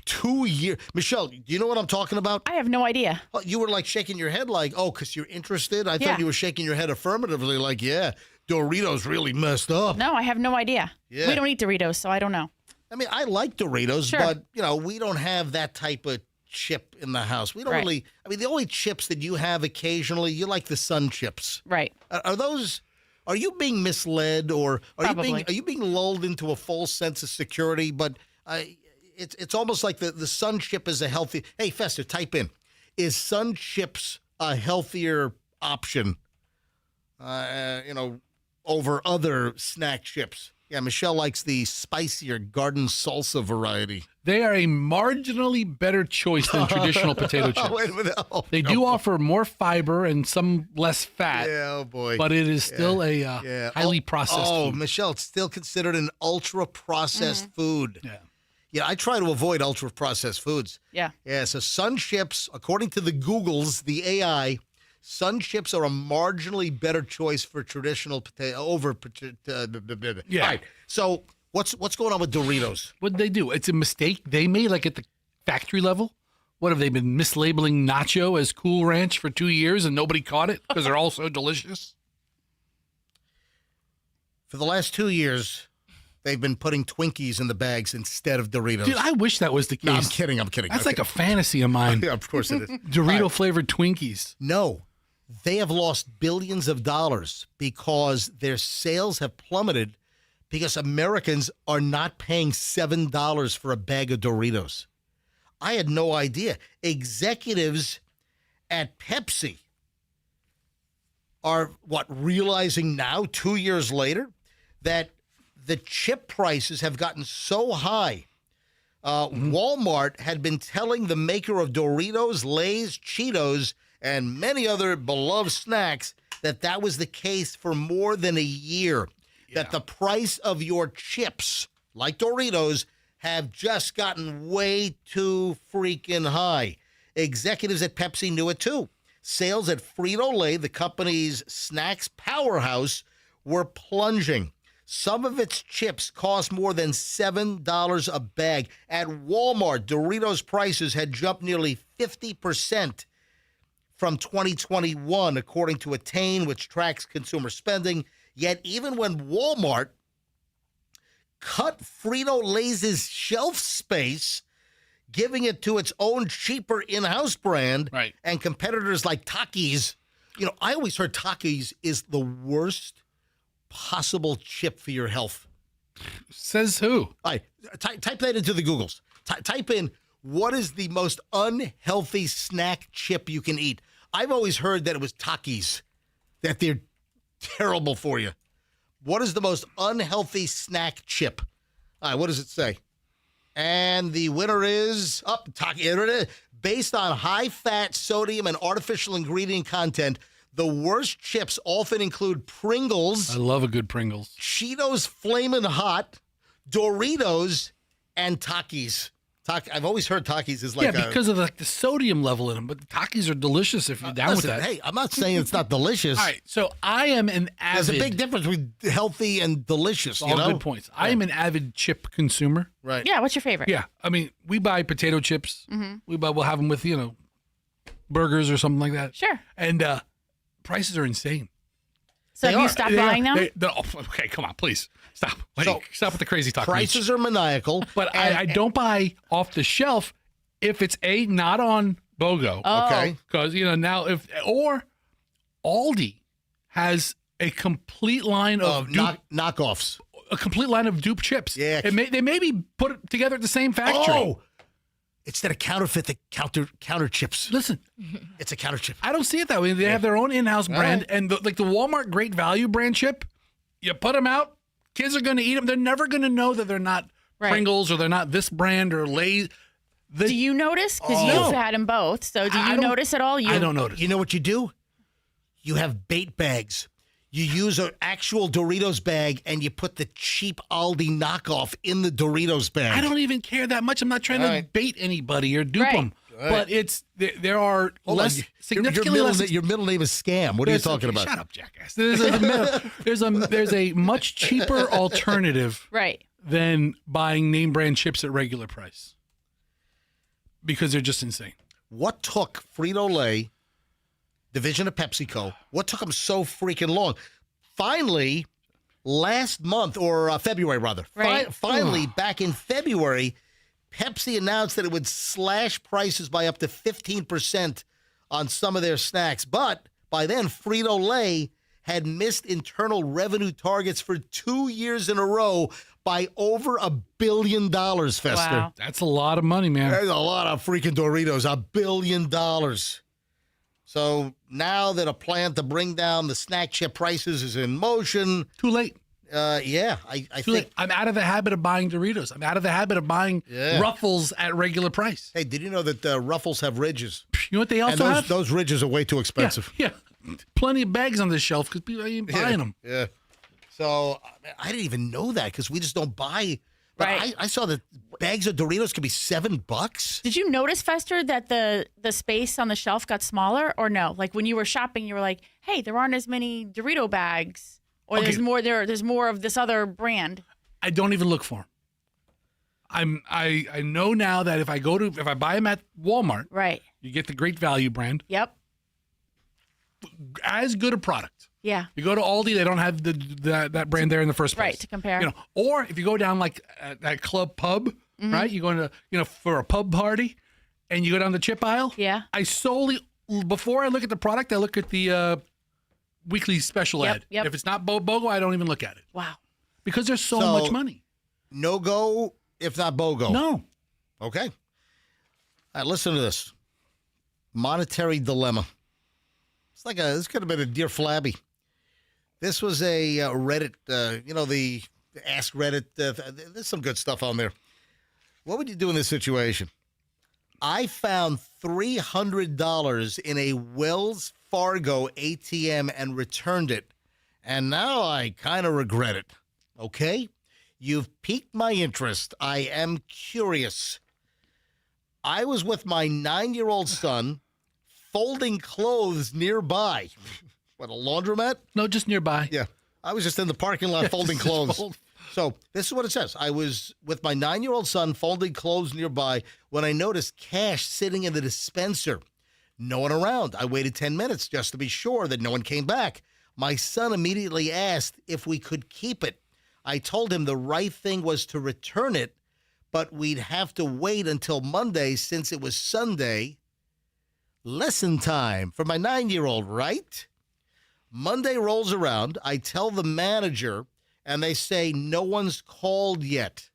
2 years. Michelle, do you know what I'm talking about? I have no idea. Well, you were like shaking your head like, oh, because you're interested? I Yeah. thought you were shaking your head affirmatively like, yeah, Doritos really messed up. No, I have no idea. Yeah. We don't eat Doritos, so I don't know. I mean, I like Doritos, Sure. but, we don't have that type of chip in the house. We don't Right. really, the only chips that you have occasionally, you like the Sun chips. Right. Are you being misled or Probably. are you being lulled into a false sense of security? But it's almost like the Sun chip is a healthy, hey, Fester, type in, is Sun chips a healthier option, over other snack chips? Yeah, Michelle likes the spicier garden salsa variety. They are a marginally better choice than traditional potato chips. Wait a minute. Oh, They do offer more fiber and some less fat. Yeah, oh boy. But it is still a highly processed food. Michelle, it's still considered an ultra-processed food. Yeah. Yeah, I try to avoid ultra-processed foods. Yeah. Yeah, so Sun chips, according to the Googles, the AI, Sun chips are a marginally better choice for traditional potato over. Yeah. All right. So what's going on with Doritos? What did they do? It's a mistake they made, like at the factory level. What have they been mislabeling nacho as Cool Ranch for 2 years and nobody caught it because they're all so delicious? For the last 2 years, they've been putting Twinkies in the bags instead of Doritos. Dude, I wish that was the case. No, I'm kidding. That's like a fantasy of mine. Yeah, of course it is. Dorito flavored Twinkies. No, they have lost billions of dollars because their sales have plummeted because Americans are not paying $7 for a bag of Doritos. I had no idea. Executives at Pepsi are, realizing now, 2 years later, that the chip prices have gotten so high. Walmart had been telling the maker of Doritos, Lay's, Cheetos, and many other beloved snacks that was the case for more than a year. That the price of your chips, like Doritos, have just gotten way too freaking high. Executives at Pepsi knew it too. Sales at Frito-Lay, the company's snacks powerhouse, were plunging. Some of its chips cost more than $7 a bag. At Walmart, Doritos prices had jumped nearly 50% from 2021, according to Attain, which tracks consumer spending. Yet even when Walmart cut Frito-Lay's shelf space, giving it to its own cheaper in-house brand, and competitors like Takis, I always heard Takis is the worst possible chip for your health. Says who? All right, type that into the Googles. Type in, what is the most unhealthy snack chip you can eat? I've always heard that it was Takis, that they're terrible for you. What is the most unhealthy snack chip? All right, what does it say? And the winner is, here it is. Based on high fat, sodium, and artificial ingredient content, the worst chips often include Pringles. I love a good Pringles. Cheetos Flamin' Hot, Doritos, and Takis. I've always heard Takis is like because of the sodium level in them, but the Takis are delicious if you're down with that. Hey, I'm not saying it's not delicious. All right, so I am an avid... There's a big difference between healthy and delicious, All good points. I am an avid chip consumer. Right. Yeah, what's your favorite? Yeah, I mean, we buy potato chips. Mm-hmm. We'll have them with, burgers or something like that. Sure. And prices are insane. So have you stopped buying them? Okay, come on, please. Stop. Stop with the crazy talk. Prices are maniacal. But I don't buy off the shelf if it's not on BOGO. Oh. Okay. Because, now or Aldi has a complete line of knockoffs. A complete line of dupe chips. Yeah. They may be put together at the same factory. Oh! Instead of counterfeit, the counter chips. Listen, it's a counter chip. I don't see it that way. They have their own in-house brand, and the Walmart Great Value brand chip. You put them out, kids are going to eat them. They're never going to know that they're not Pringles or they're not this brand or Lay's. Do you notice? Because you've had them both. So do you notice at all? I don't notice. You know what you do? You have bait bags. You use an actual Doritos bag and you put the cheap Aldi knockoff in the Doritos bag. I don't even care that much. I'm not trying to bait anybody or dupe them. But there are significantly less. Your middle name is Scam. What are you talking about? Shut up, jackass. There's a much cheaper alternative than buying name brand chips at regular price because they're just insane. What took Frito-Lay, division of PepsiCo, what took them so freaking long? Finally, last month, or February rather, finally back in February, Pepsi announced that it would slash prices by up to 15% on some of their snacks. But by then, Frito-Lay had missed internal revenue targets for 2 years in a row by over $1 billion, Fester. Wow. That's a lot of money, man. There's a lot of freaking Doritos, $1 billion. So now that a plan to bring down the snack chip prices is in motion. Too late. I think I'm out of the habit of buying Doritos. I'm out of the habit of buying Ruffles at regular price. Hey, did you know that Ruffles have ridges? You know what they also have? Those ridges are way too expensive. Yeah. Plenty of bags on the shelf because people ain't buying them. Yeah. So I didn't even know that because we just don't buy. But I saw that bags of Doritos could be $7. Did you notice, Fester, that the space on the shelf got smaller or no? Like when you were shopping, you were like, hey, there aren't as many Dorito bags. Or there's more of this other brand. I don't even look for them. I know now that if I buy them at Walmart, you get the Great Value brand. Yep. As good a product. Yeah. You go to Aldi, they don't have that brand there in the first place. Right, to compare. Or if you go down like that club pub, right? You go into for a pub party, and you go down the chip aisle. Yeah. Before I look at the product, I look at the weekly special ad. Yep. If it's not BOGO, I don't even look at it. Wow. Because there's so much money. No go, if not BOGO. No. Okay. All right, listen to this. Monetary dilemma. This could have been a Dear Flabby. This was a Reddit, the Ask Reddit. There's some good stuff on there. What would you do in this situation? I found $300 in a Wells Fargo ATM and returned it, and now I kind of regret it. Okay? You've piqued my interest. I am curious. I was with my 9-year-old son folding clothes nearby. What, a laundromat? No, just nearby. Yeah. I was just in the parking lot folding clothes. So this is what it says. I was with my 9-year-old son folding clothes nearby when I noticed cash sitting in the dispenser. No one around. I waited 10 minutes just to be sure that no one came back. My son immediately asked if we could keep it. I told him the right thing was to return it, but we'd have to wait until Monday since it was Sunday. Lesson time for my 9-year-old, right? Monday rolls around. I tell the manager, and they say no one's called yet.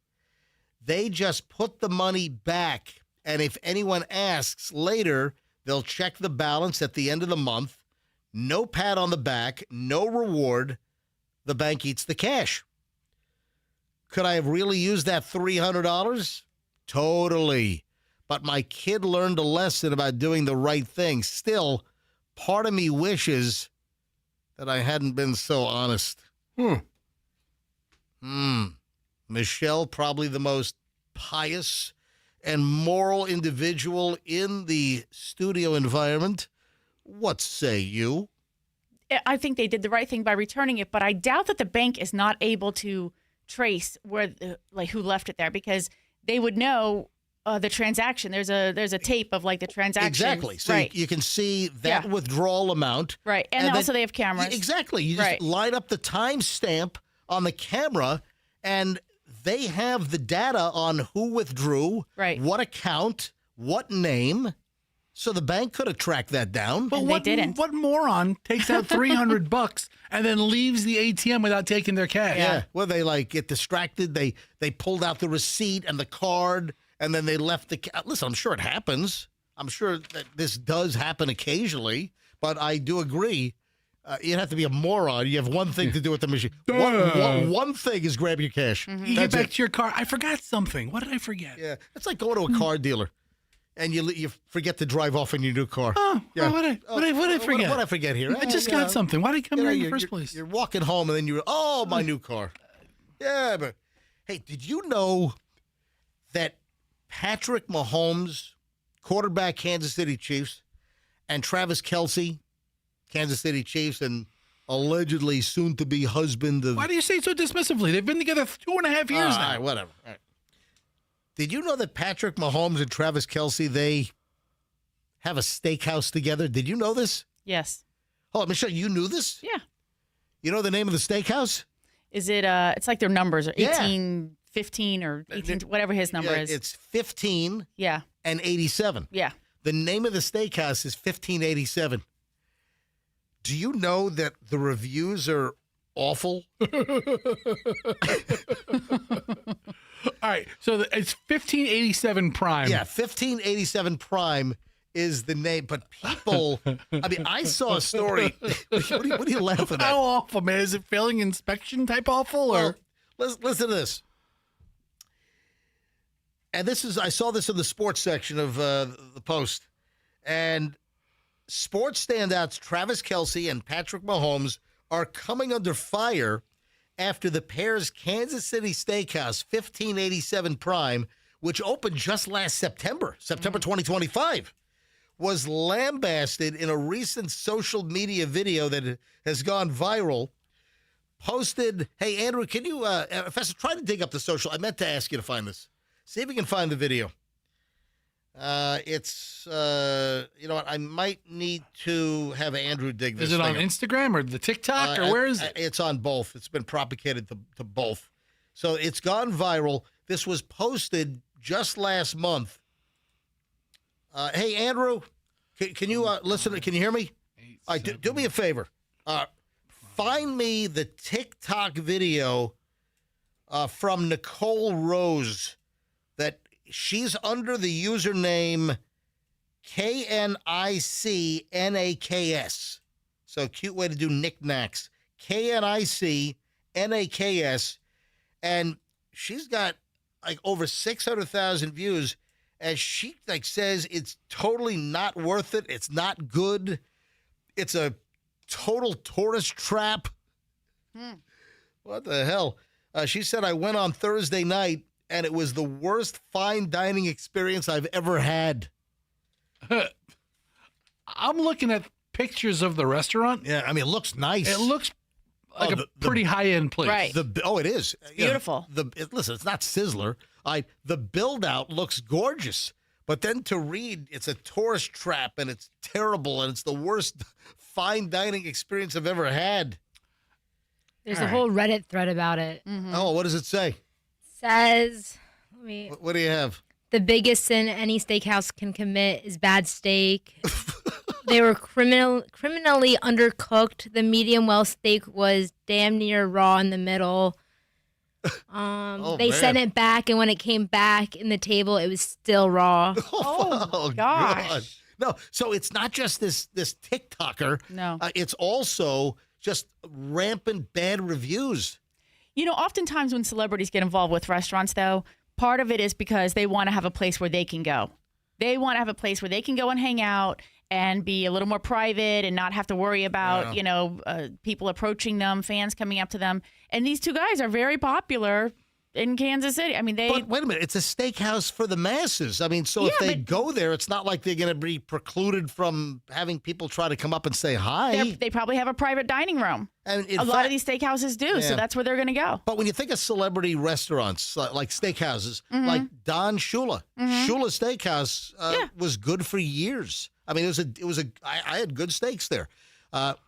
They just put the money back, and if anyone asks later, they'll check the balance at the end of the month. No pat on the back, no reward. The bank eats the cash. Could I have really used that $300? Totally. But my kid learned a lesson about doing the right thing. Still, part of me wishes that I hadn't been so honest. Michelle, probably the most pious and moral individual in the studio environment. What say you? I think they did the right thing by returning it, but I doubt that the bank is not able to trace who left it there, because they would know the transaction. There's a tape of the transaction. Exactly. So right. you can see that withdrawal amount. Right. And also they have cameras. Exactly. You just line up the timestamp on the camera, and they have the data on who withdrew, what account, what name. So the bank could have tracked that down. But they didn't. What moron takes out $300 and then leaves the ATM without taking their cash? Yeah. Well, they get distracted. They pulled out the receipt and the card, and then they left the. Listen, I'm sure it happens. I'm sure that this does happen occasionally. But I do agree. You'd have to be a moron. You have one thing to do with the machine. One thing is grab your cash. Mm-hmm. You get back to your car. I forgot something. What did I forget? Yeah, it's like going to a car dealer, and you forget to drive off in your new car. Oh, yeah. What did I forget? What did I forget here? I just got something. Why did I come here in the first place? You're walking home, and then my new car. Yeah, but hey, did you know that Patrick Mahomes, quarterback, Kansas City Chiefs, and Travis Kelce, Kansas City Chiefs, and allegedly soon-to-be husband of... Why do you say it so dismissively? They've been together 2.5 years now. All right, whatever. All right. Did you know that Patrick Mahomes and Travis Kelce, they have a steakhouse together? Did you know this? Yes. Hold on, Michelle, you knew this? Yeah. You know the name of the steakhouse? Is it, it's like their numbers, 18, 15, or 18, whatever his number is. It's 15 and 87. Yeah. The name of the steakhouse is 1587. Do you know that the reviews are awful? All right, so it's 1587 Prime. Yeah, 1587 Prime is the name, but people, I mean, I saw a story. What are you laughing at? How awful, man? Is it failing inspection type awful? Or listen to this. And I saw this in the sports section of the Post. And sports standouts Travis Kelce and Patrick Mahomes are coming under fire after the pair's Kansas City Steakhouse 1587 Prime, which opened just last September 2025, was lambasted in a recent social media video that has gone viral. Posted, hey, Andrew, can you, Professor, try to dig up the social. I meant to ask you to find this. See if you can find the video. It's, you know what, I might need to have Andrew dig this. Is it on Instagram or the TikTok or where is it? It's on both. It's been propagated to both. So it's gone viral. This was posted just last month. Hey, Andrew, can you listen? Can you hear me? All right, do me a favor. Find me the TikTok video from Nicole Rose that she's under the username Knicks. So cute way to do knickknacks. Knicks. And she's got like over 600,000 views. As she like says, it's totally not worth it. It's not good. It's a total tourist trap. What the hell? She said, I went on Thursday night, and it was the worst fine dining experience I've ever had. I'm looking at pictures of the restaurant. Yeah, I mean, it looks nice. It looks like a pretty high-end place. Right. It is. Beautiful. Listen, it's not Sizzler. The build-out looks gorgeous. But then to read, it's a tourist trap, and it's terrible, and it's the worst fine dining experience I've ever had. There's a whole Reddit thread about it. Oh, what does it say? Says, What do you have? the biggest sin any steakhouse can commit is bad steak. They were criminally undercooked. The medium well steak was damn near raw in the middle. They sent it back, and when it came back in the table, it was still raw. Oh gosh. God. No, so it's not just this TikToker. No. It's also just rampant bad reviews. You know, oftentimes when celebrities get involved with restaurants, though, part of it is because they want to have a place where they can go. They want to have a place where they can go and hang out and be a little more private and not have to worry about, people approaching them, fans coming up to them. And these two guys are very popular in Kansas City. I mean, But wait a minute, it's a steakhouse for the masses. I mean, so if they go there, it's not like they're going to be precluded from having people try to come up and say hi. They probably have a private dining room. And a lot of these steakhouses do, so that's where they're going to go. But when you think of celebrity restaurants, like steakhouses, like Don Shula, Shula Steakhouse was good for years. I mean, I had good steaks there.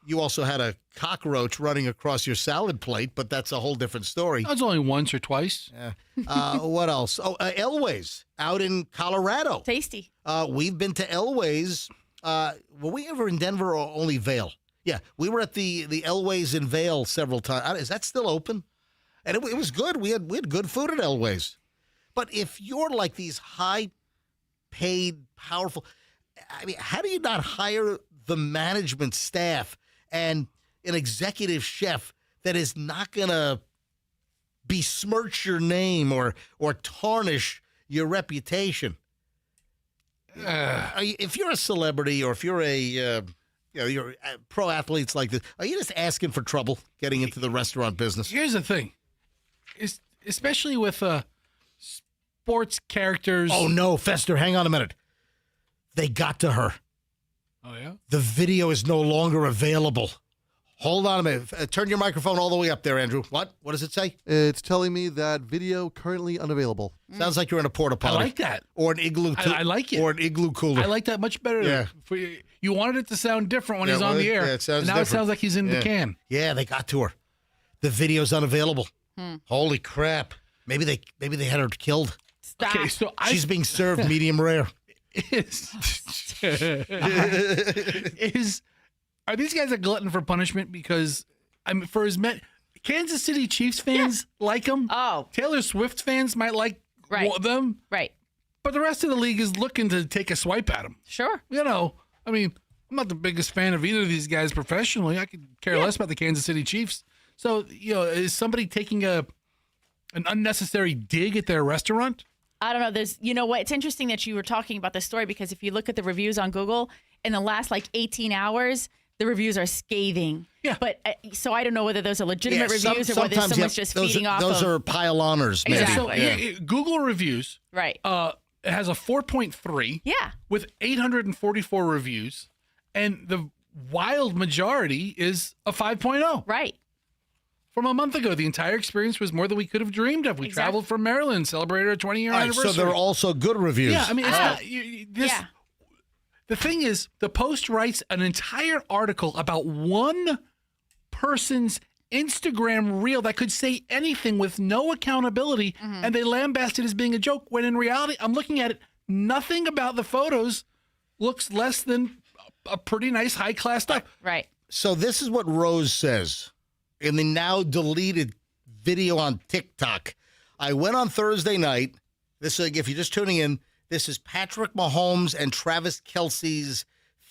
You also had a cockroach running across your salad plate, but that's a whole different story. That was only once or twice. Yeah. What else? Oh, Elway's out in Colorado. Tasty. We've been to Elway's. Were we ever in Denver or only Vail? Yeah, we were at the Elway's in Vail several times. Is that still open? And it was good. We had good food at Elway's. But if you're like these high-paid, powerful, I mean, how do you not hire the management staff and an executive chef that is not going to besmirch your name or tarnish your reputation? If you're a celebrity or if you're you're pro athletes like this, are you just asking for trouble getting into the restaurant business? Here's the thing, especially with sports characters. Oh no, Fester, hang on a minute. They got to her. Oh yeah. The video is no longer available. Hold on a minute. Turn your microphone all the way up there, Andrew. What? What does it say? It's telling me that video currently unavailable. Sounds like you're in a porta potty. I like that. Or an igloo. I like it. Or an igloo cooler. I like that much better. Yeah. You wanted it to sound different when he's on the air. Yeah, it sounds now different. it sounds like he's in the can. Yeah, they got to her. The video's unavailable. Holy crap! Maybe they had her killed. Stop. Okay, so She's being served medium rare. Are these guys a glutton for punishment? Because for as many Kansas City Chiefs fans like them. Oh, Taylor Swift fans might like them. Right. But the rest of the league is looking to take a swipe at them. Sure. I mean, I'm not the biggest fan of either of these guys professionally. I could care less about the Kansas City Chiefs. So, is somebody taking an unnecessary dig at their restaurant? I don't know. You know what? It's interesting that you were talking about this story because if you look at the reviews on Google, in the last 18 hours, the reviews are scathing. Yeah. But so I don't know whether those are legitimate reviews or whether someone's just feeding off those of. are pile-oners, maybe. Exactly. So, Google reviews. Right. It has a 4.3. Yeah. With 844 reviews, and the wild majority is a 5.0. Right. From a month ago, the entire experience was more than we could have dreamed of. We traveled from Maryland, celebrated our 20-year anniversary. So they're also good reviews. Yeah, I mean, it's not. The thing is, the Post writes an entire article about one person's Instagram reel that could say anything with no accountability, and they lambast it as being a joke, when in reality, I'm looking at it, nothing about the photos looks less than a pretty nice high-class stuff. Right. So this is what Rose says in the now deleted video on TikTok. I went on Thursday night. This, if you're just tuning in, This is Patrick Mahomes and Travis Kelce's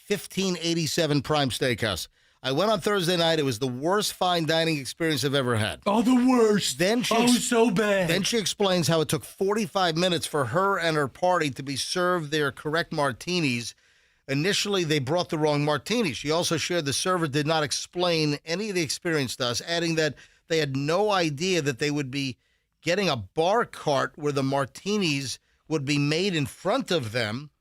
1587 Prime Steakhouse. I went on Thursday night. It was the worst fine dining experience I've ever had. Oh, the worst. Then she so bad. Then she explains how it took 45 minutes for her and her party to be served their correct martinis. Initially, they brought the wrong martini. She also shared the server did not explain any of the experience to us, adding that they had no idea that they would be getting a bar cart where the martinis would be made in front of them.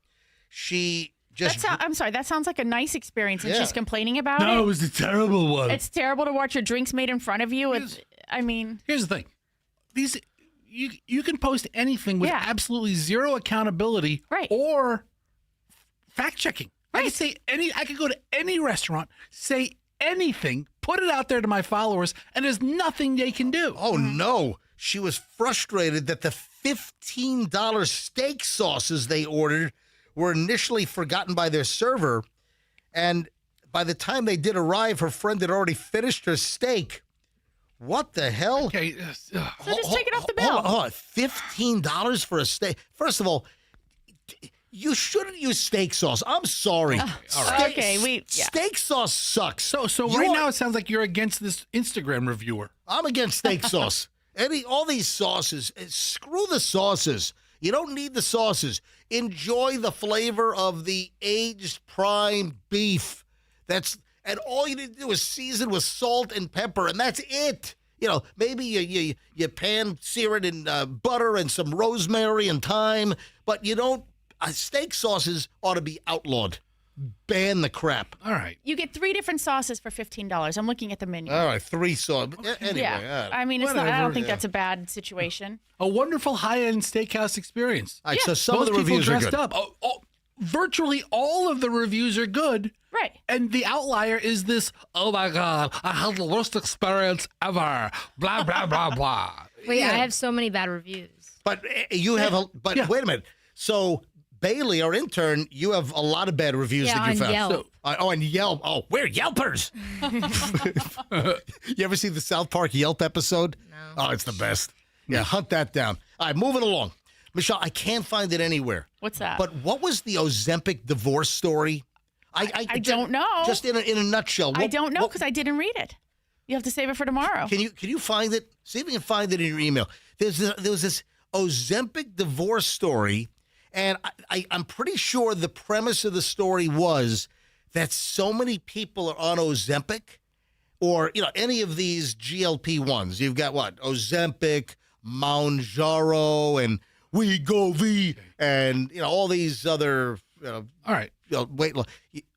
She just... I'm sorry, that sounds like a nice experience, and Yeah. she's complaining about it? No, it was a terrible one. It's terrible to watch your drinks made in front of you. Here's the thing. You can post anything with absolutely zero accountability or fact checking. I could say I could go to any restaurant, say anything, put it out there to my followers, and there's nothing they can do. Oh, no. She was frustrated that the $15 steak sauces they ordered were initially forgotten by their server. And by the time they did arrive, her friend had already finished her steak. What the hell? Okay. So just take it off the bill. Hold on. $15 for a steak. First of all, you shouldn't use steak sauce. I'm sorry. Steak sauce sucks. So right now it sounds like you're against this Instagram reviewer. I'm against steak sauce. All these sauces, screw the sauces. You don't need the sauces. Enjoy the flavor of the aged prime beef. And all you need to do is season with salt and pepper, and that's it. Maybe you pan sear it in butter and some rosemary and thyme, but you don't. Steak sauces ought to be outlawed. Ban the crap. All right. You get 3 different sauces for $15. I'm looking at the menu. All right, 3 sauces. Anyway, I mean, it's not. I don't think that's a bad situation. A wonderful high-end steakhouse experience. All right, so some of the reviews people are dressed good. up. Virtually all of the reviews are good. Right. And the outlier is this, oh my God, I had the worst experience ever. Blah, blah, blah, blah. Wait, I have so many bad reviews. But you have wait a minute. So Bailey, our intern, you have a lot of bad reviews that you on found. Yelp. On Yelp. Oh, we're Yelpers. You ever see the South Park Yelp episode? No. Oh, it's the best. Yeah, hunt that down. All right, moving along. Michelle, I can't find it anywhere. What's that? But what was the Ozempic divorce story? I don't know. Just in a nutshell. I don't know because I didn't read it. You have to save it for tomorrow. Can you find it? See if you can find it in your email. There was this Ozempic divorce story, and I'm pretty sure the premise of the story was that so many people are on Ozempic, or any of these GLP-1s. You've got what? Ozempic, Mounjaro, and Wegovy, and all these other. All right. Wait, look.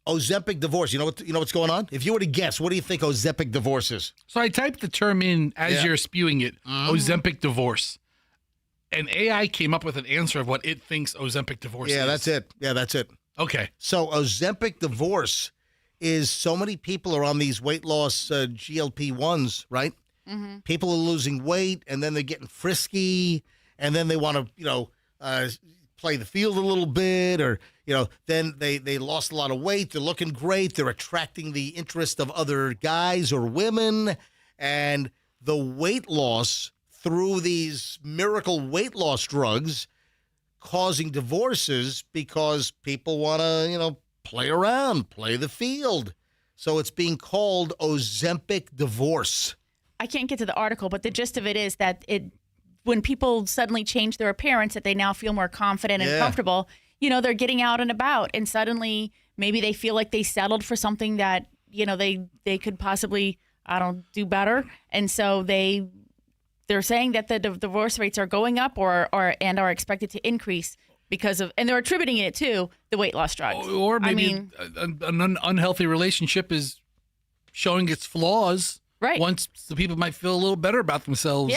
Ozempic divorce. You know what's going on? If you were to guess, what do you think Ozempic divorce is? So I typed the term in as you're spewing it, Ozempic divorce. And AI came up with an answer of what it thinks Ozempic divorce is. Yeah, that's it. Yeah, that's it. Okay. So Ozempic divorce is so many people are on these weight loss GLP-1s, right? Mm-hmm. People are losing weight, and then they're getting frisky, and then they want to, play the field a little bit, or then they lost a lot of weight. They're looking great. They're attracting the interest of other guys or women, and the weight loss through these miracle weight loss drugs causing divorces because people want to play around, play the field. So it's being called Ozempic divorce. I can't get to the article, but the gist of it is that when people suddenly change their appearance, that they now feel more confident and comfortable, they're getting out and about, and suddenly maybe they feel like they settled for something that, they could possibly, do better. And so they're saying that the divorce rates are going up or are expected to increase because of, and they're attributing it to the weight loss drugs. Or maybe an unhealthy relationship is showing its flaws. Right. Once the people might feel a little better about themselves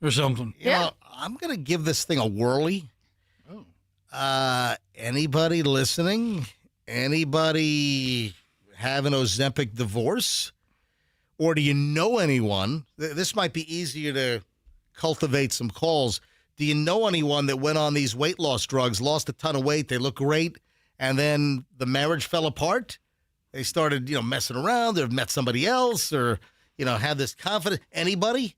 or something. I'm going to give this thing a whirly. Anybody listening? Anybody have an Ozempic divorce? Or do you know anyone? This might be easier to cultivate some calls. Do you know anyone that went on these weight loss drugs, lost a ton of weight, they look great, and then the marriage fell apart? They started, messing around, or met somebody else, or, had this confidence. Anybody?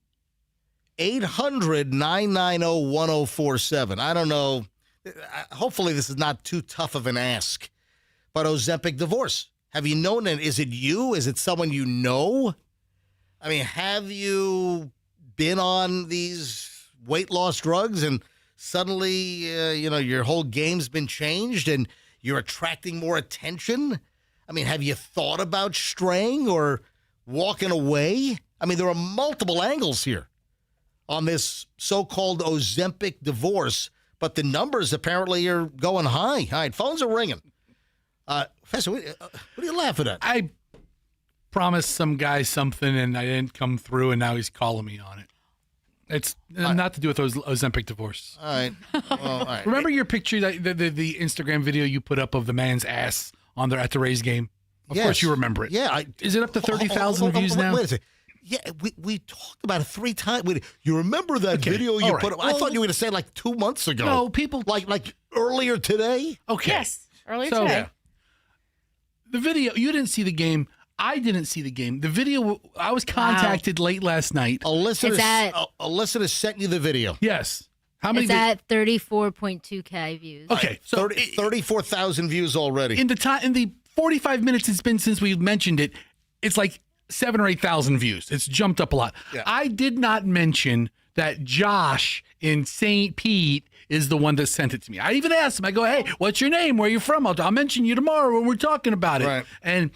800-990-1047. I don't know. hopefully this is not too tough of an ask, but Ozempic divorce. Have you known it? Is it you? Is it someone you know? I mean, have you been on these weight loss drugs and suddenly, your whole game's been changed and you're attracting more attention? I mean, have you thought about straying or walking away? I mean, there are multiple angles here on this so-called Ozempic divorce, but the numbers apparently are going high. All right, phones are ringing. Professor, what are you laughing at? I promised some guy something and I didn't come through, and now he's calling me on it. It's not to do with Ozempic divorce. All right. Well, all right. Remember your picture, the Instagram video you put up of the man's ass on there at the Rays game? Of course you remember it. Yeah. Is it up to 30,000 views now? Wait a second. Yeah, we talked about it 3 times. You remember that video you put up? I thought you were going to say like 2 months ago. No, people... Like earlier today? Okay. Yes, earlier today. Yeah. The video, you didn't see the game. I didn't see the game. The video, I was contacted late last night. Alyssa has sent you the video. Yes. How many? It's at 34.2K views. Okay, so 34,000 views already. In the 45 minutes it's been since we've mentioned it, it's like 7,000 or 8,000 views. It's jumped up a lot. Yeah. I did not mention that Josh in St. Pete is the one that sent it to me. I even asked him. I go, "Hey, what's your name? Where are you from? I'll mention you tomorrow when we're talking about it." Right. And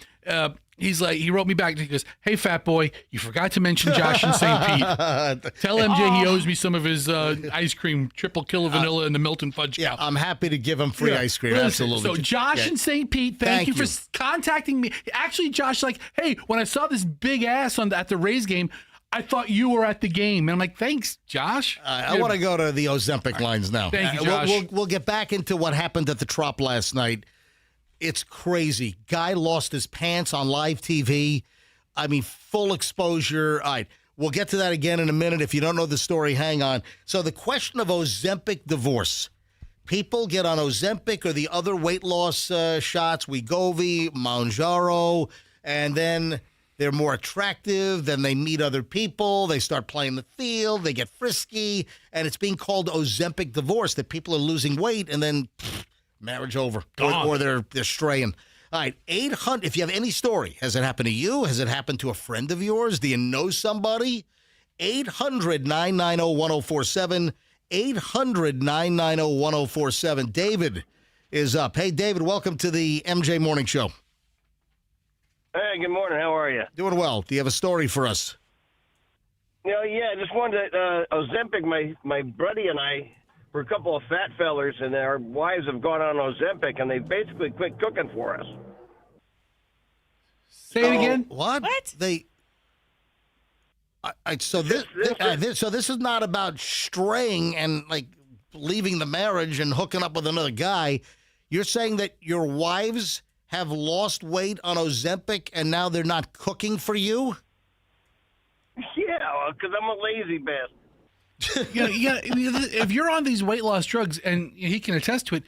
he's like, he wrote me back and he goes, "Hey, fat boy, you forgot to mention Josh in St. Pete. Tell MJ he owes me some of his ice cream, triple kill of vanilla and the Milton fudge cow." I'm happy to give him free ice cream. Listen, Absolutely. So Josh in St. Pete, thank you for contacting me. Actually, Josh, like, "Hey, when I saw this big ass at the Rays game, I thought you were at the game." And I'm like, "Thanks, Josh." I want to go to the Ozempic lines now. Thank you, Josh. We'll get back into what happened at the Trop last night. It's crazy. Guy lost his pants on live TV. I mean, full exposure. All right. We'll get to that again in a minute. If you don't know the story, hang on. So the question of Ozempic divorce. People get on Ozempic or the other weight loss shots, Wegovy, Mounjaro, and then they're more attractive. Then they meet other people. They start playing the field. They get frisky. And it's being called Ozempic divorce, that people are losing weight and then marriage over, or they're straying. All right, 800. If you have any story, has it happened to you? Has it happened to a friend of yours? Do you know somebody? 800-990-1047. 800-990-1047. David is up. Hey, David, welcome to the MJ Morning Show. Hey, good morning. How are you? Doing well. Do you have a story for us? Yeah, I just wanted to, Ozempic, my buddy and I, we're a couple of fat fellers, and our wives have gone on Ozempic, and they basically quit cooking for us. Say it again. What? So this is not about straying and like leaving the marriage and hooking up with another guy. You're saying that your wives have lost weight on Ozempic and now they're not cooking for you? Yeah, because I'm a lazy bastard. If you're on these weight loss drugs, and he can attest to it,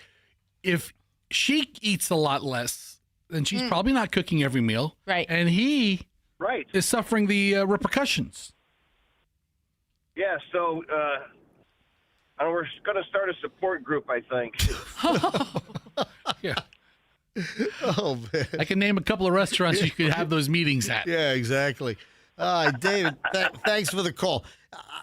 if she eats a lot less, then she's probably not cooking every meal. Right. And he is suffering the repercussions. Yeah, so we're going to start a support group, I think. Yeah. Oh, man. I can name a couple of restaurants you could have those meetings at. Yeah, exactly. David, thanks for the call.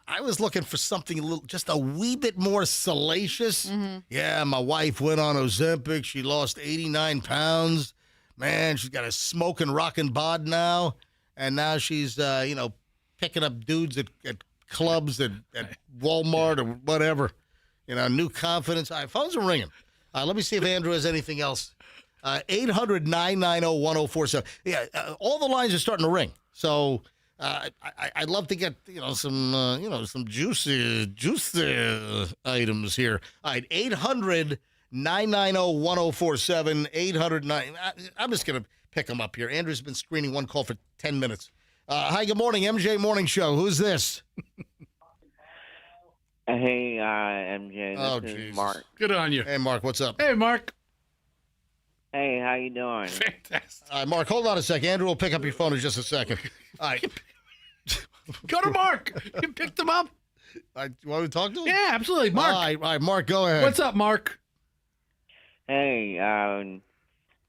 I was looking for something just a wee bit more salacious. Mm-hmm. Yeah, my wife went on Ozempic. She lost 89 pounds. Man, she's got a smoking, rockin' bod now. And now she's, picking up dudes at clubs at Walmart or whatever. New confidence. All right, phones are ringing. Let me see if Andrew has anything else. 800-990-1047. Yeah, all the lines are starting to ring. So I'd love to get some juicy items here. All right, 800-990-1047. 800-9. I'm just gonna pick them up here. Andrew's been screening one call for 10 minutes. Hi, good morning, MJ Morning Show. Who's this? Hey, MJ. This is Mark. Good on you. Hey, Mark. What's up? Hey, Mark. Hey, how you doing? Fantastic. All right, Mark, hold on a second. Andrew will pick up your phone in just a second. All right. Go to Mark. You picked him up. You want me to talk to him? Yeah, absolutely. Mark. All right, Mark, go ahead. What's up, Mark? Hey,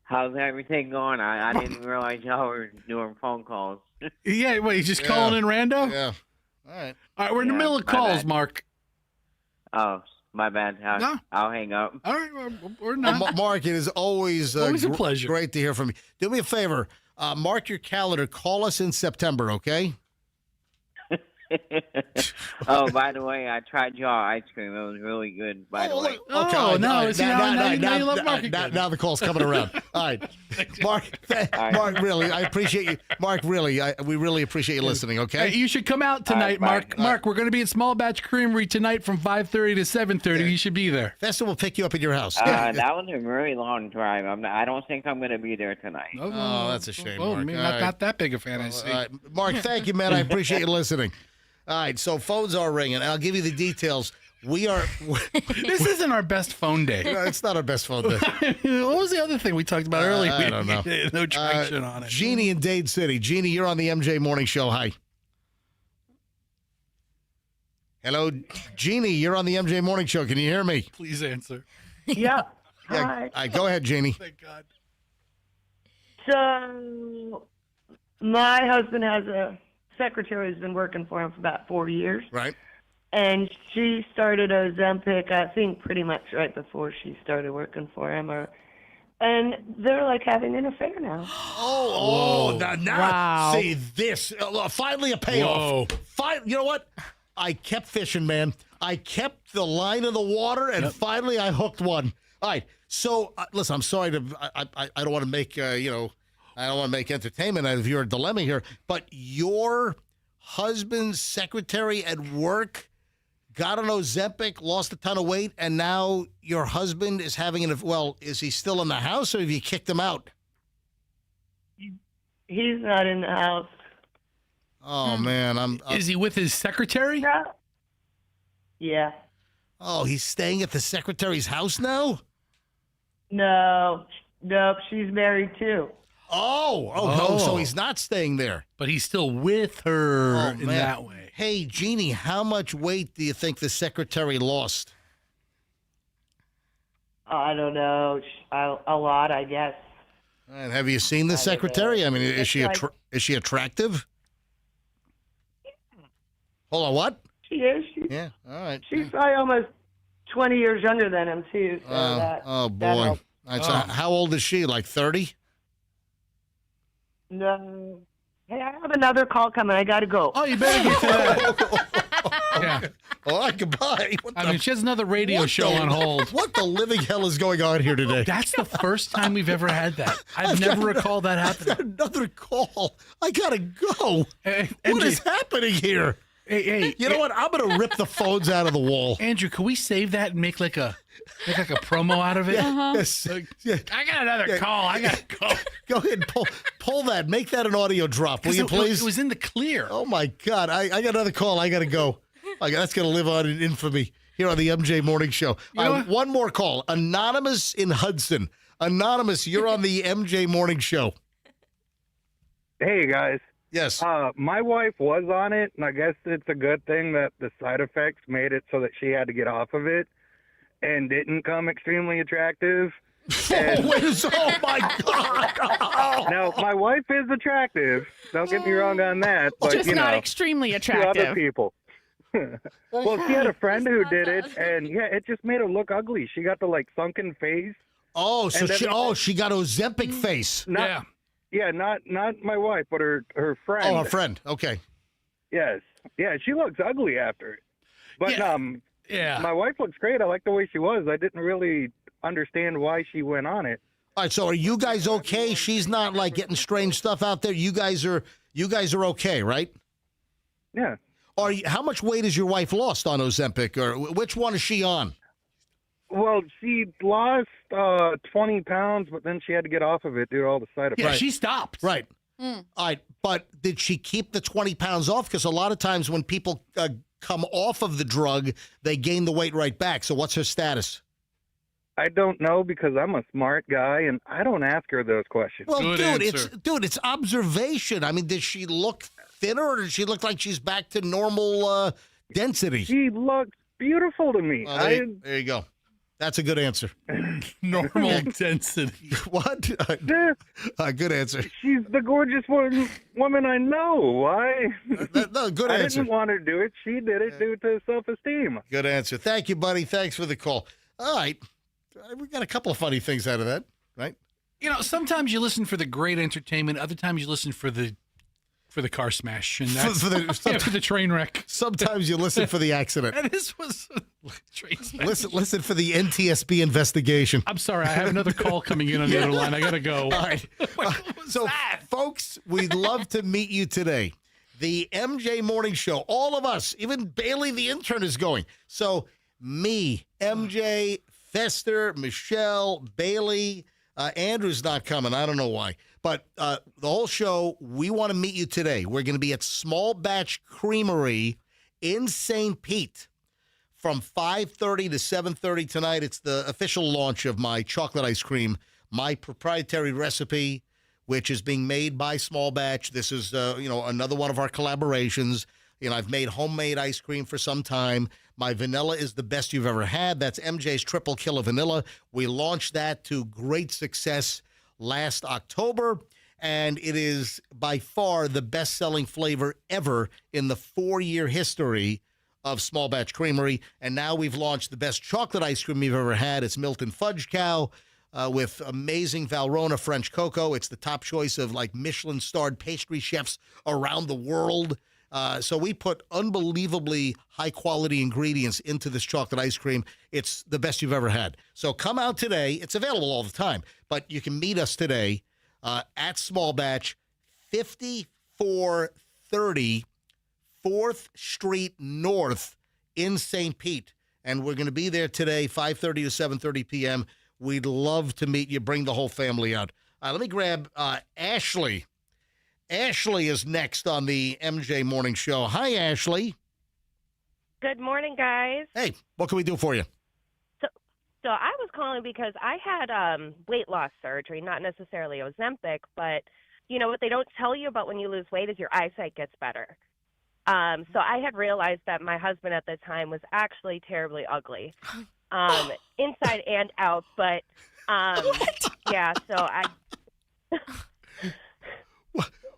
how's everything going? I didn't realize y'all were doing phone calls. Yeah, wait, you just calling in rando? Yeah. All right. All right, we're in the middle of my calls, bad. Mark. Oh, my bad. No. I'll hang up. All right, we're not. Mark, it is always, Always a pleasure. Great to hear from you. Do me a favor. Mark your calendar. Call us in September, okay? Oh, by the way, I tried your ice cream. It was really good, by the way. Oh, no, see, now you love Mark again. Now the call's coming around. All right. Mark, Mark, really, I appreciate you. Mark, really, we really appreciate you listening, okay? Hey, you should come out tonight, Mark. Mark, we're going to be at Small Batch Creamery tonight from 5:30 to 7:30. You should be there. Festa will pick you up at your house. That was a very long drive. I don't think I'm going to be there tonight. Oh, that's a shame, Mark. Not that big a fan, I see. All right. Mark, thank you, man. I appreciate you listening. All right, so phones are ringing. I'll give you the details. We are. This isn't our best phone day. No, it's not our best phone day. What was the other thing we talked about earlier? I don't know. No traction on it. Jeannie in Dade City. Jeannie, you're on the MJ Morning Show. Hi. Hello, Jeannie. You're on the MJ Morning Show. Can you hear me? Please answer. Yeah. Yeah. Hi. Go ahead, Jeannie. Thank God. So, my husband has a secretary who's been working for him for about 4 years. Right. And she started Ozempic, I think, pretty much right before she started working for him. And they're like having an affair now. Oh, now, Wow. see this. Finally a payoff. You know what? I kept fishing, man. I kept the line in the water, and finally I hooked one. All right. So, listen, I'm sorry to, I don't want to make, I don't want to make entertainment out of your dilemma here, but your husband's secretary at work got an Ozempic, lost a ton of weight, and now your husband is having is he still in the house or have you kicked him out? He's not in the house. Oh, man. Is he with his secretary? No. Yeah. Oh, he's staying at the secretary's house now? No. Nope, she's married too. Oh, so he's not staying there. But he's still with her in that way. Hey, Jeannie, how much weight do you think the secretary lost? I don't know. A lot, I guess. And have you seen the secretary? I mean, is she attractive? Hold on, what? She is. Yeah, all right. She's probably almost 20 years younger than him, too. So Oh, that boy. helps. All right, so how old is she, like 30? No. Hey, I have another call coming. I got to go. Oh, you better get to that. Yeah. All right, goodbye. She has another radio show on hold. What the living hell is going on here today? That's the first time we've ever had that. I've never recalled that happening. Another call. I got to go. What is happening here? Hey, you know what? I'm going to rip the phones out of the wall. Andrew, can we save that and make like a promo out of it? Yes. I got another call. I got to go. Go ahead and pull that. Make that an audio drop, will you please? It was in the clear. Oh, my God. I got another call. I got to go. That's going to live on in infamy here on the MJ Morning Show. One more call. Anonymous in Hudson. Anonymous, you're on the MJ Morning Show. Hey, guys. Yes. My wife was on it, and I guess it's a good thing that the side effects made it so that she had to get off of it and didn't come extremely attractive. Oh, my God. Now, my wife is attractive. Don't get me wrong on that. But, just not extremely to attractive. other people. Well, she had a friend who did it, and, it just made her look ugly. She got the, sunken face. Oh, so she got Ozempic face. Yeah, not my wife, but her friend. Oh, her friend. Okay. Yes. Yeah, she looks ugly after it. But my wife looks great. I like the way she was. I didn't really understand why she went on it. All right, so are you guys okay? She's not getting strange stuff out there. You guys are okay, right? Yeah. How much weight has your wife lost on Ozempic, or which one is she on? Well, she lost 20 pounds, but then she had to get off of it due to all the side effects. Yeah, she stopped. Right. All right, but did she keep the 20 pounds off? Because a lot of times when people come off of the drug, they gain the weight right back. So what's her status? I don't know because I'm a smart guy, and I don't ask her those questions. Well, it's observation. I mean, does she look thinner, or does she look like she's back to normal density? She looks beautiful to me. Well, there you go. That's a good answer. Normal density. What? Good answer. She's the gorgeous woman I know. Why? No, good I answer. didn't want her to do it. She did it due to self-esteem. Good answer. Thank you, buddy. Thanks for the call. All right. We got a couple of funny things out of that, right? You know, sometimes you listen for the great entertainment. Other times you listen for the car smash and that's, for the train wreck. Sometimes you listen for the accident. And this was a train smash. Listen for the NTSB investigation. I'm sorry, I have another call coming in on the other line. I gotta go. All right. So, folks, we'd love to meet you today. The MJ Morning Show. All of us, even Bailey, the intern, is going. So, me, MJ, Fester, Michelle, Bailey. Andrew's not coming. I don't know why. But the whole show, we want to meet you today. We're going to be at Small Batch Creamery in St. Pete from 5:30 to 7:30 tonight. It's the official launch of my chocolate ice cream, my proprietary recipe, which is being made by Small Batch. This is, another one of our collaborations. I've made homemade ice cream for some time. My vanilla is the best you've ever had. That's MJ's Triple Killer Vanilla. We launched that to great success last October, and it is by far the best-selling flavor ever in the 4-year history of Small Batch Creamery. And now we've launched the best chocolate ice cream you've ever had. It's Milton Fudge Cow with amazing Valrhona French cocoa. It's the top choice of Michelin-starred pastry chefs around the world. So we put unbelievably high-quality ingredients into this chocolate ice cream. It's the best you've ever had. So come out today. It's available all the time, but you can meet us today at Small Batch, 5430 4th Street North in St. Pete. And we're going to be there today, 5:30 to 7:30 p.m. We'd love to meet you. Bring the whole family out. Let me grab Ashley. Ashley is next on the MJ Morning Show. Hi, Ashley. Good morning, guys. Hey, what can we do for you? So I was calling because I had weight loss surgery, not necessarily Ozempic, but you know what they don't tell you about when you lose weight is your eyesight gets better. So I had realized that my husband at the time was actually terribly ugly, inside and out. But yeah, so I.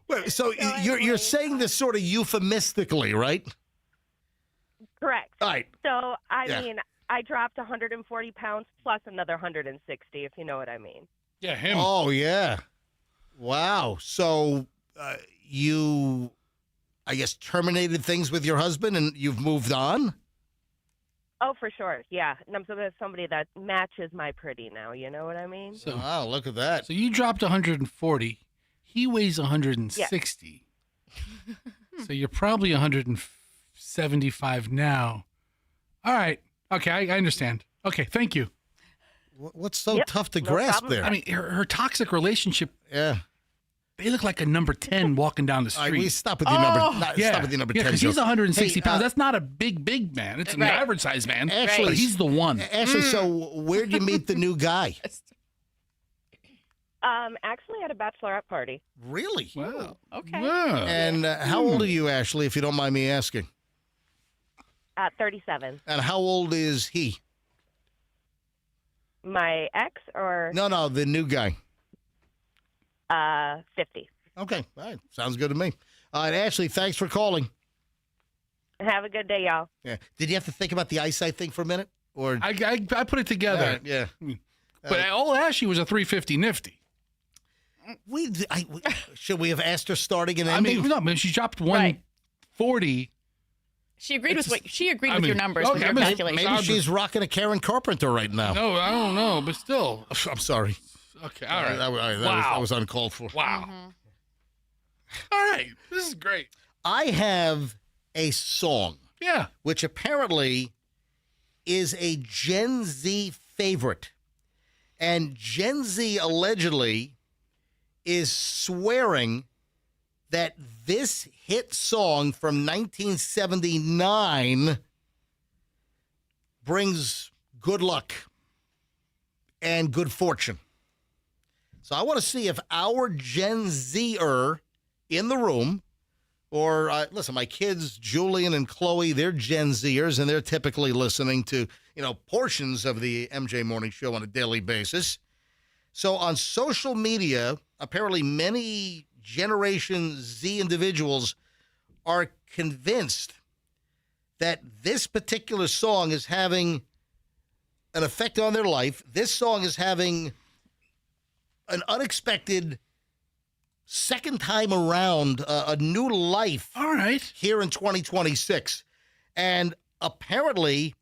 Wait, so you're saying this sort of euphemistically, right? Correct. All right. So I mean, I dropped 140 pounds plus another 160, if you know what I mean. Yeah, him. Oh yeah. Wow. So you, I guess, terminated things with your husband, and you've moved on. Oh, for sure. Yeah, and I'm somebody that matches my pretty now. You know what I mean? So, wow, look at that. So you dropped 140. He weighs 160. Yeah. So you're probably 175 now. All right. Okay, I understand. Okay, thank you. What's so tough to grasp there? I mean, her toxic relationship. Yeah. They look like a number 10 walking down the street. All right, we stop with the number. Stop with the number 10. Because he's 160 pounds. Hey, That's not a big man. It's an average size man. Ashley, but he's the one. Ashley, so where'd you meet the new guy? Actually at a bachelorette party. Really? Wow. Okay. Wow. And how old are you, Ashley, if you don't mind me asking? 37. And how old is he? My ex or? No, the new guy. 50. Okay. All right. Sounds good to me. All right, Ashley, thanks for calling. Have a good day, y'all. Yeah. Did you have to think about the eyesight thing for a minute? Or I put it together. Yeah. But old Ashley was a 350 nifty. Should we have asked her starting and ending? I mean, she dropped 140. She agreed with your numbers, with your calculations. Maybe she's rocking a Karen Carpenter right now. No, I don't know, but still. I'm sorry. Okay, all right. That was uncalled for. Wow. All right, this is great. I have a song. Yeah. Which apparently is a Gen Z favorite. And Gen Z allegedly is swearing that this hit song from 1979 brings good luck and good fortune. So I want to see if our Gen Z-er in the room, or listen, my kids, Julian and Chloe, they're Gen Zers, and they're typically listening to, portions of the MJ Morning Show on a daily basis. So on social media, apparently many Generation Z individuals are convinced that this particular song is having an effect on their life. This song is having an unexpected second time around, a new life. All right. Here in 2026. And apparently,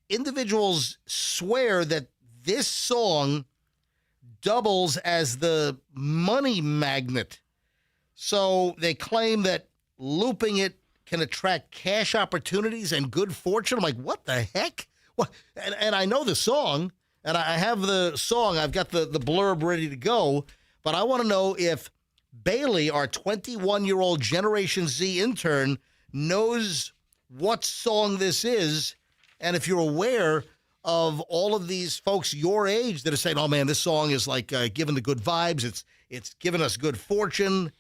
individuals swear that this song doubles as the money magnet. So they claim that looping it can attract cash opportunities and good fortune. I'm like, what the heck? What? And I know the song, and I have the song. I've got the blurb ready to go. But I want to know if Bailey, our 21-year-old Generation Z intern, knows what song this is, and if you're aware of all of these folks your age that are saying, "Oh man, this song is like giving the good vibes. It's giving us good fortune."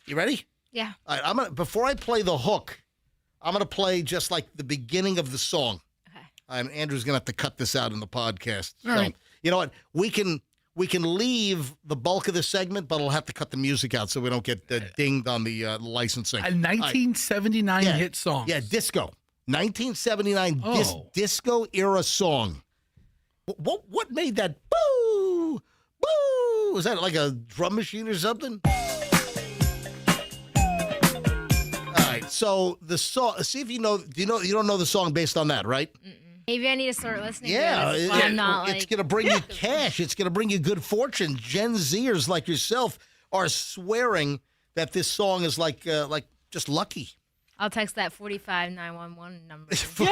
You ready? Yeah. All right, before I play the hook, I'm gonna play just like the beginning of the song. Okay. And Andrew's gonna have to cut this out in the podcast. All right. You know what? We can leave the bulk of the segment, but I'll have to cut the music out so we don't get dinged on the licensing. A 1979 hit song. Yeah, disco. 1979 disco era song. What made that boo? Boo! Was that like a drum machine or something? All right, so the song, see if you know, you don't know the song based on that, right? Maybe I need to start listening Yeah, to it. I'm not it's going to bring you cash. It's going to bring you good fortune. Gen Zers like yourself are swearing that this song is like just lucky. I'll text that 45911 number after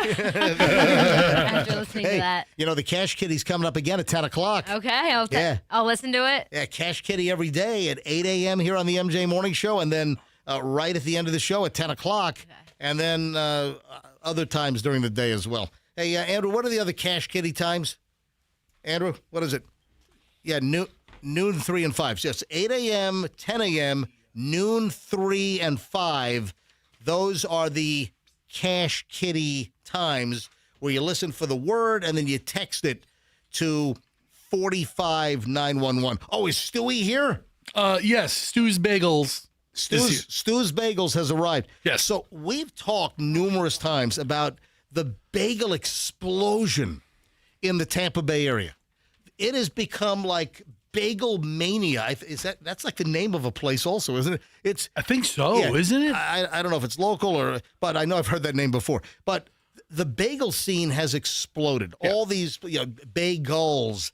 listening to that. You know, the Cash Kitty's coming up again at 10 o'clock. Okay, I'll listen to it. Yeah, Cash Kitty every day at 8 a.m. here on the MJ Morning Show, and then right at the end of the show at 10 o'clock, and then other times during the day as well. Hey, Andrew, what are the other Cash Kitty times? Andrew, what is it? Yeah, noon, 3, and 5. So it's 8 a.m., 10 a.m., noon, 3, and 5. Those are the Cash Kitty times where you listen for the word and then you text it to 45911. Oh, is Stewie here? Yes, Stu's Bagels. Stu's Bagels has arrived. Yes. So we've talked numerous times about the bagel explosion in the Tampa Bay area. It has become like bagel mania. That's like the name of a place also, isn't it? I think so, isn't it? I don't know if it's local but I know I've heard that name before. But the bagel scene has exploded. Yeah. All these bagels,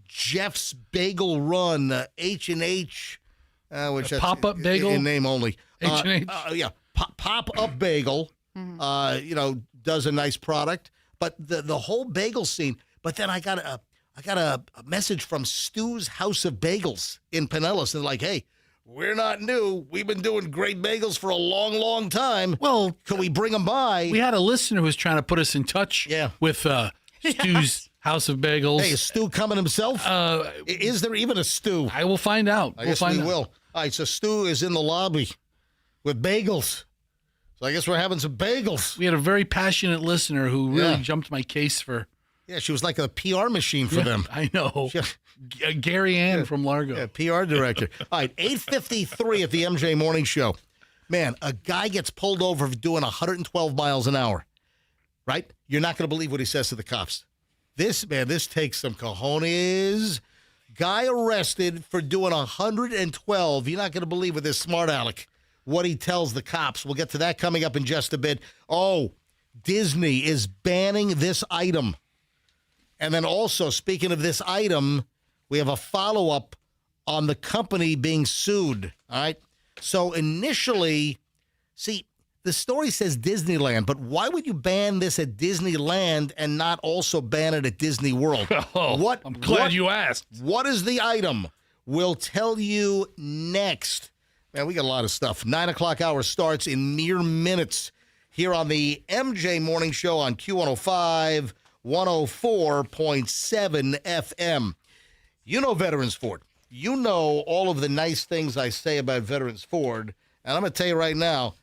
Jeff's Bagel Run, H&H, which that's pop-up bagel in name only. H&H. Pop-up bagel. Does a nice product, but the whole bagel scene. But then I got a message from Stu's House of Bagels in Pinellas, and they're like, "Hey, we're not new. We've been doing great bagels for a long, long time. Well, can we bring them by?" We had a listener who was trying to put us in touch with Stu's House of Bagels. Hey, is Stu coming himself? Is there even a Stu? I will find out. I guess we will. All right, so Stu is in the lobby with bagels. So I guess we're having some bagels. We had a very passionate listener who really jumped my case for. Yeah, she was like a PR machine for them. I know. Gary Ann from Largo. Yeah, PR director. All right, 8:53 at the MJ Morning Show. Man, a guy gets pulled over for doing 112 miles an hour, right? You're not going to believe what he says to the cops. This takes some cojones. Guy arrested for doing 112. You're not going to believe with this smart aleck what he tells the cops. We'll get to that coming up in just a bit. Oh, Disney is banning this item. And then also, speaking of this item, we have a follow-up on the company being sued. All right? So initially, see, the story says Disneyland, but why would you ban this at Disneyland and not also ban it at Disney World? I'm glad you asked. What is the item? We'll tell you next. Man, we got a lot of stuff. 9 o'clock hour starts in mere minutes here on the MJ Morning Show on Q105, 104.7 FM. You know Veterans Ford. You know all of the nice things I say about Veterans Ford. And I'm going to tell you right now,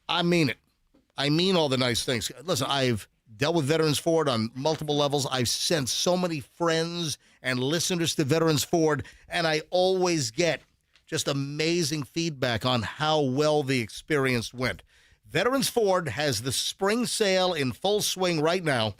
I mean it. I mean all the nice things. Listen, I've dealt with Veterans Ford on multiple levels. I've sent so many friends and listeners to Veterans Ford, and I always get just amazing feedback on how well the experience went. Veterans Ford has the spring sale in full swing right now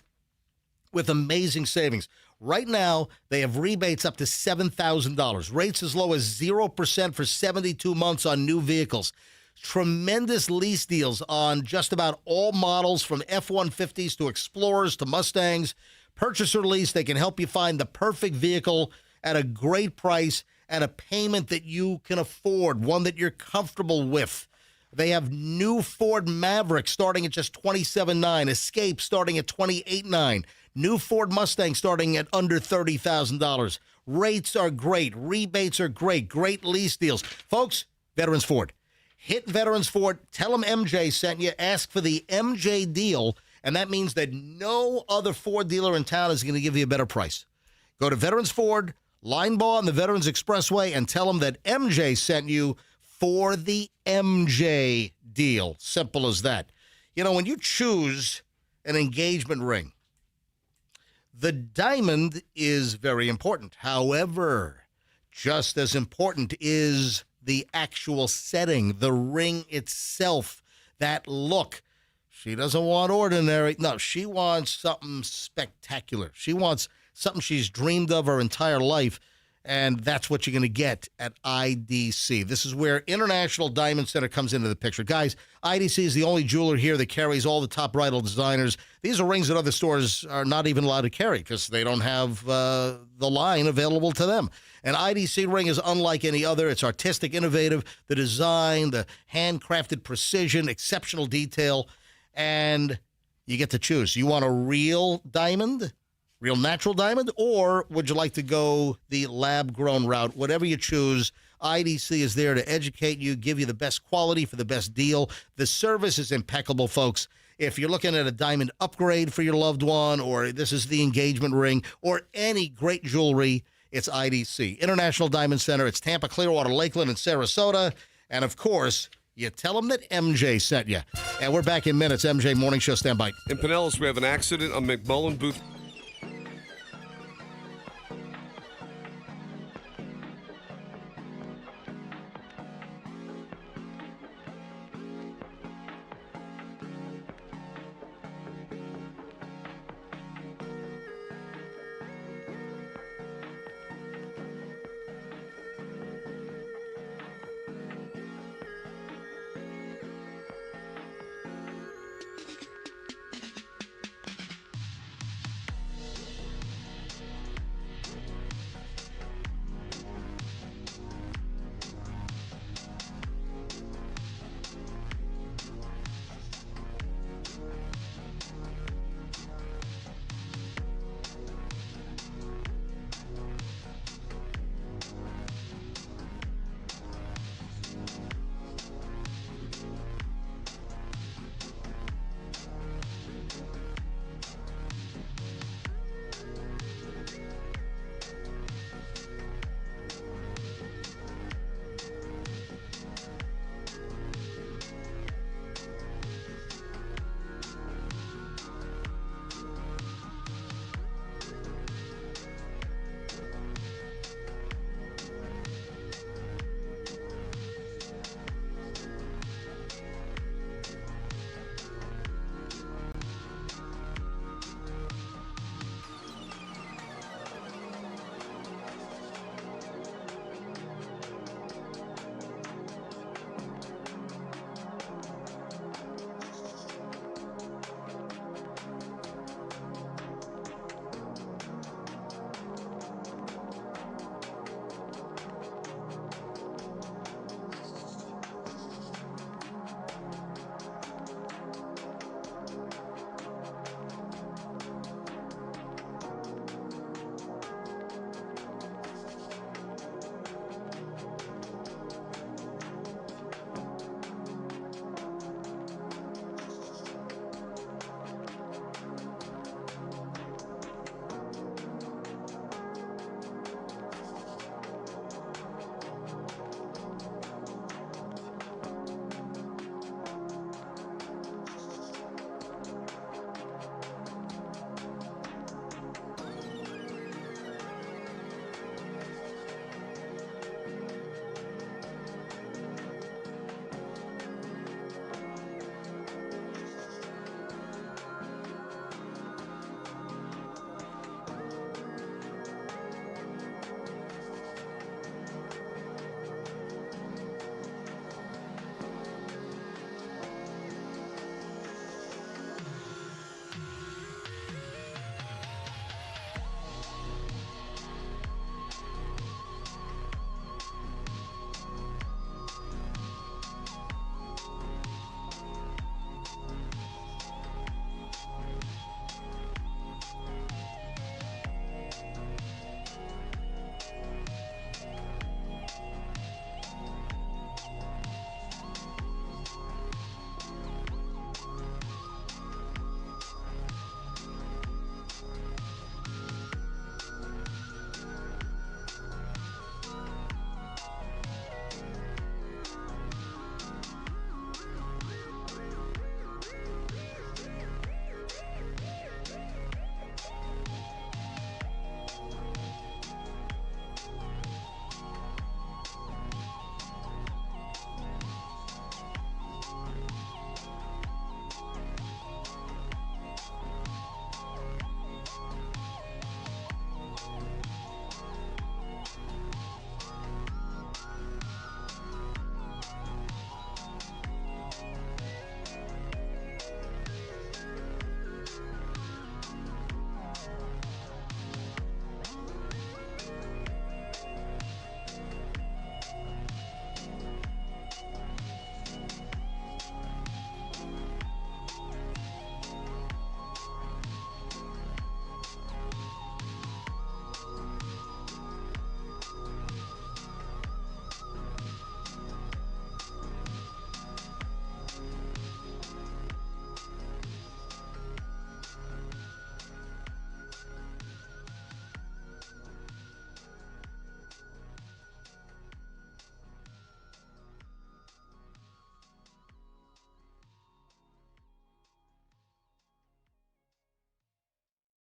with amazing savings. Right now, they have rebates up to $7,000. Rates as low as 0% for 72 months on new vehicles. Tremendous lease deals on just about all models from F-150s to Explorers to Mustangs. Purchaser lease, they can help you find the perfect vehicle at a great price and a payment that you can afford, one that you're comfortable with. They have new Ford Maverick starting at just $27,900, Escape starting at $28,900, new Ford Mustang starting at under $30,000. Rates are great. Rebates are great. Great lease deals. Folks, Veterans Ford. Hit Veterans Ford. Tell them MJ sent you. Ask for the MJ deal, and that means that no other Ford dealer in town is going to give you a better price. Go to Veterans Ford, Line Bar on the Veterans Expressway, and tell them that MJ sent you for the MJ deal. Simple as that. You know, when you choose an engagement ring, the diamond is very important. However, just as important is the actual setting, the ring itself, that look. She doesn't want ordinary. No, she wants something spectacular. She wants something she's dreamed of her entire life, and that's what you're going to get at IDC. This is where International Diamond Center comes into the picture. Guys, IDC is the only jeweler here that carries all the top bridal designers. These are rings that other stores are not even allowed to carry because they don't have the line available to them. An IDC ring is unlike any other. It's artistic, innovative, the design, the handcrafted precision, exceptional detail, and you get to choose. You want a real diamond? Real natural diamond, or would you like to go the lab-grown route? Whatever you choose, IDC is there to educate you, give you the best quality for the best deal. The service is impeccable, folks. If you're looking at a diamond upgrade for your loved one, or this is the engagement ring, or any great jewelry, it's IDC. International Diamond Center. It's Tampa, Clearwater, Lakeland, and Sarasota. And, of course, you tell them that MJ sent you. And we're back in minutes. MJ Morning Show, stand by. In Pinellas, we have an accident on McMullen Booth.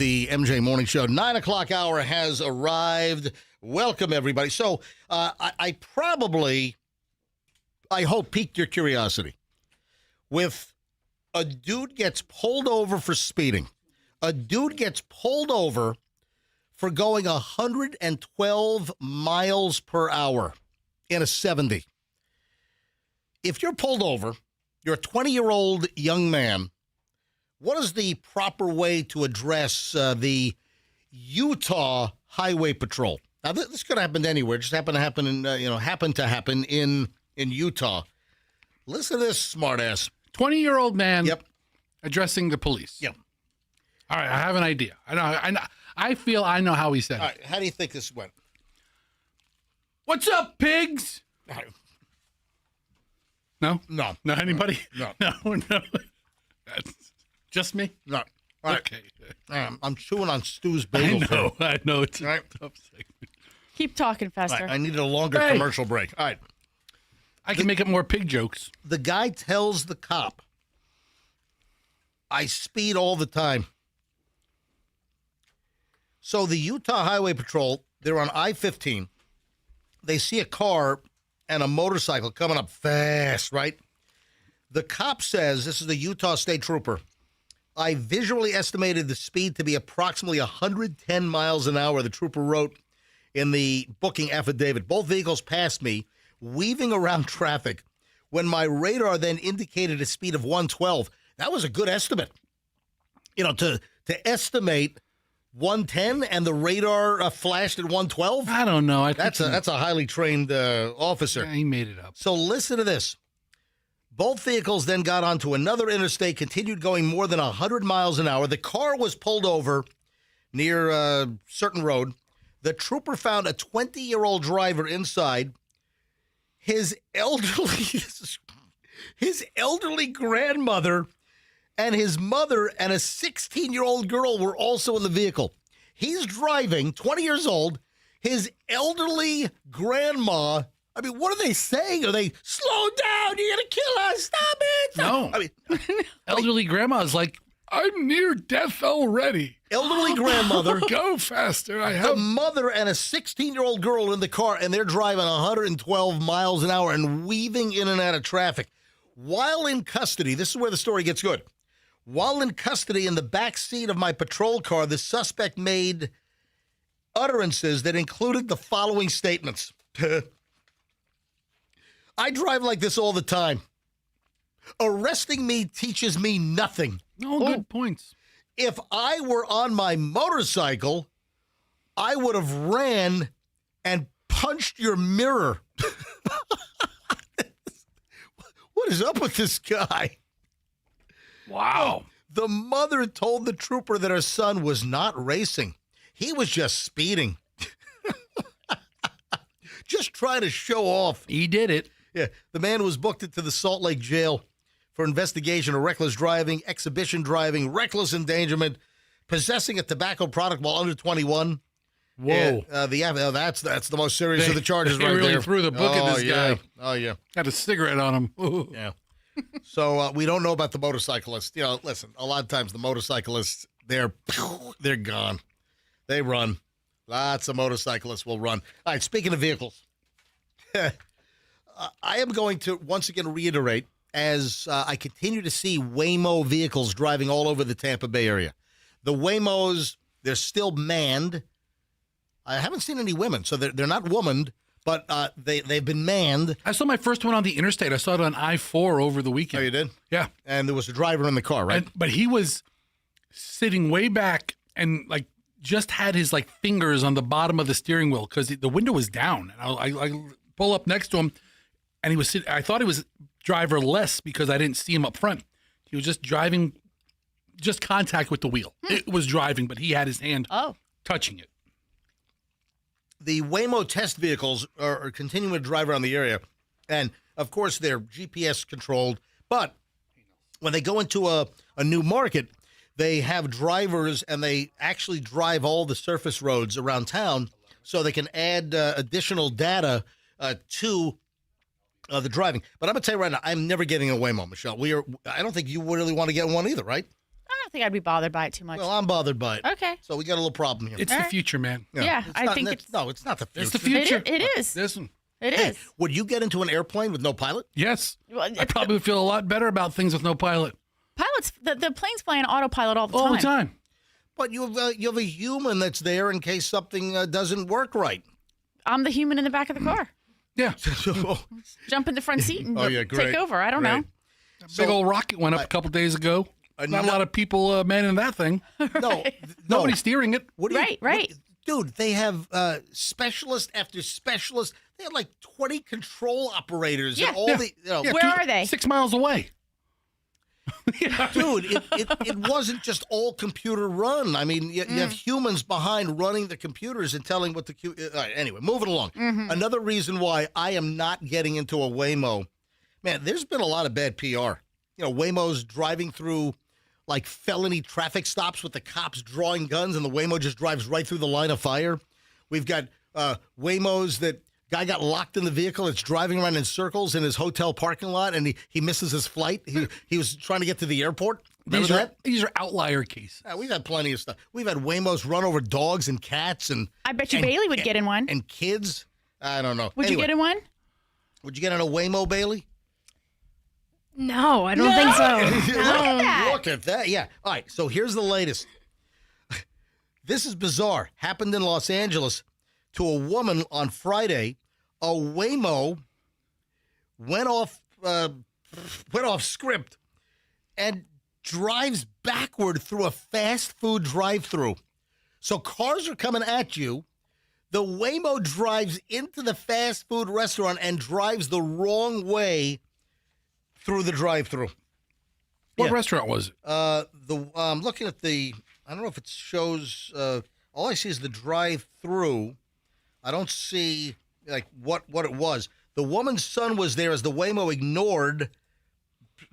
The MJ Morning Show, 9 o'clock hour has arrived. Welcome, everybody. So I hope, piqued your curiosity with a dude gets pulled over for speeding. A dude gets pulled over for going 112 miles per hour in a 70. If you're pulled over, you're a 20-year-old young man, what is the proper way to address the Utah Highway Patrol? Now, this could happen anywhere. It just happened to happen in Utah. Listen to this, smartass. 20-year-old man. Yep. Addressing the police. Yep. All right, I have an idea. I feel I know how he said it. All right, how do you think this went? What's up, pigs? No? No. No, anybody? No. No. That's just me? No. All right. Okay. I'm chewing on Stu's bagel. I know. It's right. tough segment. Keep talking faster. Right, I needed a longer commercial break. All right. I can make up more pig jokes. The guy tells the cop, I speed all the time. So the Utah Highway Patrol, they're on I-15. They see a car and a motorcycle coming up fast, right? The cop says, this is the Utah State Trooper, I visually estimated the speed to be approximately 110 miles an hour, the trooper wrote in the booking affidavit. Both vehicles passed me, weaving around traffic, when my radar then indicated a speed of 112. That was a good estimate. You know, to estimate 110 and the radar flashed at 112? I don't know. That's a highly trained officer. Yeah, he made it up. So listen to this. Both vehicles then got onto another interstate, continued going more than 100 miles an hour. The car was pulled over near a certain road. The trooper found a 20-year-old driver inside. His elderly grandmother and his mother and a 16-year-old girl were also in the vehicle. He's driving, 20 years old. His elderly grandma, I mean, what are they saying? Are they, slow down, you're going to kill us, stop it. No. I mean, elderly grandma is like, I'm near death already. Elderly grandmother. Go faster. The mother and a 16-year-old girl in the car, and they're driving 112 miles an hour and weaving in and out of traffic. While in custody, this is where the story gets good. While in custody in the back seat of my patrol car, the suspect made utterances that included the following statements. I drive like this all the time. Arresting me teaches me nothing. No, good points. If I were on my motorcycle, I would have ran and punched your mirror. What is up with this guy? Wow. The mother told the trooper that her son was not racing. He was just speeding. Just trying to show off. He did it. Yeah. The man was booked into the Salt Lake jail for investigation of reckless driving, exhibition driving, reckless endangerment, possessing a tobacco product while under 21. Whoa. And, that's the most serious of the charges they right really there. threw the book at this guy. Oh, yeah. Had a cigarette on him. Ooh. Yeah. So we don't know about the motorcyclists. You know, listen, a lot of times the motorcyclists, they're gone. They run. Lots of motorcyclists will run. All right, speaking of vehicles, I am going to once again reiterate, as I continue to see Waymo vehicles driving all over the Tampa Bay area. The Waymos, they're still manned. I haven't seen any women, so they're not womaned, but they've been manned. I saw my first one on the interstate. I saw it on I-4 over the weekend. Oh, you did? Yeah. And there was a driver in the car, right? But he was sitting way back and like just had his like fingers on the bottom of the steering wheel because the window was down. And I pull up next to him, and he was sitting. I thought he was driverless because I didn't see him up front. He was just driving, just contact with the wheel. It was driving, but he had his hand touching it. The Waymo test vehicles are continuing to drive around the area, and of course they're GPS controlled. But when they go into a new market, they have drivers, and they actually drive all the surface roads around town, so they can add additional data to the driving. But I'm gonna tell you right now, I'm never getting a Waymo, Michelle. I don't think you really want to get one either, right? don't think I'd be bothered by it too much. Well, I'm bothered by it. Okay. So we got a little problem here. It's the future, man. Yeah, I think it's no, it's not the future. It's the future. It is. Listen. It Hey, is. would you get into an airplane with no pilot? Yes. Well, I probably would feel a lot better about things with no pilot. Pilots, the planes fly on autopilot all the time. All the time. But you have a human that's there in case something doesn't work right. I'm the human in the back of the car. Yeah. Jump in the front seat and great. take over. I don't know. Big old rocket went up a couple days ago. Not a lot of people manning that thing. No, Nobody's steering it. What do you, Right. Dude, they have specialist after specialist. They have like 20 control operators. And all the, Where are they? 6 miles away. Dude, it wasn't just all computer run. I mean, you have humans behind running the computers and telling what the... anyway, moving along. Another reason why I am not getting into a Waymo. Man, there's been a lot of bad PR. You know, Waymo's driving through like felony traffic stops with the cops drawing guns and the Waymo just drives right through the line of fire. We've got Waymos that guy got locked in the vehicle. It's driving around in circles in his hotel parking lot and he misses his flight. He was trying to get to the airport. Remember These are outlier cases. Yeah, we've had plenty of stuff. We've had Waymos run over dogs and cats and... I bet you Bailey would get in one. And kids. I don't know. Would you get in one? Would you get in a Waymo, Bailey? No, I don't think so. No. Look at that. Yeah. All right. So here's the latest. This is bizarre. Happened in Los Angeles to a woman on Friday. A Waymo went off script and drives backward through a fast food drive-through. So cars are coming at you. The Waymo drives into the fast food restaurant and drives the wrong way through the drive-through. What restaurant was it? I'm looking at the. I don't know if it shows. All I see is the drive-through. I don't see like what it was. The woman's son was there as the Waymo ignored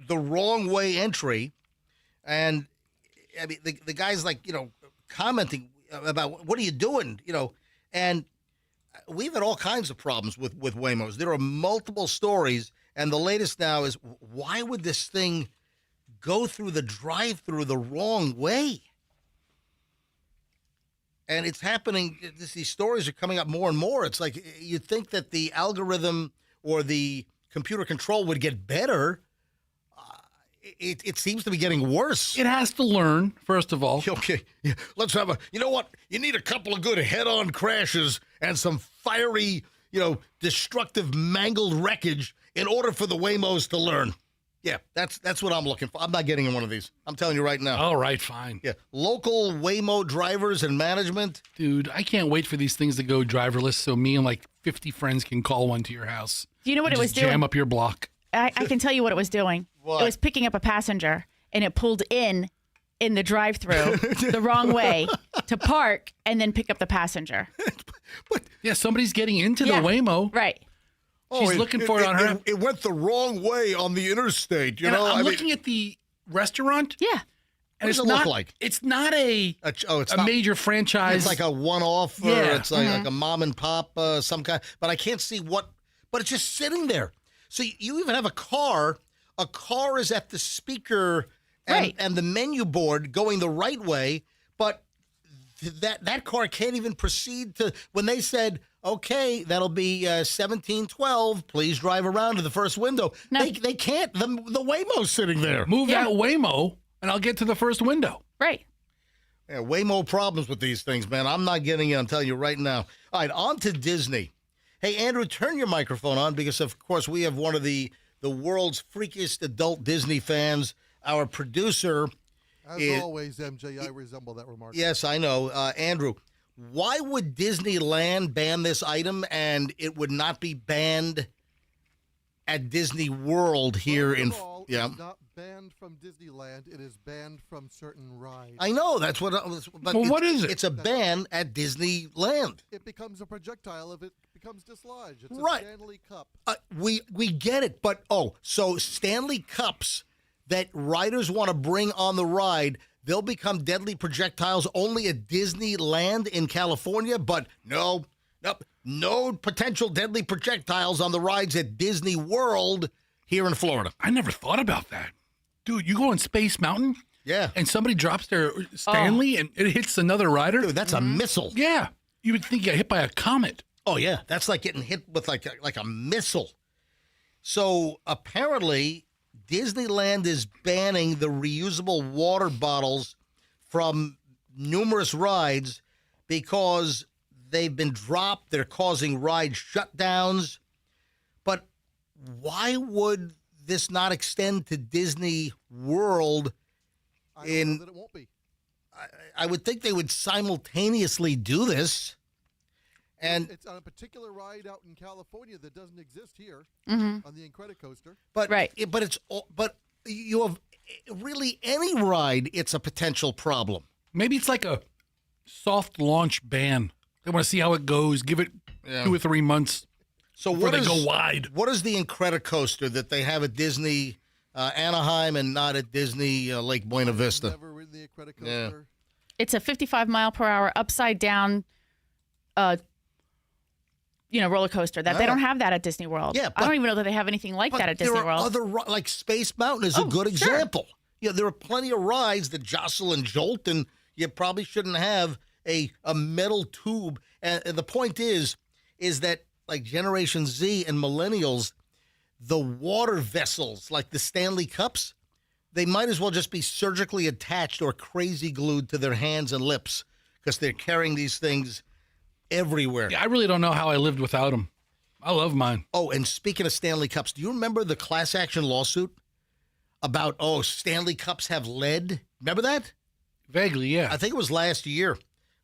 the wrong way entry, and I mean the guy's like commenting about what are you doing, and we've had all kinds of problems with Waymos. There are multiple stories. And the latest now is, why would this thing go through the drive-through the wrong way? And it's happening. These stories are coming up more and more. It's like you'd think that the algorithm or the computer control would get better. It seems to be getting worse. It has to learn, first of all. Okay, yeah. Let's have a. You know what? You need a couple of good head-on crashes and some fiery, destructive, mangled wreckage in order for the Waymos to learn. Yeah, that's what I'm looking for. I'm not getting in one of these. I'm telling you right now. All right, fine. Yeah, local Waymo drivers and management. Dude, I can't wait for these things to go driverless so me and like 50 friends can call one to your house. Do you know what it was doing? Jam up your block. I can tell you what it was doing. What? It was picking up a passenger, and it pulled in the drive-through the wrong way to park and then pick up the passenger. Yeah, somebody's getting into the Waymo. Right. She's looking for it on her. It went the wrong way on the interstate. I'm looking at the restaurant. Yeah. And What does it look like? It's not a major franchise. It's like a one-off, or it's like a mom and pop, some kind. But I can't see what. But it's just sitting there. So you even have a car. A car is at the speaker and the menu board going the right way, but that car can't even proceed to when they said, okay, that'll be 1712. Please drive around to the first window. No. They can't. The Waymo's sitting there. Move that Waymo, and I'll get to the first window. Right. Yeah, way more problems with these things, man. I'm not getting it. I'm telling you right now. All right, on to Disney. Hey, Andrew, turn your microphone on because, of course, we have one of the world's freakiest adult Disney fans. Our producer. As always, MJ, I resemble that remark. Yes, I know. Andrew, why would Disneyland ban this item and it would not be banned at Disney World here in... Yeah. It's not banned from Disneyland. It is banned from certain rides. I know. That's what... But well, what is it? It's a ban at Disneyland. It becomes a projectile if it becomes dislodged. It's right. a Stanley Cup. We get it, but so Stanley Cups that riders want to bring on the ride, they'll become deadly projectiles only at Disneyland in California, but no potential deadly projectiles on the rides at Disney World here in Florida. I never thought about that. Dude, you go on Space Mountain, Yeah. And somebody drops their Stanley and it hits another rider. Dude, that's a missile. Yeah. You would think you got hit by a comet. Oh, yeah. That's like getting hit with like a missile. So apparently, Disneyland is banning the reusable water bottles from numerous rides because they've been dropped. They're causing ride shutdowns. But why would this not extend to Disney World? I don't know that it won't be. I would think they would simultaneously do this. And it's on a particular ride out in California that doesn't exist here Mm-hmm. on the Incredicoaster. But but you have really any ride. It's a potential problem. Maybe it's like a soft launch ban. They want to see how it goes. Give it 2 or 3 months. So before what they go wide. What is the Incredicoaster that they have at Disney Anaheim and not at Disney Lake Buena Vista? Never ridden the Incredicoaster. It's a 55 mile per hour upside down, roller coaster. That they don't have that at Disney World. Yeah, I don't even know that they have anything like that at Disney there are World. other like Space Mountain is a good example. Yeah, there are plenty of rides that jostle and jolt, and you probably shouldn't have a metal tube. And the point is that like Generation Z and Millennials, the water vessels like the Stanley Cups, they might as well just be surgically attached or crazy glued to their hands and lips because they're carrying these things everywhere. Yeah, I really don't know how I lived without them. I love mine. Oh, and speaking of Stanley Cups, do you remember the class action lawsuit about, Stanley Cups have lead? Remember that? Vaguely, yeah. I think it was last year.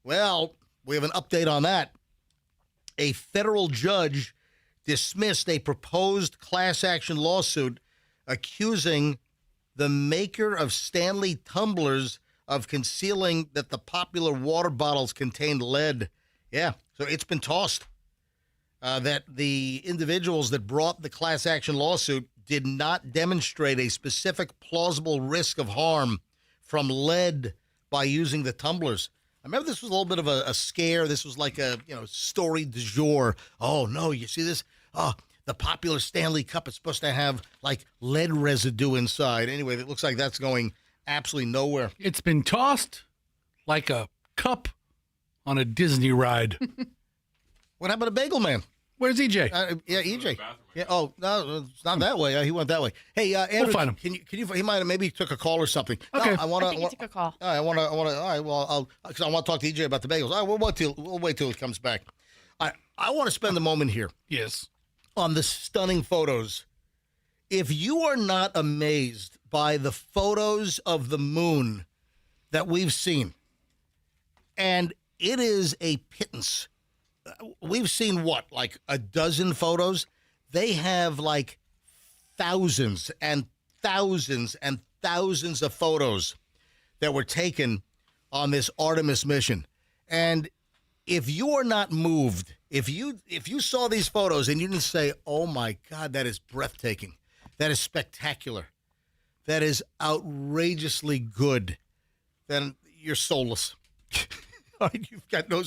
Well, we have an update on that. A federal judge dismissed a proposed class action lawsuit accusing the maker of Stanley tumblers of concealing that the popular water bottles contained lead. Yeah, so it's been tossed. That the individuals that brought the class action lawsuit did not demonstrate a specific plausible risk of harm from lead by using the tumblers. I remember this was a little bit of a scare. This was like a story du jour. Oh, no, you see this? Oh, the popular Stanley Cup is supposed to have like lead residue inside. Anyway, it looks like that's going absolutely nowhere. It's been tossed like a cup on a Disney ride. What happened to Bagel Man? Where's EJ? Yeah, EJ. Yeah. Oh no, it's not that way. He went that way. Hey, Andrew, We'll find him. Can you? He might have maybe took a call or something. Okay. No, I think he took a call. I want to. All right. Well, because I want to talk to EJ about the bagels. All right, we'll wait till he comes back. I want to spend a moment here. Yes. On the stunning photos. If you are not amazed by the photos of the moon that we've seen, and it is a pittance. We've seen what, like a dozen photos? They have like thousands and thousands and thousands of photos that were taken on this Artemis mission. And if you are not moved, if you saw these photos and you didn't say, "Oh my God, that is breathtaking. That is spectacular. That is outrageously good," then you're soulless. You've got no.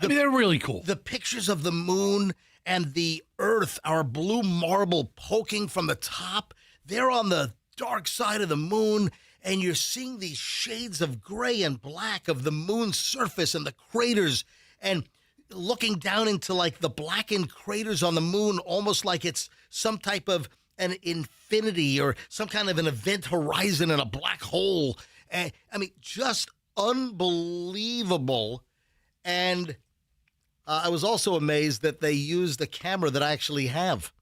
They're really cool. The pictures of the moon and the Earth, our blue marble poking from the top. They're on the dark side of the moon, and you're seeing these shades of gray and black of the moon's surface and the craters, and looking down into like the blackened craters on the moon, almost like it's some type of an infinity or some kind of an event horizon in a black hole. I mean, just unbelievable. And I was also amazed that they used the camera that I actually have.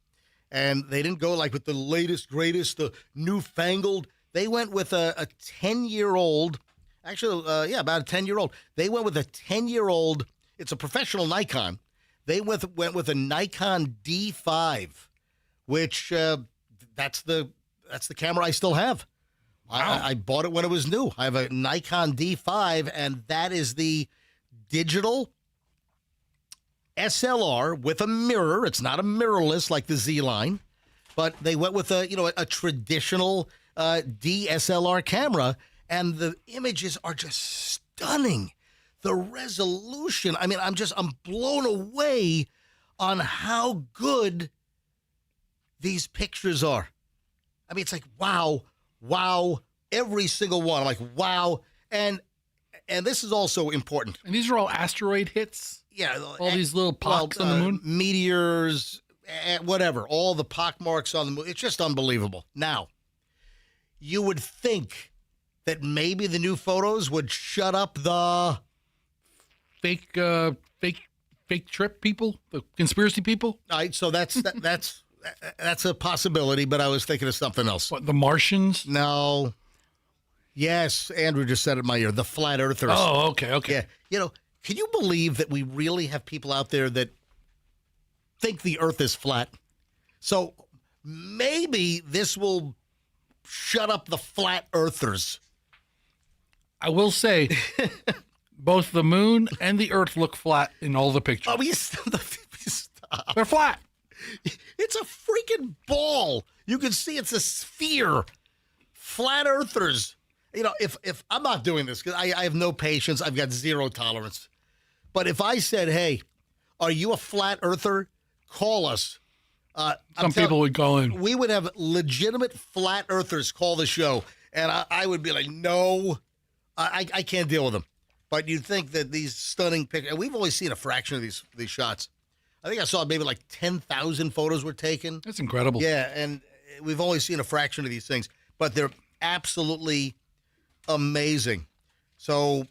And they didn't go like with the latest, greatest, the newfangled. They went with a 10-year-old, actually, about a 10-year-old. They went with a 10-year-old. It's a professional Nikon. They went with a Nikon D5, which that's the camera I still have. Wow. I bought it when it was new. I have a Nikon D5, and that is the digital SLR with a mirror. It's not a mirrorless like the Z-Line, but they went with a traditional DSLR camera, and the images are just stunning. The resolution, I mean, I'm blown away on how good these pictures are. I mean, it's like, wow, wow, Every single one. I'm like, wow. And this is also important. And these are all asteroid hits? Yeah. All these little pocks on the moon? Meteors, whatever. All the pock marks on the moon. It's just unbelievable. Now, you would think that maybe the new photos would shut up the fake trip people, the conspiracy people. All right, so that's a possibility, but I was thinking of something else. What, the Martians? No. Yes, Andrew just said it in my ear. The flat earthers. Oh, okay. Yeah, you know, can you believe that we really have people out there that think the Earth is flat? So maybe this will shut up the flat earthers. I will say, both the moon and the Earth look flat in all the pictures. Oh, stop. They're flat. It's a freaking ball. You can see it's a sphere. Flat earthers. You know, if I'm not doing this because I have no patience, I've got zero tolerance. But if I said, hey, are you a flat earther? Call us. Some people would call in. We would have legitimate flat earthers call the show. And I would be like, no, I can't deal with them. But you'd think that these stunning pictures, and we've only seen a fraction of these shots. I think I saw maybe like 10,000 photos were taken. That's incredible. Yeah, and we've only seen a fraction of these things. But they're absolutely amazing. So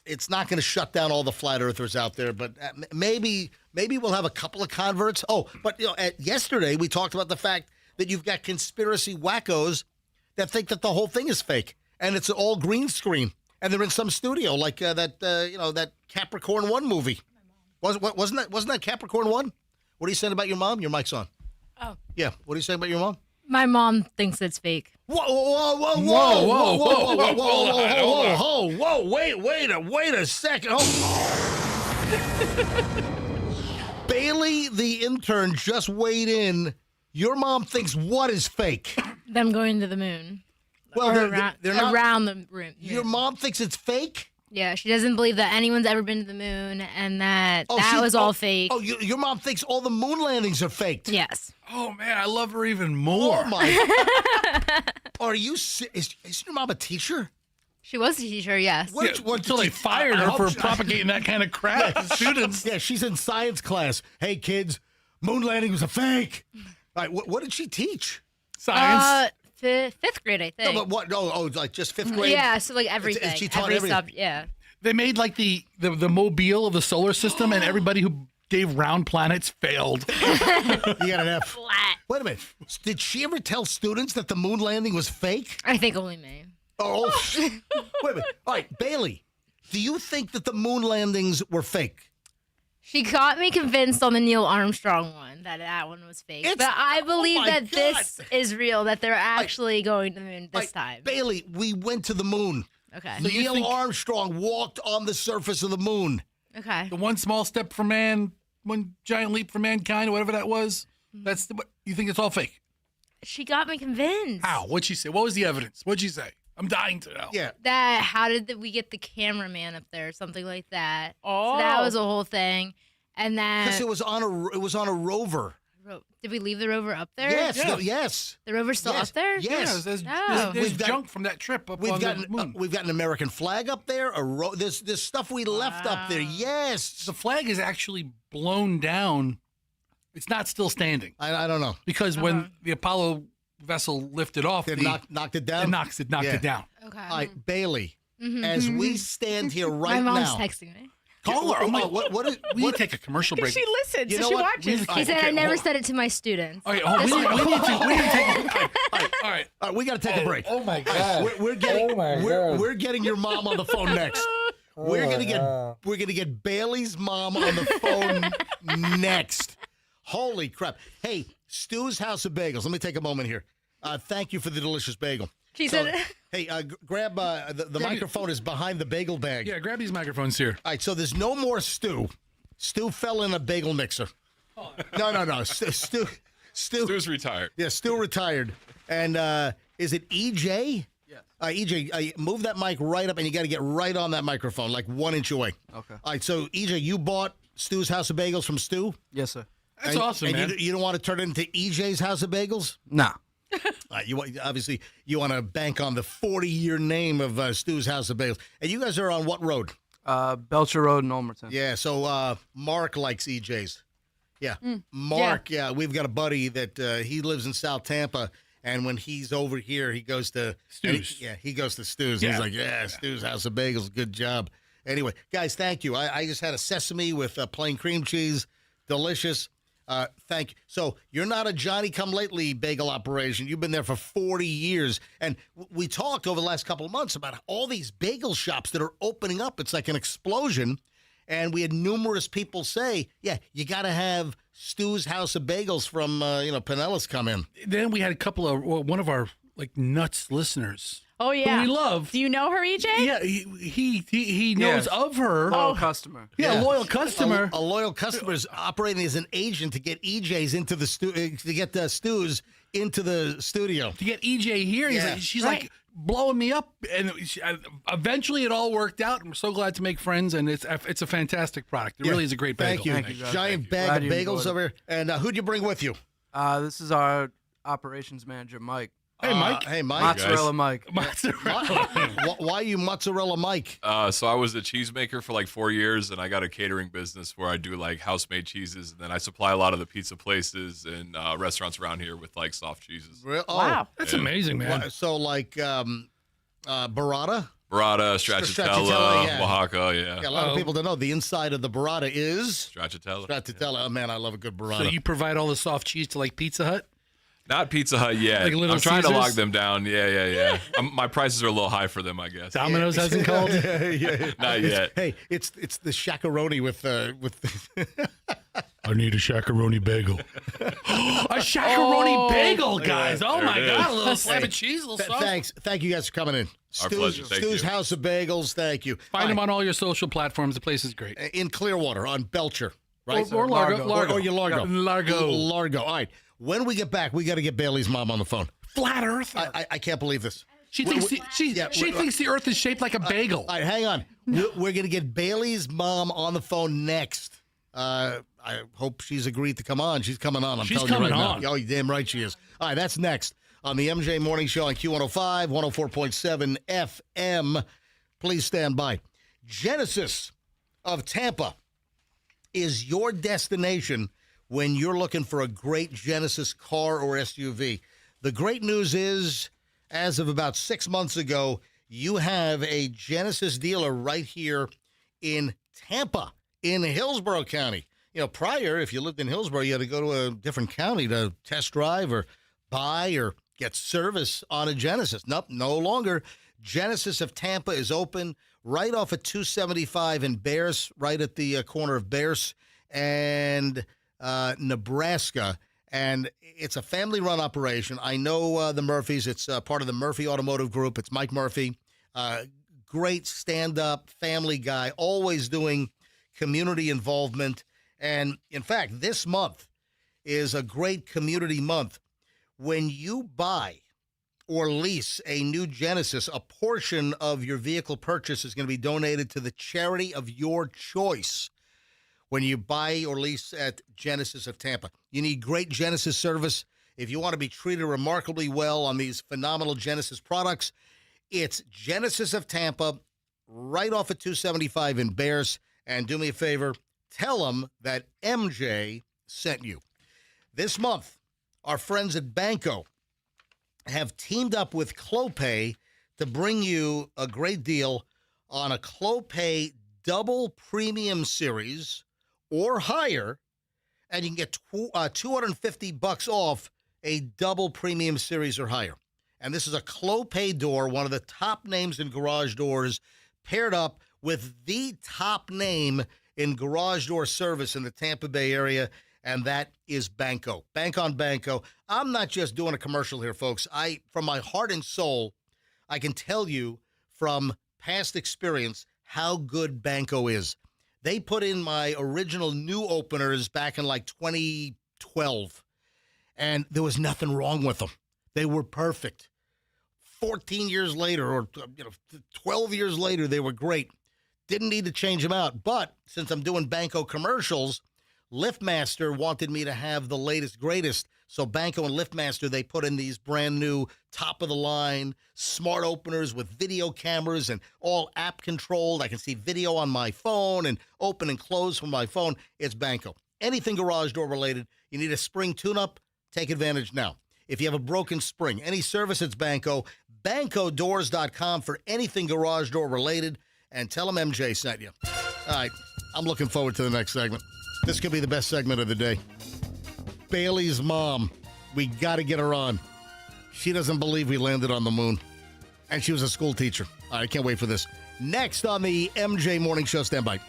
it's not going to shut down all the flat earthers out there, but maybe we'll have a couple of converts. Oh, but yesterday we talked about the fact that you've got conspiracy wackos that think that the whole thing is fake and it's all green screen and they're in some studio like that Capricorn 1 movie. Wasn't that Capricorn 1? What are you saying about your mom? Your mic's on. Oh. Yeah. What are you saying about your mom? My mom thinks it's fake. Whoa, wait a second. Bailey, the intern, just weighed in. Your mom thinks what is fake? Them going to the moon. Well, they're not around the room. Your mom thinks it's fake? Yeah, she doesn't believe that anyone's ever been to the moon and that was all fake. Oh, your mom thinks all the moon landings are faked? Yes. Oh, man, I love her even more. Oh, my. Are you is your mom a teacher? She was a teacher, yes. Until they fired her for propagating that kind of crap to students. Yeah, she's in science class. Hey, kids, moon landing was a fake. All right, what did she teach? Science. Fifth grade, I think. No, but what? Oh, like just fifth grade? Yeah, so like everything. She taught everything. Yeah. They made like the mobile of the solar system, and everybody who gave round planets failed. You got an F. Flat. Wait a minute. Did she ever tell students that the moon landing was fake? I think only me. Oh, wait a minute. All right, Bailey, do you think that the moon landings were fake? She got me convinced on the Neil Armstrong one that one was fake. But I believe that this is real, that they're actually going to the moon this time. Bailey, we went to the moon. Okay. Neil Armstrong walked on the surface of the moon. Okay. The one small step for man, one giant leap for mankind, whatever that was. That's you think it's all fake? She got me convinced. How? What'd she say? What was the evidence? What'd she say? I'm dying to know. Yeah. That how did we get the cameraman up there? Something like that. Oh. So that was a whole thing. And then Because it was on a rover. Did we leave the rover up there? Yes. The rover's still up there? Yes. There's junk from that trip up on the moon. We've got an American flag up there. There's stuff we left up there. Yes. The flag is actually blown down. It's not still standing. I don't know. Because when the Apollo vessel lifted off, It knocked it down? It knocked it down. Okay. All right, Bailey, as we stand here right My now. mom's texting me. Call her. We need to take a commercial break. She listens, You know she what? watches. He said I never said it to my students. All right, we need to take All right, we got to take a break. Oh my All right, God. we're getting your mom on the phone next. We're gonna get Bailey's mom on the phone next. Holy crap! Hey, Stu's House of Bagels. Let me take a moment here. Thank you for the delicious bagel. She said, "Hey, grab the microphone is behind the bagel bag. Yeah, grab these microphones here. All right, so there's no more Stu. Stu fell in a bagel mixer. No. Stu's retired. Yeah, Stu retired. And is it EJ? Yes. EJ, move that mic right up, and you got to get right on that microphone, like 1 inch away. Okay. All right, so EJ, you bought Stu's House of Bagels from Stu? Yes, sir. That's awesome, and man. You don't want to turn it into EJ's House of Bagels? Nah. Obviously you want to bank on the 40-year name of Stu's House of Bagels. And you guys are on what road? Belcher Road in Ulmerton. Yeah, so Mark likes EJ's. Yeah, Mark. Yeah, we've got a buddy that he lives in South Tampa, and when he's over here, he goes to Stu's. He goes to Stu's. He's like, Stu's House of Bagels, good job. Anyway, guys, thank you. I just had a sesame with plain cream cheese, delicious. Thank you. So you're not a Johnny-come-lately bagel operation. You've been there for 40 years. And we talked over the last couple of months about all these bagel shops that are opening up. It's like an explosion. And we had numerous people say, you got to have Stu's House of Bagels from, Pinellas come in. Then we had one of our nuts listeners. Oh, yeah. Who we love. Do you know her, EJ? Yeah, he knows of her. Loyal customer. Yeah, loyal customer. A loyal customer is operating as an agent to get EJ's into the to get the Stu's into the studio. To get EJ here, she's like blowing me up, and eventually it all worked out. And we're so glad to make friends, and it's a fantastic product. It really is a great bagel. Thank you. Giant bag of bagels over here. And who'd you bring with you? This is our operations manager, Mike. Hey, Mike. Hey, Mike. Mozzarella Mike. Why are you Mozzarella Mike? So I was a cheesemaker for 4 years, and I got a catering business where I do house-made cheeses, and then I supply a lot of the pizza places and restaurants around here with soft cheeses. Wow, that's amazing, man. So burrata. Burrata, stracciatella, Oaxaca, Yeah, a lot of people don't know the inside of the burrata is stracciatella. Stracciatella. Oh man, I love a good burrata. So you provide all the soft cheese to Pizza Hut? Not Pizza Hut yet. Little I'm trying to Caesars? lock them down. Yeah. My prices are a need a high for them, I guess. Domino's hasn't called? Not yet. Hey, it's the shakaroni with I need a shakaroni bagel. A shakaroni bagel, guys. Oh, my God. A little slab of cheese, a little sauce. Thank you guys for coming in. Our pleasure. Thank Stu's you. House of Bagels. Thank you. Find them on all your social platforms. The place is great. In Clearwater on Belcher, right? Or Largo. Or your Largo. Largo. All right. When we get back, we got to get Bailey's mom on the phone. Flat Earth. I can't believe this. She thinks the Earth is shaped like a bagel. All right, hang on. We're going to get Bailey's mom on the phone next. I hope she's agreed to come on. She's coming on. She's telling you coming right on. now. Oh, you're damn right she is. All right, that's next on the MJ Morning Show on Q105, 104.7 FM. Please stand by. Genesis of Tampa is your destination when you're looking for a great Genesis car or SUV. The great news is, as of about 6 months ago, you have a Genesis dealer right here in Tampa, in Hillsborough County. Prior, if you lived in Hillsborough, you had to go to a different county to test drive or buy or get service on a Genesis. Nope, no longer. Genesis of Tampa is open right off of 275 in Bears, right at the corner of Bears and Nebraska. And it's a family-run operation. I know the Murphys. It's part of the Murphy Automotive Group. It's Mike Murphy. Great stand-up family guy, always doing community involvement. And, in fact, this month is a great community month. When you buy or lease a new Genesis, a portion of your vehicle purchase is going to be donated to the charity of your choice. When you buy or lease at Genesis of Tampa, you need great Genesis service. If you want to be treated remarkably well on these phenomenal Genesis products, it's Genesis of Tampa, right off at 275 in Bears. And do me a favor, tell them that MJ sent you. This month, our friends at Banco have teamed up with Clopay to bring you a great deal on a Clopay double premium series or higher, and you can get $250 off a double premium series or higher. And this is a Clopay door, one of the top names in garage doors, paired up with the top name in garage door service in the Tampa Bay area, and that is Banco. Bank on Banco. I'm not just doing a commercial here, folks. From my heart and soul, I can tell you from past experience how good Banco is. They put in my original new openers back in 2012, and there was nothing wrong with them. They were perfect. 14 years later, or 12 years later, they were great. Didn't need to change them out. But since I'm doing Banco commercials, LiftMaster wanted me to have the latest, greatest. So Banco and LiftMaster, they put in these brand new top-of-the-line smart openers with video cameras and all app-controlled. I can see video on my phone and open and close from my phone. It's Banco. Anything garage door related, you need a spring tune-up, take advantage now. If you have a broken spring, any service, it's Banco. BancoDoors.com for anything garage door related. And tell them MJ sent you. All right, I'm looking forward to the next segment. This could be the best segment of the day. Bailey's mom. We got to get her on. She doesn't believe we landed on the moon. And she was a school teacher. All right, I can't wait for this. Next on the MJ Morning Show. Stand by.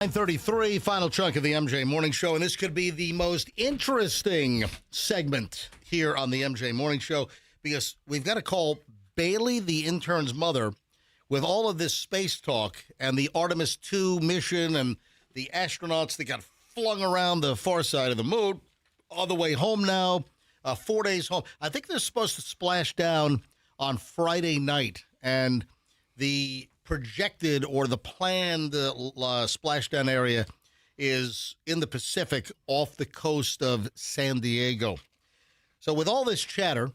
9:33, final chunk of the MJ Morning Show, and this could be the most interesting segment here on the MJ Morning Show because we've got to call Bailey, the intern's mother, with all of this space talk and the Artemis 2 mission and the astronauts that got flung around the far side of the moon, all the way home now, 4 days home. I think they're supposed to splash down on Friday night, and the projected or the planned splashdown area is in the Pacific off the coast of San Diego. So with all this chatter,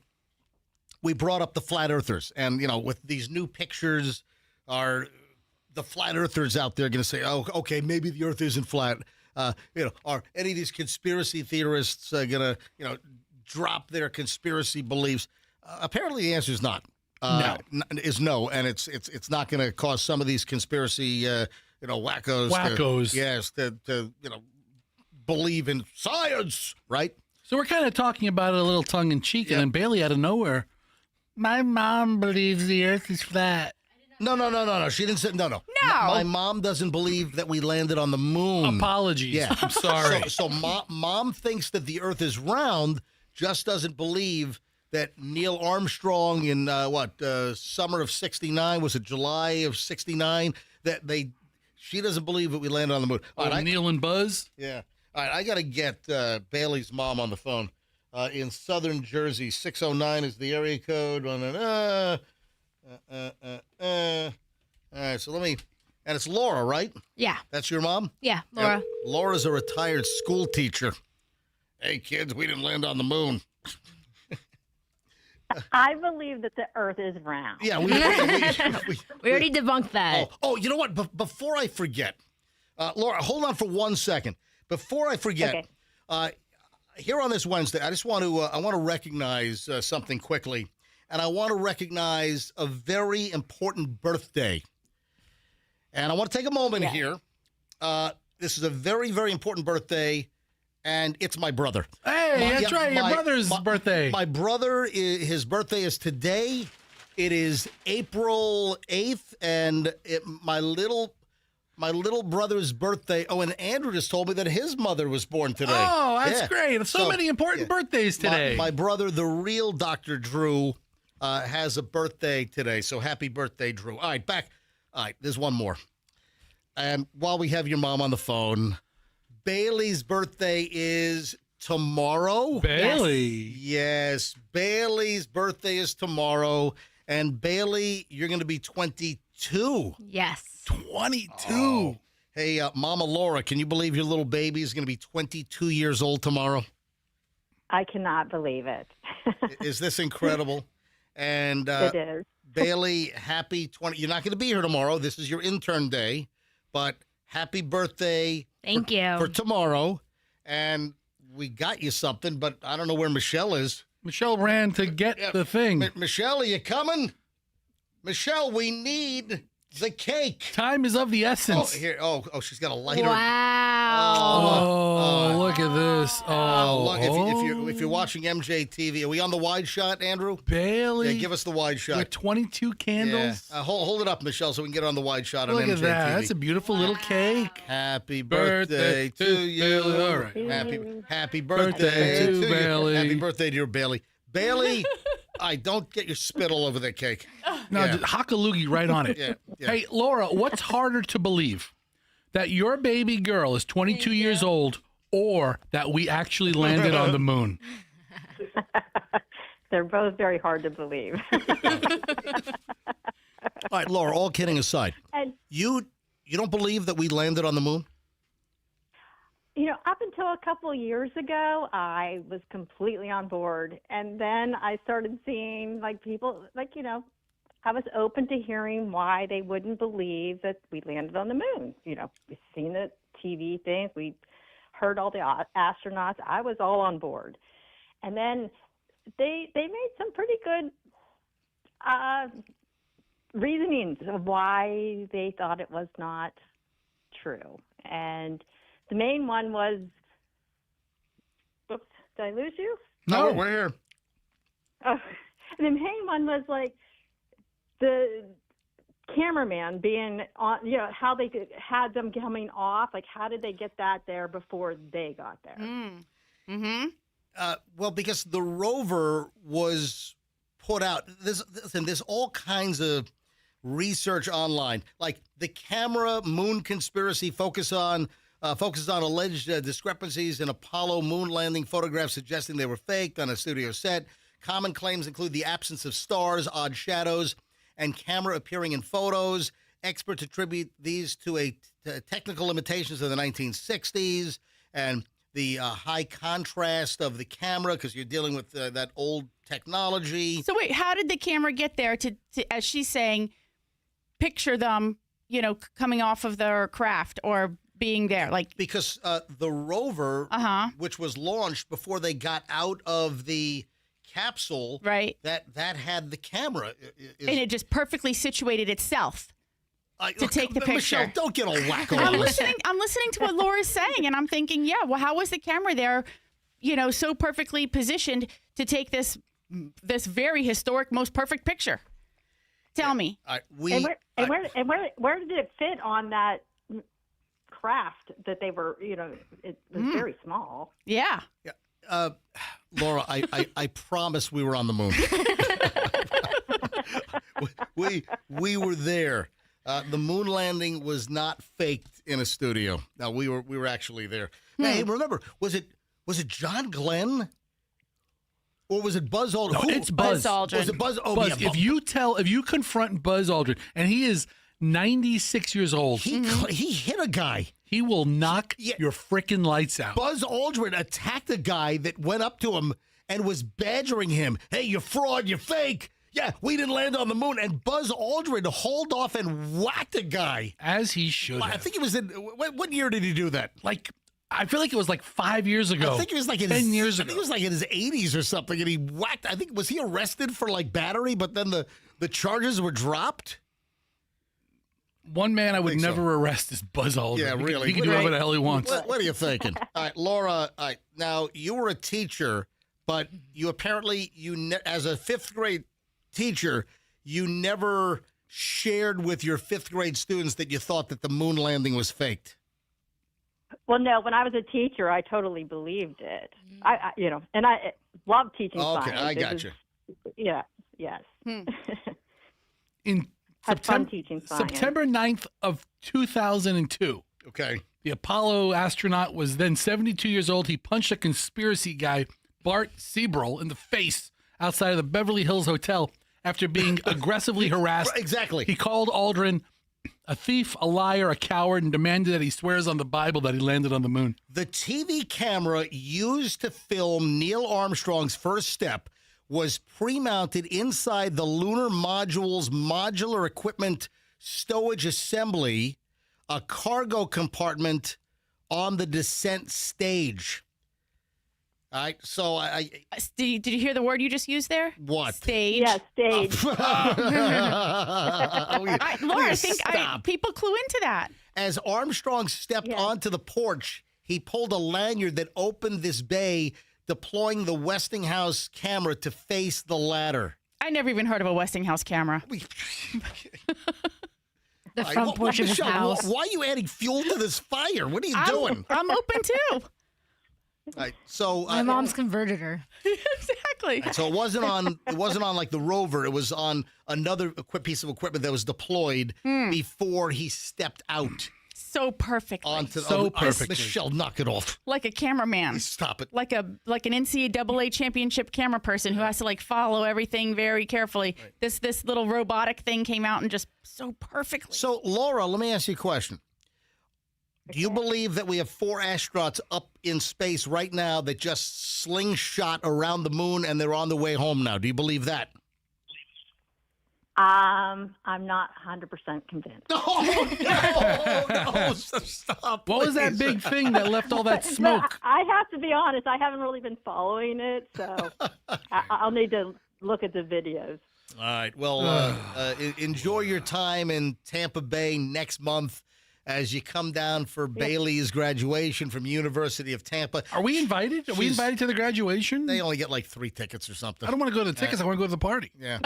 we brought up the flat earthers. And, you know, with these new pictures, are the flat earthers out there going to say, oh, okay, maybe the earth isn't flat? Are any of these conspiracy theorists going to, drop their conspiracy beliefs? Apparently the answer is not. No, and it's not going to cause some of these conspiracy, wackos, to believe in science, right? So we're kind of talking about it a little tongue in cheek, and then Bailey out of nowhere, my mom believes the Earth is flat. No. She didn't say no. My mom doesn't believe that we landed on the moon. Apologies. Yeah, I'm sorry. So mom thinks that the Earth is round, just doesn't believe that Neil Armstrong in summer of '69, was it July of '69? She doesn't believe that we landed on the moon. Neil and Buzz? Yeah. All right, I got to get Bailey's mom on the phone. In southern Jersey, 609 is the area code. All right, so and it's Laura, right? Yeah. That's your mom? Yeah, Laura. Laura's a retired school teacher. Hey, kids, we didn't land on the moon. I believe that the Earth is round. Yeah, we already debunked that. Oh, you know what? Before I forget, Laura, hold on for 1 second. Before I forget, here on this Wednesday, I just want to recognize something quickly, and I want to recognize a very important birthday. And I want to take a moment here. This is a very, very important birthday. And it's my brother. Hey, that's right. Your brother's birthday. My brother, his birthday is today. It is April 8th, and my little brother's birthday. Oh, and Andrew just told me that his mother was born today. Oh, that's great. So many important birthdays today. My brother, the real Dr. Drew, has a birthday today. So happy birthday, Drew. All right, there's one more. And while we have your mom on the phone, Bailey's birthday is tomorrow. Bailey? Yes, Bailey's birthday is tomorrow. And Bailey, you're going to be 22. Yes. 22. Oh. Hey, Mama Laura, can you believe your little baby is going to be 22 years old tomorrow? I cannot believe it. Is this incredible? And it is. Bailey, happy 20. You're not going to be here tomorrow. This is your intern day. But happy birthday. Thank you. For tomorrow. And we got you something, but I don't know where Michelle is. Michelle ran to get the thing. Michelle, are you coming? Michelle, we need the cake. Time is of the essence. Oh, she's got a lighter. Wow. Oh, look at this. Oh, look, if you're watching MJ TV, are we on the wide shot, Andrew? Bailey. Yeah, give us the wide shot. With 22 candles. Yeah. Hold it up, Michelle, so we can get on the wide shot on MJ TV. Look at that. That's a beautiful little cake. Happy birthday to you. Bailey. All right. Happy birthday to Bailey. Happy birthday to your Bailey. Bailey, don't get your spit all over that cake. No, hock a loogie right on it. Yeah. Hey, Laura, what's harder to believe? That your baby girl is 22 years old or that we actually landed on the moon? They're both very hard to believe. All right, Laura, all kidding aside, and you don't believe that we landed on the moon? Up until a couple of years ago, I was completely on board. And then I started seeing, people, I was open to hearing why they wouldn't believe that we landed on the moon. You know, we've seen the TV things, we heard all the astronauts. I was all on board. And then they made some pretty good reasonings of why they thought it was not true. And the main one was, oops, did I lose you? No, we're here. Oh, the main one was like the cameraman being on, you know, how they had them coming off. Like, how did they get that there before they got there? Mm-hmm. Well, because the rover was put out. There's all kinds of research online. Like the camera moon conspiracy focuses on alleged discrepancies in Apollo moon landing photographs suggesting they were faked on a studio set. Common claims include the absence of stars, odd shadows, and camera appearing in photos. Experts attribute these to technical limitations of the 1960s and the high contrast of the camera because you're dealing with that old technology. So wait, how did the camera get there to, as she's saying, picture them, you know, coming off of their craft or being there? Like, because the rover, which was launched before they got out of the capsule, right? That had the camera, and it just perfectly situated itself to take the picture. Michelle, don't get all wacko. I'm listening to what Laura's saying, and I'm thinking, yeah, well, how was the camera there, you know, so perfectly positioned to take this very historic, most perfect picture? Tell me. Where did it fit on that craft that they were? You know, it was very small. Yeah. Laura, I promise we were on the moon. we were there. The moon landing was not faked in a studio. No, we were actually there. Hey, remember, was it John Glenn? Or was it Buzz Aldrin? No, it's Buzz Aldrin. Was it Buzz? Oh, Buzz, yeah, if you confront Buzz Aldrin, and he is 96 years old, he hit a guy. He will knock your freaking lights out. Buzz Aldrin attacked a guy that went up to him and was badgering him. Hey, you fraud, you fake. Yeah, we didn't land on the moon. And Buzz Aldrin hauled off and whacked a guy. As he should have. I think it was in, what year did he do that? Like, I feel like it was like 5 years ago. I think it was like 10 years ago. I think it was like in his 80s or something. And he whacked, I think, was he arrested for like battery, but then the charges were dropped? One man I would never arrest is Buzz Aldrin. Yeah, really. He can do whatever the hell he wants. What are you thinking? All right, Laura, now you were a teacher, but you apparently, as a fifth grade teacher, you never shared with your fifth grade students that you thought that the moon landing was faked. Well, no, when I was a teacher, I totally believed it. I love teaching science. Okay, I got you. Yeah, yes. In September 9th of 2002. Okay. The Apollo astronaut was then 72 years old. He punched a conspiracy guy, Bart Sebrel, in the face outside of the Beverly Hills Hotel after being aggressively harassed. Exactly. He called Aldrin a thief, a liar, a coward, and demanded that he swears on the Bible that he landed on the moon. The TV camera used to film Neil Armstrong's first step was pre-mounted inside the lunar module's modular equipment stowage assembly, a cargo compartment on the descent stage. All right, so did you hear the word you just used there? What? Stage. Yeah, stage. Laura, I think people clue into that. As Armstrong stepped onto the porch, he pulled a lanyard that opened this bay, deploying the Westinghouse camera to face the ladder. I never even heard of a Westinghouse camera. The front porch of his house. Why are you adding fuel to this fire? What are you doing? I'm open too. Right, so my mom's converted her. Exactly. So it wasn't on like the rover. It was on another piece of equipment that was deployed before he stepped out. So perfectly. Perfectly. Michelle, knock it off. Like a cameraman. Stop it. Like an NCAA championship camera person who has to like follow everything very carefully. Right. This little robotic thing came out and just so perfectly. So Laura, let me ask you a question. Do you believe that we have 4 astronauts up in space right now that just slingshot around the moon and they're on the way home now? Do you believe that? I'm not 100% convinced. No, stop. What was that please. big thing that left all that smoke? I have to be honest. I haven't really been following it, so I'll need to look at the videos. All right. Well, enjoy your time in Tampa Bay next month as you come down for Bailey's graduation from University of Tampa. Are we invited? Are we invited to the graduation? They only get like 3 tickets or something. I don't want to go to the tickets. I want to go to the party. Yeah.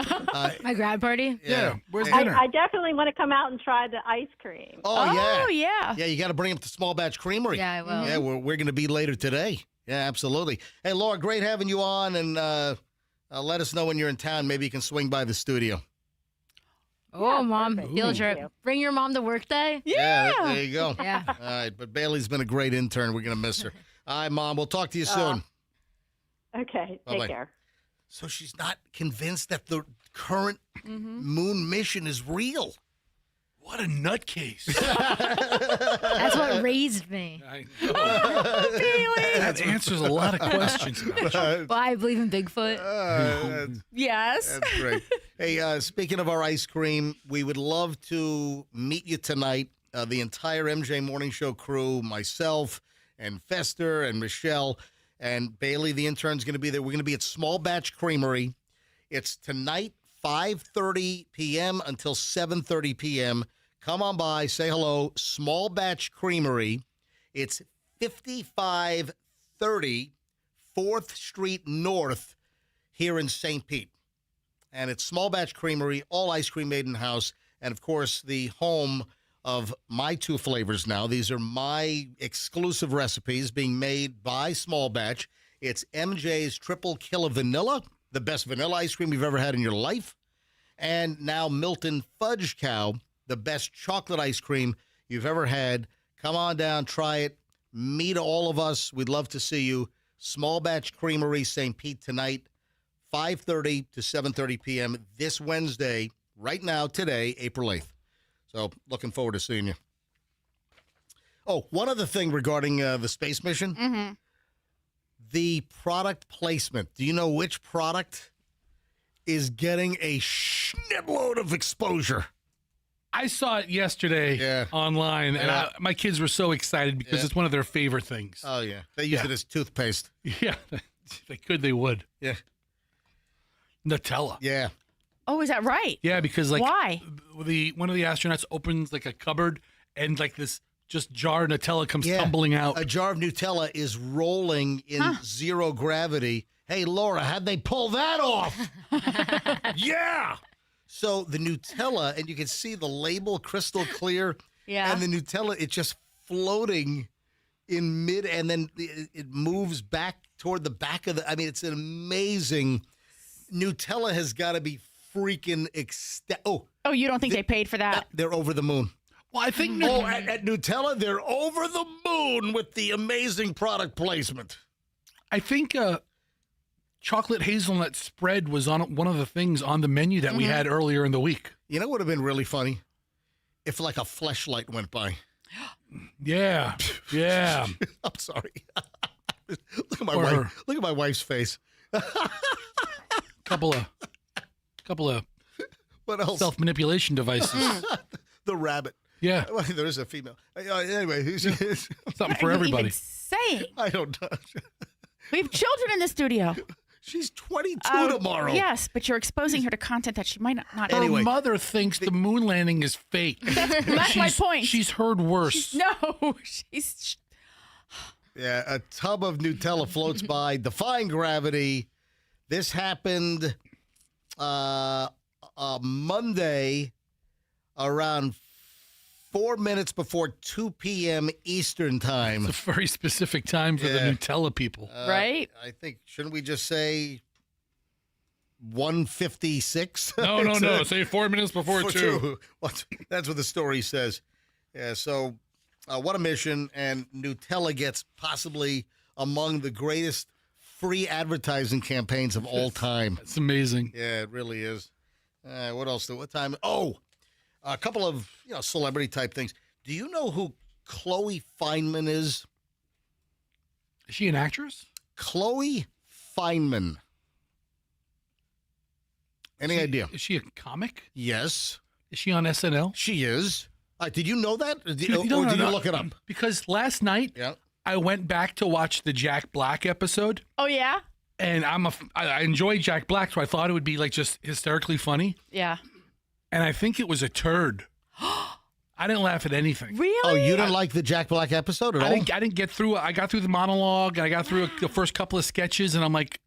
My grad party? Yeah. Where's dinner? I definitely want to come out and try the ice cream. Oh, yeah. Yeah, you got to bring them to Small Batch Creamery. Yeah, I will. Yeah, we're going to be later today. Yeah, absolutely. Hey, Laura, great having you on, and let us know when you're in town. Maybe you can swing by the studio. Oh, Mom, perfect. field Thank trip. you. Bring your mom to work day. Yeah, there you go. Yeah. All right, but Bailey's been a great intern. We're going to miss her. All right, Mom, we'll talk to you soon. Okay, Bye-bye. take care. So she's not convinced that the current moon mission is real. What a nutcase. That's what raised me. That answers a lot of questions. Why I believe in Bigfoot. Yes. That's great. Hey, speaking of our ice cream, we would love to meet you tonight. The entire MJ Morning Show crew, myself and Fester and Michelle and Bailey, the intern's going to be there. We're going to be at Small Batch Creamery. It's tonight, 5:30 p.m. until 7:30 p.m. Come on by, say hello. Small Batch Creamery. It's 5530 4th Street North here in St. Pete. And it's Small Batch Creamery, all ice cream made in-house. And, of course, the home of my 2 flavors now. These are my exclusive recipes being made by Small Batch. It's MJ's Triple Killer Vanilla, the best vanilla ice cream you've ever had in your life. And now Milton Fudge Cow, the best chocolate ice cream you've ever had. Come on down, try it. Meet all of us. We'd love to see you. Small Batch Creamery, St. Pete tonight, 5:30 to 7:30 p.m. this Wednesday, right now, today, April 8th. So looking forward to seeing you. Oh, one other thing regarding the space mission. Mm-hmm. The product placement. Do you know which product is getting a shitload of exposure? I saw it yesterday online, and my kids were so excited because it's one of their favorite things. Oh, yeah. They use it as toothpaste. Yeah. If they could, they would. Yeah. Nutella. Yeah. Oh, is that right? Yeah, because like why? One of the astronauts opens like a cupboard and like this just jar of Nutella comes tumbling out. A jar of Nutella is rolling in zero gravity. Hey, Laura, how'd they pull that off? Yeah. So the Nutella, and you can see the label crystal clear. Yeah. And the Nutella, it's just floating in mid, and then it moves back toward the back of the. I mean, it's an amazing. Nutella has got to be freaking Oh, you don't think they paid for that? They're over the moon. Well, I think at Nutella, they're over the moon with the amazing product placement. I think chocolate hazelnut spread was on one of the things on the menu that we had earlier in the week. You know what would have been really funny? If like a fleshlight went by. Yeah. Yeah. I'm sorry. Look at my wife. Look at my wife's face. Couple of what else? Self-manipulation devices. The rabbit. Yeah. Well, there is a female. Anyway, something for everybody. Saying. I don't know. We have children in the studio. She's 22 tomorrow. Yes, but you're exposing her to content that she might not. Her mother thinks the moon landing is fake. That's my point. She's heard worse. She's. Yeah, a tub of Nutella floats by, defying gravity. This happened Monday around 4 minutes before 2 p.m. Eastern time. It's a very specific time for the Nutella people. Right? I think, shouldn't we just say 1:56? No. Say 4 minutes before 2. That's what the story says. Yeah, so what a mission. And Nutella gets possibly among the greatest free advertising campaigns of all time. It's amazing. Yeah, it really is. What else? What time? Oh, a couple of celebrity type things. Do you know who Chloe Fineman is? Is she an actress? Chloe Fineman. Any idea? Is she a comic? Yes. Is she on SNL? She is. Did you know that? Or did you No, look it up? Because last night I went back to watch the Jack Black episode. Oh, yeah? And I enjoy Jack Black, so I thought it would be like just hysterically funny. Yeah. And I think it was a turd. I didn't laugh at anything. Really? Oh, you didn't like the Jack Black episode at all? I didn't get through it. I got through the monologue, and I got through the first couple of sketches, and I'm like,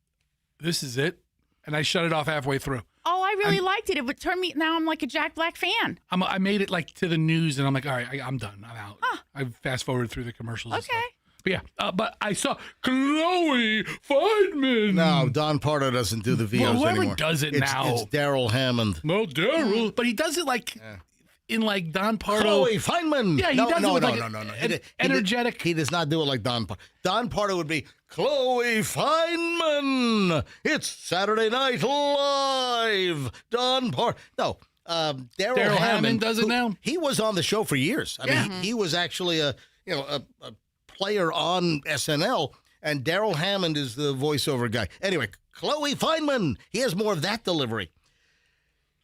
this is it. And I shut it off halfway through. Oh, I really liked it. It would turn me, now I'm like a Jack Black fan. I made it like to the news, and I'm like, all right, I'm done. I'm out. I fast forwarded through the commercials. and stuff. But yeah, but I saw Chloe Feynman. No, Don Pardo doesn't do the VOs Well, whoever anymore. does it now. It's Daryl Hammond. No, Daryl. But he does it like in like Don Pardo. Chloe Feynman. Yeah, he does it with like no. energetic. He does not do it like Don Pardo. Don Pardo would be Chloe Feynman. It's Saturday Night Live. Don Pardo. No. Daryl Hammond does it now. He was on the show for years. I mean, he was actually a player on SNL, and Daryl Hammond is the voiceover guy. Anyway, Chloe Feynman. He has more of that delivery.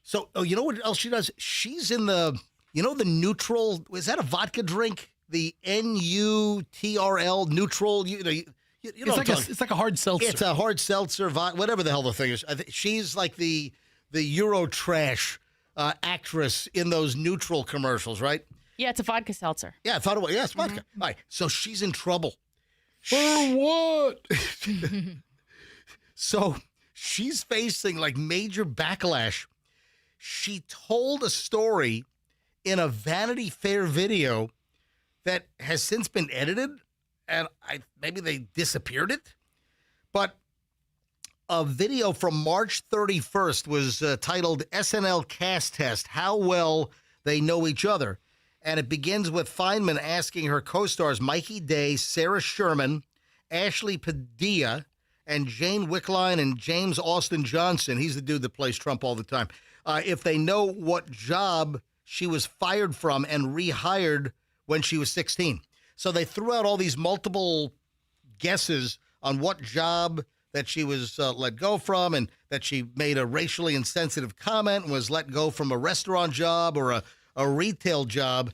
So, you know what else she does? She's in the neutral. Is that a vodka drink? The NUTRL neutral. You know It's like a hard seltzer. It's a hard seltzer, whatever the hell the thing is. She's like the Euro trash actress in those neutral commercials, right? Yeah, it's a vodka seltzer. Yeah, I thought it was. Yeah, it's vodka. All right, so she's in trouble. For what? So she's facing like major backlash. She told a story in a Vanity Fair video that has since been edited, and maybe they disappeared it. But a video from March 31st was titled SNL Cast Test, How Well They Know Each Other. And it begins with Feynman asking her co-stars Mikey Day, Sarah Sherman, Ashley Padilla, and Jane Wickline and James Austin Johnson. He's the dude that plays Trump all the time. If they know what job she was fired from and rehired when she was 16. So they threw out all these multiple guesses on what job that she was let go from, and that she made a racially insensitive comment and was let go from a restaurant job or a retail job.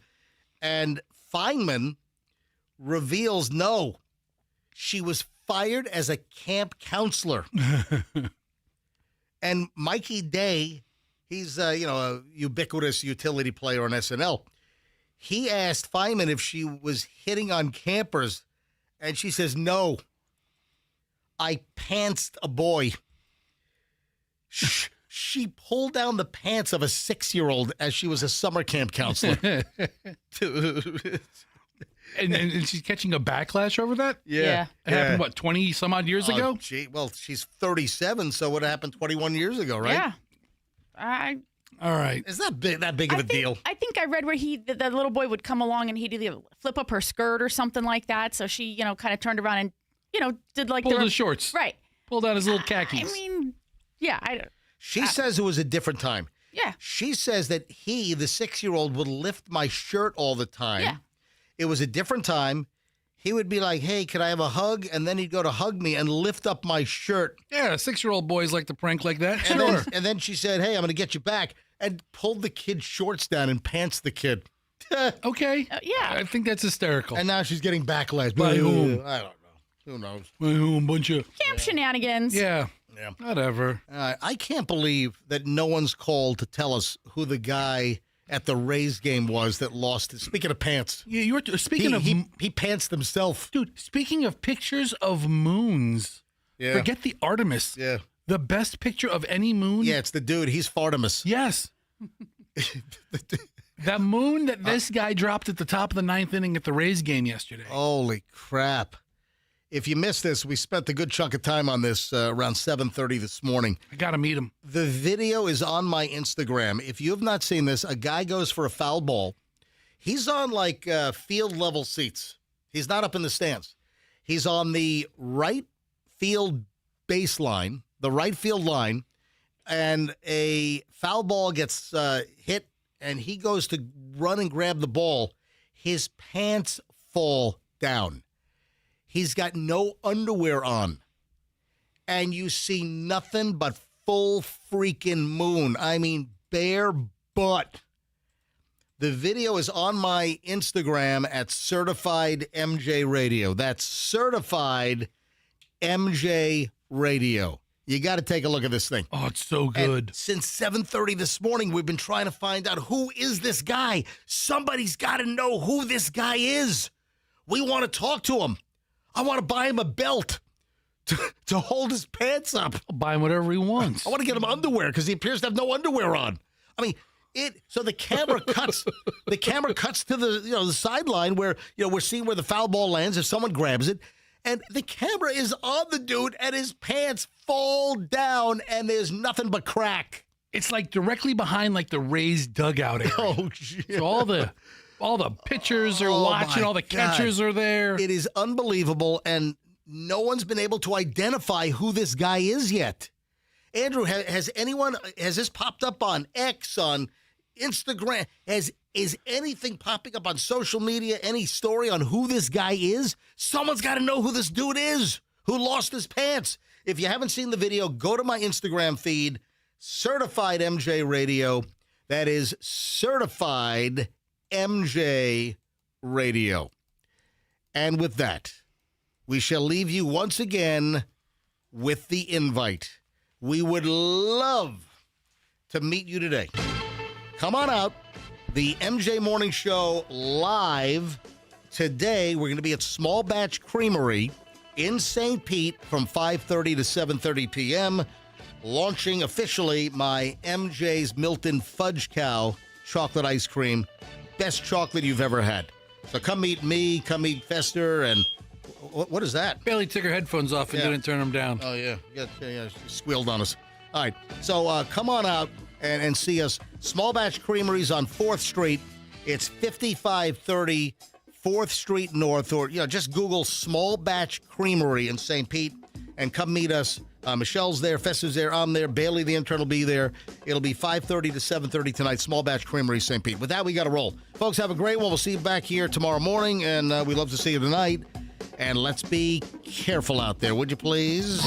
And Feynman reveals, no, she was fired as a camp counselor. And Mikey Day, he's a ubiquitous utility player on SNL. He asked Feynman if she was hitting on campers, and she says, no, I pantsed a boy. She pulled down the pants of a 6-year-old as she was a summer camp counselor. and she's catching a backlash over that? Yeah. It happened, what, 20 some odd years ago? Well, she's 37, so what happened 21 years ago, right? Yeah. All right. Is that big of a deal? I think I read where the little boy would come along and he'd either flip up her skirt or something like that. So she, kind of turned around and, did like pulled his shorts. Right. Pulled out his little khakis. I mean, yeah. She says it was a different time. Yeah. She says that he, the 6-year-old, would lift my shirt all the time. Yeah. It was a different time. He would be like, hey, can I have a hug? And then he'd go to hug me and lift up my shirt. Yeah, 6-year-old boys like to prank like that. And Sure. then she said, hey, I'm going to get you back, and pulled the kid's shorts down and pants the kid. Okay. Yeah. I think that's hysterical. And now she's getting backlash. By whom? I don't know. Who knows? By whom? Bunch of camp shenanigans. Yeah. Yeah. Whatever. I can't believe that no one's called to tell us who the guy at the Rays game was that lost it. Speaking of pants. Yeah, you were speaking of he pantsed himself. Dude, speaking of pictures of moons. Yeah. Forget the Artemis. Yeah. The best picture of any moon. Yeah, it's the dude. He's Fartimus. Yes. That moon that this guy dropped at the top of the 9th inning at the Rays game yesterday. Holy crap. If you missed this, we spent a good chunk of time on this around 7:30 this morning. I got to meet him. The video is on my Instagram. If you have not seen this, a guy goes for a foul ball. He's on like field level seats. He's not up in the stands. He's on the right field baseline, the right field line, and a foul ball gets hit, and he goes to run and grab the ball. His pants fall down. He's got no underwear on. And you see nothing but full freaking moon. I mean, bare butt. The video is on my Instagram at Certified MJ Radio. That's Certified MJ Radio. You got to take a look at this thing. Oh, it's so good. And since 7:30 this morning, we've been trying to find out who is this guy. Somebody's got to know who this guy is. We want to talk to him. I want to buy him a belt to hold his pants up. I'll buy him whatever he wants. I want to get him underwear because he appears to have no underwear on. I mean, so the camera cuts. The camera cuts to the sideline where we're seeing where the foul ball lands if someone grabs it, and the camera is on the dude, and his pants fall down, and there's nothing but crack. It's like directly behind like the Rays dugout area. Oh shit! So all the pitchers are watching, all the catchers are there. It is unbelievable, and no one's been able to identify who this guy is yet. Andrew, has this popped up on X, on Instagram? Is anything popping up on social media, any story on who this guy is? Someone's got to know who this dude is, who lost his pants. If you haven't seen the video, go to my Instagram feed, Certified MJ Radio. That is Certified MJ Radio. And with that, we shall leave you once again with the invite. We would love to meet you today. Come on out. The MJ Morning Show live today. We're going to be at Small Batch Creamery in St. Pete from 5:30 to 7:30 p.m., launching officially my MJ's Milton Fudge Cow chocolate ice cream. Best chocolate you've ever had. So come meet me, come meet Fester, and what is that? Bailey took her headphones off and didn't turn them down. Oh, yeah. Yeah, she squealed on us. All right. So come on out and see us. Small Batch Creameries on 4th Street. It's 5530 4th Street North, or just Google Small Batch Creamery in St. Pete and come meet us. Michelle's there, Fester's there, I'm there, Bailey the intern will be there. It'll be 5:30 to 7:30 tonight, Small Batch Creamery, St. Pete. With that, we got to roll. Folks, have a great one. We'll see you back here tomorrow morning, and we'd love to see you tonight. And let's be careful out there, would you please?